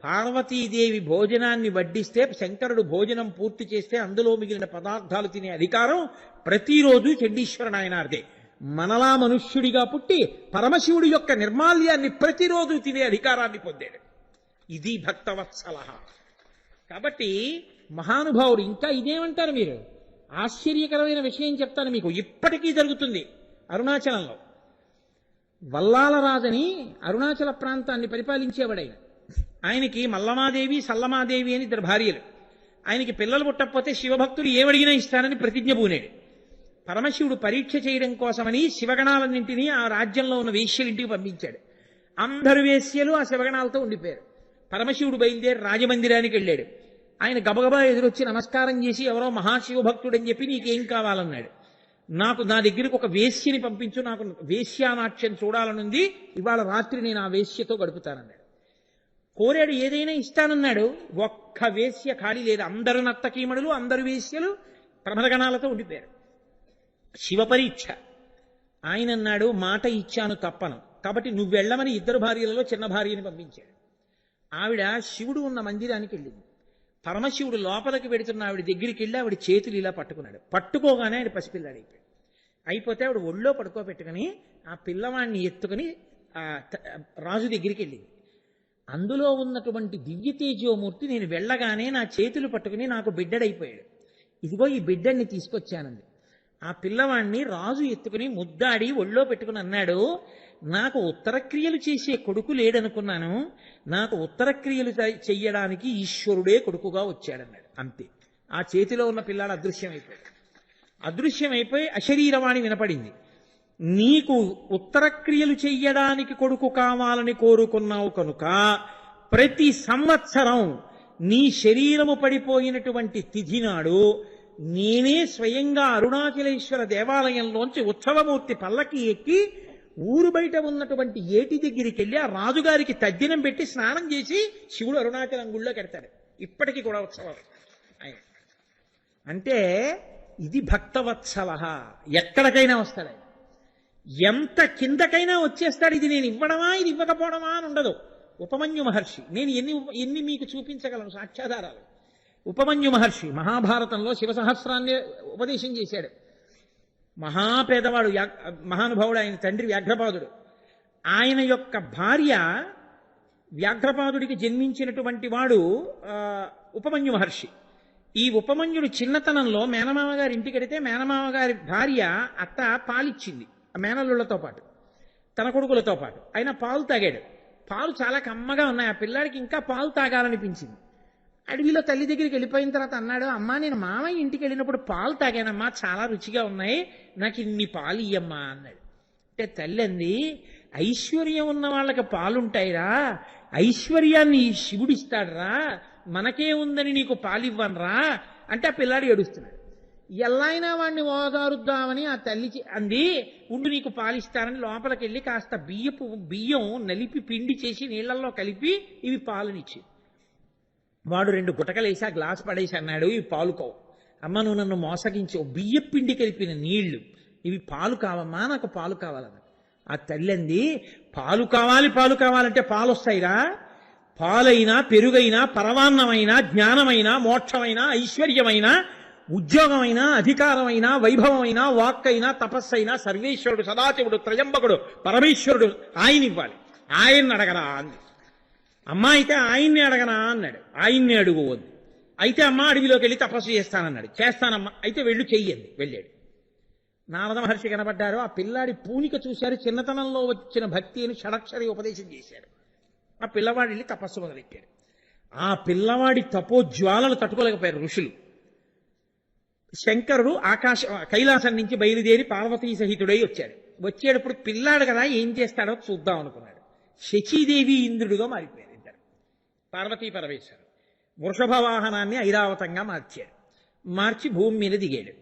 పార్వతీదేవి భోజనాన్ని వడ్డిస్తే, శంకరుడు భోజనం పూర్తి చేస్తే అందులో మిగిలిన పదార్థాలు తినే అధికారం ప్రతిరోజు చండీశ్వర నాయనార్దే. మనలా మనుష్యుడిగా పుట్టి పరమశివుడి యొక్క నిర్మాల్యాన్ని ప్రతిరోజు తినే అధికారాన్ని పొందాడు. ఇది భక్తవత్సల. కాబట్టి మహానుభావుడు. ఇంకా ఇదేమంటారు మీరు? ఆశ్చర్యకరమైన విషయం చెప్తాను మీకు. ఇప్పటికీ జరుగుతుంది అరుణాచలంలో. వల్లాలరాజని అరుణాచల ప్రాంతాన్ని పరిపాలించేవాడైన. ఆయనకి మల్లమాదేవి, సల్లమాదేవి అని ఇద్దరు భార్యలు. ఆయనకి పిల్లలు పుట్టకపోతే శివభక్తులు ఏమడిగినా ఇస్తానని ప్రతిజ్ఞ పూనాడు. పరమశివుడు పరీక్ష చేయడం కోసమని శివగణాలన్నింటినీ ఆ రాజ్యంలో ఉన్న వేశ్యలింటికి పంపించాడు. అందరు వేశ్యలు ఆ శివగణాలతో ఉండిపోయారు. పరమశివుడు బయలుదేరి రాజమందిరానికి వెళ్ళాడు. ఆయన గబగబా ఎదురొచ్చి నమస్కారం చేసి, ఎవరో మహాశివభక్తుడని చెప్పి నీకేం కావాలన్నాడు. నాకు నా దగ్గరికి ఒక వేశ్యని పంపించు, నాకు వేశ్యానాట్యం చూడాలనుంది, ఇవాళ రాత్రి నేను ఆ వేశ్యతో గడుపుతానన్నాడు. కోరాడు, ఏదైనా ఇస్తానన్నాడు. ఒక్క వేశ్య ఖాళీ లేదు. అందరు నర్తకీమణులు, అందరు వేశ్యలు ప్రమదగణాలతో ఉండిపోయారు. శివపరీక్ష. ఆయన అన్నాడు, మాట ఇచ్చాను తప్పను, కాబట్టి నువ్వు వెళ్ళమని ఇద్దరు భార్యలలో చిన్న భార్యని పంపించాడు. ఆవిడ శివుడు ఉన్న మందిరానికి వెళ్ళింది. పరమశివుడు లోపలికి పెడుతున్న ఆవిడ దగ్గరికి వెళ్ళి ఆవిడ చేతులు ఇలా పట్టుకున్నాడు. పట్టుకోగానే ఆయన పసిపిల్లాడు అయిపోతే ఆవిడ ఒళ్ళో పడుకోబెట్టుకుని ఆ పిల్లవాడిని ఎత్తుకుని రాజు దగ్గరికి వెళ్ళింది. అందులో ఉన్నటువంటి దివ్య తేజోమూర్తి నేను వెళ్ళగానే నా చేతులు పట్టుకుని నాకు బిడ్డడైపోయాడు. ఇదిగో ఈ బిడ్డని తీసుకొచ్చానంది. ఆ పిల్లవాడిని రాజు ఎత్తుకుని ముద్దాడి ఒళ్ళో పెట్టుకుని అన్నాడు, నాకు ఉత్తరక్రియలు చేసే కొడుకు లేడనుకున్నాను, నాకు ఉత్తరక్రియలు చెయ్యడానికి ఈశ్వరుడే కొడుకుగా వచ్చాడన్నాడు. అంతే. ఆ చేతిలో ఉన్న పిల్లాడు అదృశ్యమైపోయి అశరీరవాణి వినపడింది. నీకు ఉత్తరక్రియలు చెయ్యడానికి కొడుకు కావాలని కోరుకున్నావు కనుక ప్రతి సంవత్సరం నీ శరీరము పడిపోయినటువంటి తిథి నాడు నేనే స్వయంగా అరుణాచలేశ్వర దేవాలయంలోంచి ఉత్సవమూర్తి పల్లకి ఎక్కి ఊరు బయట ఉన్నటువంటి ఏటి దగ్గరికి వెళ్ళి ఆ రాజుగారికి తద్దినం పెట్టి స్నానం చేసి శివుడు అరుణాచలం గుళ్ళో కెడతాడు. ఇప్పటికీ కూడా ఉత్సవాలు. అంటే ఇది భక్తవత్సల. ఎక్కడికైనా వస్తాడు ఆయన. ఎంత కిందకైనా వచ్చేస్తాడు. ఇది నేను ఇవ్వడమా, ఇది ఇవ్వకపోవడమా అని ఉండదు. ఉపమన్యు మహర్షి, నేను ఎన్ని మీకు చూపించగలను సాక్ష్యాధారాలు. ఉపమన్యు మహర్షి మహాభారతంలో శివసహస్రాన్ని ఉపదేశం చేశాడు. మహాపేదవాడు, మహానుభావుడు. ఆయన తండ్రి వ్యాఘ్రపాదుడు. ఆయన యొక్క భార్య వ్యాఘ్రపాదుడికి జన్మించినటువంటి వాడు ఉపమన్యు మహర్షి. ఈ ఉపమన్యుడు చిన్నతనంలో మేనమామ గారి ఇంటికి వెడితే మేనమామ గారి భార్య అత్త పాలిచ్చింది మేనల్లుళ్లతో పాటు, తన కొడుకులతో పాటు. ఆయన పాలు తాగాడు. పాలు చాలా కమ్మగా ఉన్నాయి. ఆ పిల్లాడికి ఇంకా పాలు తాగాలనిపించింది. అడవిలో తల్లి దగ్గరికి వెళ్ళిపోయిన తర్వాత అన్నాడు, అమ్మా నేను మామయ్య ఇంటికి వెళ్ళినప్పుడు పాలు తాగానమ్మా, చాలా రుచిగా ఉన్నాయి, నాకు ఇన్ని పాలు ఇయ్యమ్మా అన్నాడు. అంటే తల్లి అంది, ఐశ్వర్యం ఉన్న వాళ్ళకి పాలుంటాయిరా, ఐశ్వర్యాన్ని శివుడిస్తాడురా, మనకే ఉందని నీకు పాలివ్వనరా అంటే ఆ పిల్లాడు ఏడుస్తున్నాడు. ఎలా అయినా వాడిని ఓదారుద్దామని ఆ తల్లి అంది, ఉండు నీకు పాలిస్తానని లోపలికి వెళ్ళి కాస్త బియ్యం నలిపి పిండి చేసి నీళ్లలో కలిపి ఇవి పాలనిచ్చి, వాడు 2 గుటకలు వేసి ఆ గ్లాస్ పడేసి అన్నాడు, ఇవి పాలుకోవు. అమ్మ నువ్వు నన్ను మోసగించవు, బియ్య పిండి కలిపిన నీళ్లు, ఇవి పాలు కావమ్మా, నాకు పాలు కావాలన్న. ఆ తల్లి అంది, పాలు కావాలంటే పాలు వస్తాయిరా, పాలైనా పెరుగైనా పరమాన్నమైనా జ్ఞానమైనా మోక్షమైనా ఐశ్వర్యమైనా ఉద్యోగమైనా అధికారమైనా వైభవమైనా వాక్కైనా తపస్సైనా సర్వేశ్వరుడు సదాశివుడు త్రయంబకుడు పరమేశ్వరుడు ఆయన ఇవ్వాలి, ఆయన్ని అడగరా అంది. అమ్మ అయితే ఆయన్ని అడగనా అన్నాడు. ఆయన్ని అడుగు వద్దు. అయితే అమ్మ అడవిలోకి వెళ్ళి తపస్సు చేస్తానన్నాడు. చేస్తానమ్మా, అయితే వెళ్ళు చెయ్యండి. వెళ్ళాడు. నారద మహర్షి కనబడ్డారు. ఆ పిల్లాడి పూనిక చూశారు, చిన్నతనంలో వచ్చిన భక్తి అని షడక్షరి ఉపదేశం చేశారు. ఆ పిల్లవాడు వెళ్ళి తపస్సు మొదలెట్టాడు. ఆ పిల్లవాడి తపోజ్వాలలు తట్టుకోలేకపోయారు ఋషులు. శంకరుడు కైలాసం నుంచి బయలుదేరి పార్వతీ సహితుడై వచ్చాడు. వచ్చేటప్పుడు పిల్లాడు కదా ఏం చేస్తాడో చూద్దాం అనుకున్నాడు. శచీదేవి ఇంద్రుడిగా మారిపోయారు ఇద్దరు. పార్వతీ పరమేశ్వరుడు వృషభ వాహనాన్ని ఐరావతంగా మార్చాడు. మార్చి భూమి మీద దిగాడు.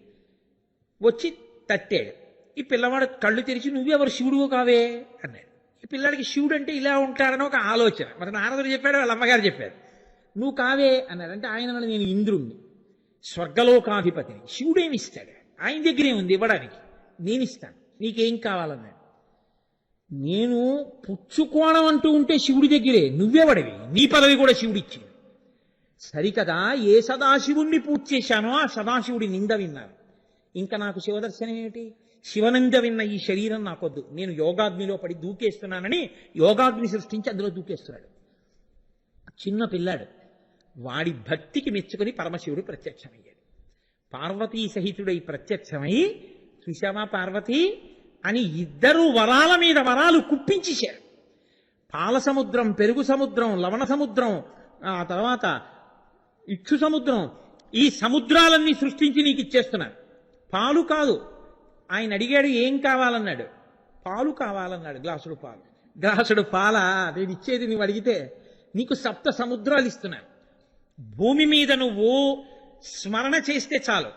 వచ్చి తట్టాడు. ఈ పిల్లవాడు కళ్ళు తెరిచి నువ్వెవరు శివుడు కావే అన్నాడు. ఈ పిల్లాడికి శివుడు అంటే ఇలా ఉంటాడని ఒక ఆలోచన. మరి నారదుడు చెప్పాడు, వాళ్ళ అమ్మగారు చెప్పారు. నువ్వు కావే అన్నాడు. అంటే ఆయన వల్ల నేను ఇంద్రుణ్ణి, స్వర్గలోకాధిపతిని. శివుడేమిస్తాడు? ఆయన దగ్గరే ఉంది ఇవ్వడానికి, నేనిస్తాను, నీకేం కావాలన్నాడు. నేను పుచ్చుకోవడం అంటూ ఉంటే శివుడి దగ్గరే, నువ్వెవడివి? నీ పదవి కూడా శివుడిచ్చింది. సరికదా, ఏ సదాశివుణ్ణి పూజ చేశానో ఆ సదాశివుడి నింద విన్నారు. ఇంకా నాకు శివదర్శనం ఏమిటి? శివనింద విన్న ఈ శరీరం నాకొద్దు, నేను యోగాగ్నిలో పడి దూకేస్తున్నానని యోగాగ్ని సృష్టించి అందులో దూకేస్తున్నాడు. చిన్న పిల్లాడు. వాడి భక్తికి మెచ్చుకొని పరమశివుడు ప్రత్యక్షమయ్యాడు. పార్వతీ సహితుడై ప్రత్యక్షమై, చూశామా పార్వతి అని ఇద్దరు వరాల మీద వరాలు కుప్పించేశారు. పాల సముద్రం, పెరుగు సముద్రం, లవణ సముద్రం, ఆ తర్వాత ఇక్షు సముద్రం, ఈ సముద్రాలన్నీ సృష్టించి నీకు ఇచ్చేస్తున్నారు. పాలు కాదు. ఆయన అడిగాడు ఏం కావాలన్నాడు. పాలు కావాలన్నాడు. గ్లాసుడు పాలు. గ్లాసుడు పాల నేను ఇచ్చేది నువ్వు అడిగితే నీకు 7 సముద్రాలు ఇస్తున్నాను. భూమి మీద నువ్వు స్మరణ చేస్తే చాలు,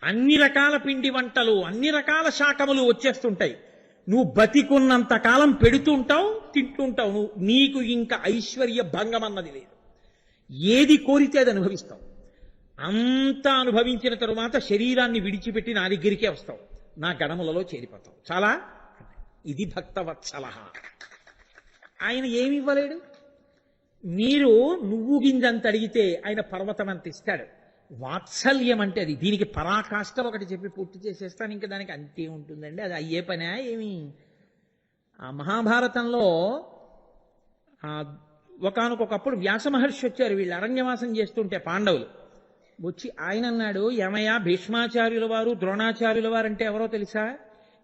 అన్ని రకాల పిండి వంటలు, అన్ని రకాల శాకములు వచ్చేస్తుంటాయి. నువ్వు బతికున్నంత కాలం పెడుతుంటావు, తింటుంటావు. నీకు ఇంకా ఐశ్వర్య భంగం అన్నది లేదు. ఏది కోరితే అది అనుభవిస్తావు. అంతా అనుభవించిన తరువాత శరీరాన్ని విడిచిపెట్టి నా దగ్గరికే వస్తావు, నా గణములలో చేరిపోతావు. చాలా. ఇది భక్తవత్సల. ఆయన ఏమి ఇవ్వలేడు. మీరు నువ్వు గింజంత అడిగితే ఆయన పర్వతం అంత ఇస్తాడు. వాత్సల్యం అంటే అది. దీనికి పరాకాష్ట ఒకటి చెప్పి పూర్తి చేసేస్తాను, ఇంకా దానికి అంతే ఉంటుందండి. అది అయ్యే పనే ఏమి? ఆ మహాభారతంలో ఒకానొకప్పుడు వ్యాస మహర్షి వచ్చారు. వీళ్ళు అరణ్యవాసం చేస్తుంటే పాండవులు వచ్చి ఆయన అన్నాడు, ఏమయ్యా భీష్మాచార్యుల వారు, ద్రోణాచార్యుల వారు అంటే ఎవరో తెలుసా?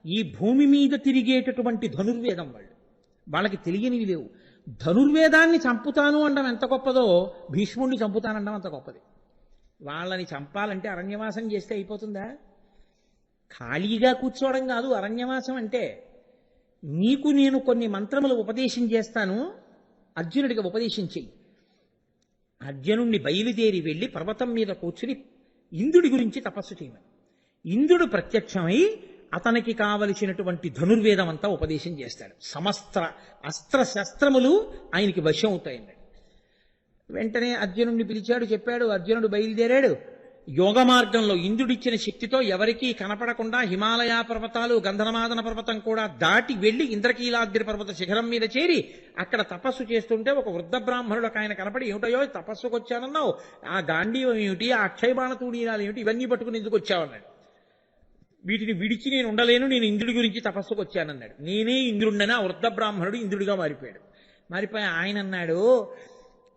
ఈ భూమి మీద తిరిగేటటువంటి ధనుర్వేదం వాళ్ళు. వాళ్ళకి తెలియనివి లేవు. ధనుర్వేదాన్ని చంపుతాను అనడం ఎంత గొప్పదో, భీష్ముడిని చంపుతానడం అంత గొప్పది. వాళ్ళని చంపాలంటే అరణ్యవాసం చేస్తే అయిపోతుందా? ఖాళీగా కూర్చోవడం కాదు అరణ్యవాసం అంటే. నీకు నేను కొన్ని మంత్రములు ఉపదేశం చేస్తాను, అర్జునుడికి ఉపదేశం చెయ్యి. అర్జునుడిని బయలుదేరి వెళ్ళి పర్వతం మీద కూర్చుని ఇంద్రుడి గురించి తపస్సు చేయమని. ఇంద్రుడు ప్రత్యక్షమై అతనికి కావలసినటువంటి ధనుర్వేదం అంతా ఉపదేశం చేస్తాడు. సమస్త అస్త్ర శస్త్రములు ఆయనకి వశం అవుతాయన్నాడు. వెంటనే అర్జునుడిని పిలిచాడు, చెప్పాడు. అర్జునుడు బయలుదేరాడు. యోగ మార్గంలో ఇంద్రుడిచ్చిన శక్తితో ఎవరికీ కనపడకుండా హిమాలయ పర్వతాలు, గంధర్మాదన పర్వతం కూడా దాటి వెళ్లి ఇంద్రకీలాద్రి పర్వత శిఖరం మీద చేరి అక్కడ తపస్సు చేస్తుంటే ఒక వృద్ధ బ్రాహ్మణుడు ఆయన కనపడి, ఏమిటయో తపస్సుకు వచ్చానన్నావు, ఆ గాంధీవం ఏమిటి, ఆ అక్షయబాణ తూడీరాలు ఏమిటి, ఇవన్నీ పట్టుకుని ఎందుకు వచ్చావన్నాడు. వీటిని విడిచి నేను ఉండలేను, నేను ఇంద్రుడి గురించి తపస్సుకు వచ్చానన్నాడు. నేనే ఇంద్రుడిని. ఆ వృద్ధ బ్రాహ్మణుడు ఇంద్రుడిగా మారిపోయాడు. మారిపోయి ఆయన అన్నాడు,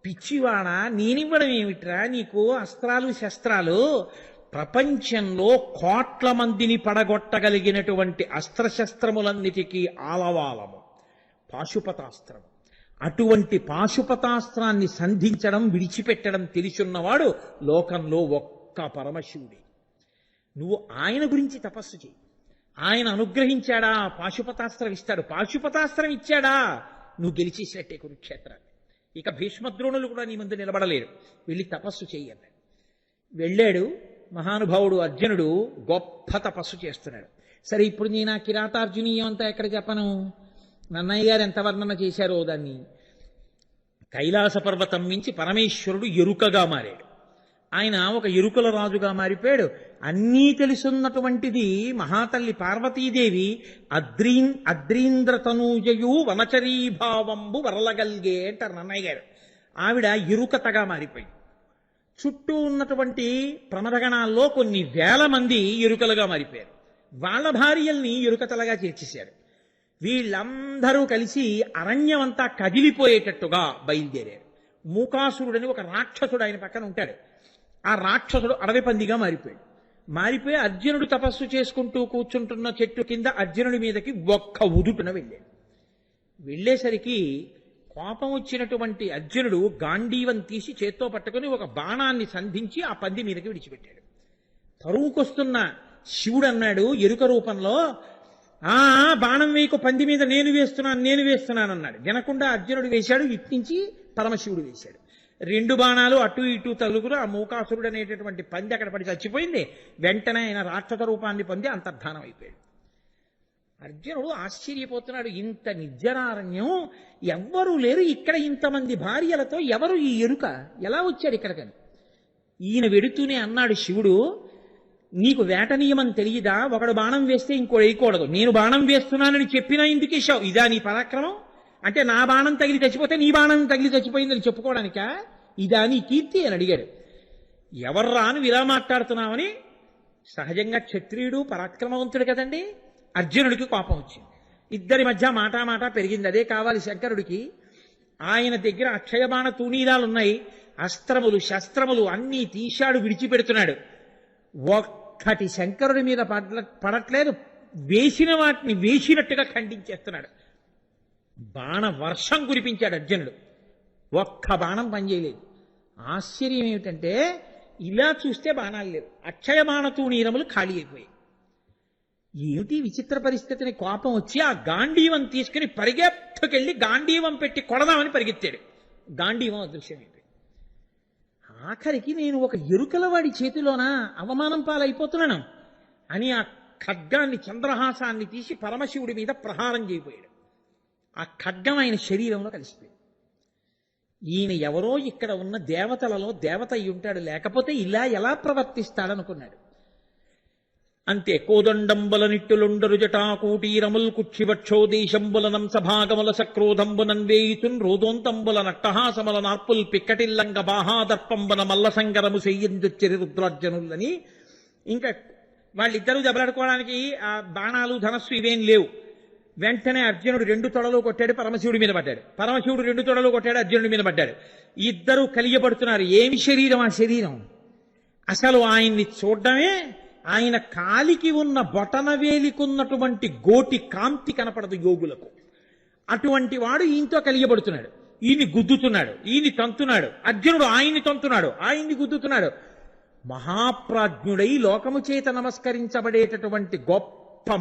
పిచ్చివాడా, నేనివ్వడం ఏమిట్రా నీకు అస్త్రాలు శస్త్రాలు? ప్రపంచంలో కోట్ల మందిని పడగొట్టగలిగినటువంటి అస్త్రశస్త్రములన్నిటికీ ఆలవాలము పాశుపతాస్త్రం. అటువంటి పాశుపతాస్త్రాన్ని సంధించడం, విడిచిపెట్టడం తెలిసున్నవాడు లోకంలో ఒక్క పరమశివుడే. నువ్వు ఆయన గురించి తపస్సు చేయి. ఆయన అనుగ్రహించాడా? పాశుపతాస్త్రం ఇస్తాడు. పాశుపతాస్త్రం ఇచ్చాడా? నువ్వు గెలిచేసినట్టే కురుక్షేత్రాన్ని. ఇక భీష్మద్రోణులు కూడా నీ ముందు నిలబడలేరు. వెళ్ళి తపస్సు చెయ్యన్నాడు. వెళ్ళాడు. మహానుభావుడు అర్జునుడు గొప్ప తపస్సు చేస్తున్నాడు. సరే, ఇప్పుడు నేను ఆ కిరాతార్జునీయం అంతా ఎక్కడ చెప్పను? నన్నయ్య గారు ఎంత వర్ణన చేశారో దాన్ని. కైలాస పర్వతం మించి పరమేశ్వరుడు ఎరుకగా మారాడు. ఆయన ఒక ఎరుకల రాజుగా మారిపోయాడు. అన్నీ తెలుసున్నటువంటిది మహాతల్లి పార్వతీదేవి అద్రీంద్రతనూజయు వనచరీభావంబు వరలగల్గే అంటారు నన్నయ్య గారు. ఆవిడ ఎరుకతగా మారిపోయింది. చుట్టూ ఉన్నటువంటి ప్రమదగణాల్లో కొన్ని వేల మంది ఎరుకలుగా మారిపోయారు. వాళ్ళ భార్యల్ని ఎరుకతలుగా చేర్చేశారు. వీళ్ళందరూ కలిసి అరణ్యం అంతా కదిలిపోయేటట్టుగా బయలుదేరారు. మూకాసురుడని ఒక రాక్షసుడు ఆయన పక్కన ఉంటాడు. ఆ రాక్షసుడు అడవి పందిగా మారిపోయాడు. మారిపోయి అర్జునుడు తపస్సు చేసుకుంటూ కూర్చుంటున్న చెట్టు కింద అర్జునుడి మీదకి ఒక్క ఉదుటున వెళ్ళాడు. వెళ్ళేసరికి కోపం వచ్చినటువంటి అర్జునుడు గాంధీవం తీసి చేత్తో పట్టుకుని ఒక బాణాన్ని సంధించి ఆ పంది మీదకి విడిచిపెట్టాడు. తరువుకొస్తున్న శివుడు అన్నాడు ఎరుక రూపంలో, ఆ బాణం వేయకు, పంది మీద నేను వేస్తున్నాను అన్నాడు. వినకుండా అర్జునుడు వేశాడు, ఇట్నుంచి పరమశివుడు వేశాడు. 2 బాణాలు అటు ఇటు తగులుకుని ఆ మూకాసురుడు అనేటటువంటి పంది అక్కడ పడి చచ్చిపోయింది. వెంటనే ఆయన రాక్షస రూపాన్ని పొంది అంతర్ధానం అయిపోయాడు. అర్జునుడు ఆశ్చర్యపోతున్నాడు, ఇంత నిర్జనారణ్యం, ఎవ్వరూ లేరు, ఇక్కడ ఇంతమంది భార్యలతో ఎవరు ఈ ఎరుక ఎలా వచ్చాడు ఇక్కడికని. ఈయన వెడుతూనే అన్నాడు శివుడు, నీకు వేట నియమం తెలియదా? ఒకడు బాణం వేస్తే ఇంకోటి వేయకూడదు. నేను బాణం వేస్తున్నానని చెప్పినా ఎందుకు వేశావు? ఇదా నీ పరాక్రమం? అంటే నా బాణం తగిలి చచ్చిపోతే నీ బాణం తగిలి చచ్చిపోయిందని చెప్పుకోవడానికా? ఇదా నీ కీర్తి అని అడిగాడు. ఎవర్రా నువ్వు ఇలా మాట్లాడుతున్నావని. సహజంగా క్షత్రియుడు పరాక్రమవంతుడు కదండి. అర్జునుడికి కోపం వచ్చింది. ఇద్దరి మధ్య మాట పెరిగింది. అదే కావాలి శంకరుడికి. ఆయన దగ్గర అక్షయబాణ తూణీరాలున్నాయి, అస్త్రములు శస్త్రములు అన్నీ తీశాడు, విడిచిపెడుతున్నాడు. ఒక్కటి శంకరుడి మీద పడట్లేదు. వేసిన వాటిని వేసినట్టుగా ఖండించేస్తున్నాడు. బాణ వర్షం కురిపించాడు అర్జునుడు. ఒక్క బాణం పనిచేయలేదు. ఆశ్చర్యం ఏమిటంటే ఇలా చూస్తే బాణాలు లేవు, అక్షయ బాణతూణీరములు ఖాళీ అయిపోయాయి. ఏమిటి విచిత్ర పరిస్థితిని కోపం వచ్చి ఆ గాంధీవం తీసుకుని పరిగెత్తుకెళ్ళి గాంధీవం పెట్టి కొడదామని పరిగెత్తాడు. గాంధీవం అదృశ్యమైంది. ఆఖరికి నేను ఒక ఎరుకలవాడి చేతిలోన అవమానం పాలైపోతున్నాను అని ఆ ఖడ్గాన్ని చంద్రహాసాన్ని తీసి పరమశివుడి మీద ప్రహారం చేయబోయాడు. ఆ ఖడ్గం ఆయన శరీరంలో కలిసిపోయాడు. ఈయన ఎవరో ఇక్కడ ఉన్న దేవతలలో దేవత అయి ఉంటాడు, లేకపోతే ఇలా ఎలా ప్రవర్తిస్తాడనుకున్నాడు. అంతే. కోదండంబుల నిట్టులుండరు జటాకూటీరముల్ కుక్షివక్షోదేశంబులనం సభాగముల సక్రోధంబునన్ వేయుచున్ రోదోంతంబుల నట్టహాసముల నార్పుల్ పిక్కటిల్లంగ బాహాదర్పంబున మల్లసంగరము చెయ్యందుచ్చిరి రుద్రార్జనులని. ఇంకా వాళ్ళిద్దరూ దెబ్బలాడుకోవడానికి ఆ బాణాలు ధనస్సు ఇవేం లేవు. వెంటనే అర్జునుడు 2 తొడలు కొట్టాడు, పరమశివుడి మీద పడ్డాడు. పరమశివుడు 2 తొడలు కొట్టాడు, అర్జునుడి మీద పడ్డాడు. ఇద్దరూ కలియబడుతున్నారు. ఏమి శరీరం ఆ శరీరం! అసలు ఆయన్ని చూడడమే, ఆయన కాలికి ఉన్న బొటనవేలికున్నటువంటి గోటి కాంతి కనపడదు యోగులకు. అటువంటి వాడు ఈయనతో కలియబడుతున్నాడు. ఈయన్ని గుద్దుతున్నాడు, ఈయన్ని తంతున్నాడు. అర్జునుడు ఆయన్ని తంతున్నాడు, ఆయన్ని గుద్దుతున్నాడు. మహాప్రాజ్ఞుడై లోకము చేత నమస్కరించబడేటటువంటి గొప్ప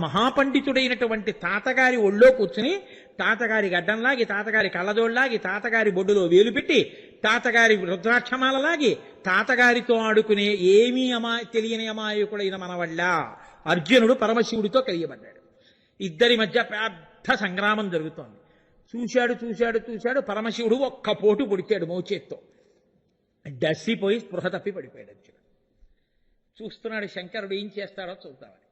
మహాపండితుడైనటువంటి తాతగారి ఒళ్ళో కూర్చుని తాతగారి గడ్డంలాగి, తాతగారి కళ్ళజోళ్ళలాగి, తాతగారి బొడ్డులో వేలు పెట్టి, తాతగారి రుద్రాక్షమాలలాగి, తాతగారితో ఆడుకునే ఏమీ తెలియని అమాయకుడైన మనవళ్ళ అర్జునుడు పరమశివుడితో కలియబడ్డాడు. ఇద్దరి మధ్య పెద్ద సంగ్రామం జరుగుతోంది. చూశాడు. పరమశివుడు ఒక్క పోటు పొడిచాడు మోచేత్తో. డస్సిపోయి స్పృహ తప్పి పడిపోయాడు అర్జునుడు. చూస్తున్నాడు శంకరుడు ఏం చేస్తాడో చూద్దామని.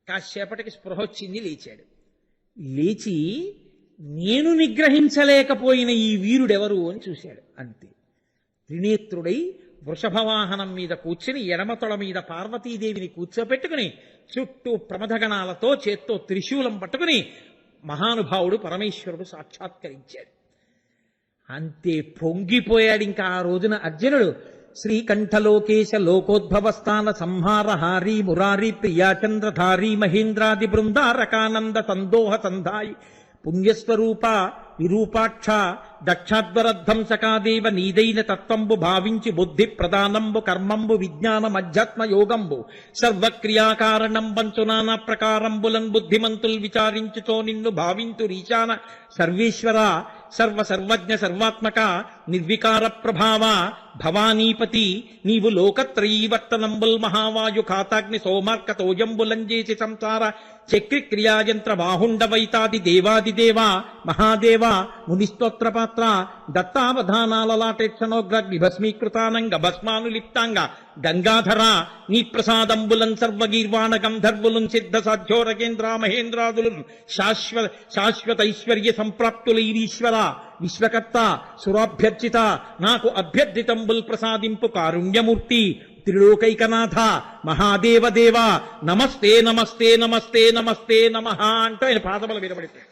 కాసేపటికి స్పృహ వచ్చింది, లేచాడు. లేచి నేను నిగ్రహించలేకపోయిన ఈ వీరుడెవరు అని చూశాడు. అంతే. త్రినేత్రుడై వృషభవాహనం మీద కూర్చుని ఎడమతొడ మీద పార్వతీదేవిని కూర్చోపెట్టుకుని చుట్టూ ప్రమథగణాలతో చేత్తో త్రిశూలం పట్టుకుని మహానుభావుడు పరమేశ్వరుడు సాక్షాత్కరించాడు. అంతే. పొంగిపోయాడు ఇంకా ఆ రోజున అర్జునుడు. శ్రీకంఠలోకేశ లోకోద్భవస్థాన సంహారహారీ మురారీ ప్రియాచంద్రధారీ మహేంద్రాది బృందారకానంద సందోహ సంధాయి పుణ్యస్వరూప విరూపాక్ష దక్షాద్వరధ్వంసకాదేవ నీదైన తత్వంబు భావించి బుద్ధి ప్రధానంబు కర్మంబు విజ్ఞానం అధ్యాత్మ యోగంబు సర్వక్రియాకారణం పంచు నానా ప్రకారంబులన్ బుద్ధిమంతుల్ విచారించుతో నిన్ను భావింతు రీశాన సర్వేశ్వర సర్వజ్ఞ సర్వాత్మక నిర్వికార ప్రభావ భవానీపతి నీవు లోకత్రయీవర్తనంబుల్ మహావాయు ఖాతాగ్ని సోమార్కతోజంబులంజేసి సంసార చక్రి క్రియాయంత్ర బాహుండవైతాది దేవాదిదేవ మహాదేవ మునిస్తోత్రపాత్ర దత్తావధానాలలాటేక్షణోగ్రగ్ని భస్మీకృతానంగ భస్మానులిప్తాంగ గంగాధర నీ ప్రసాదంబులన్ సర్వగీర్వాణ గంధర్వులున్ సిద్ధ సాధ్యోరగేంద్ర మహేంద్రాదులు శాశ్వతైశ్వర్య సంప్రాప్తులైరీశ్వర విశ్వకర్త సురాభ్యర్చిత నాకు అభ్యర్థితంబుల్ ప్రసాదింపు కారుణ్యమూర్తి త్రిలోకైకనాథ మహాదేవదేవ నమస్తే నమస్తే నమస్తే నమస్తే నమః అంటూ ఆయన పాదముల మీద పడిపోయాడు.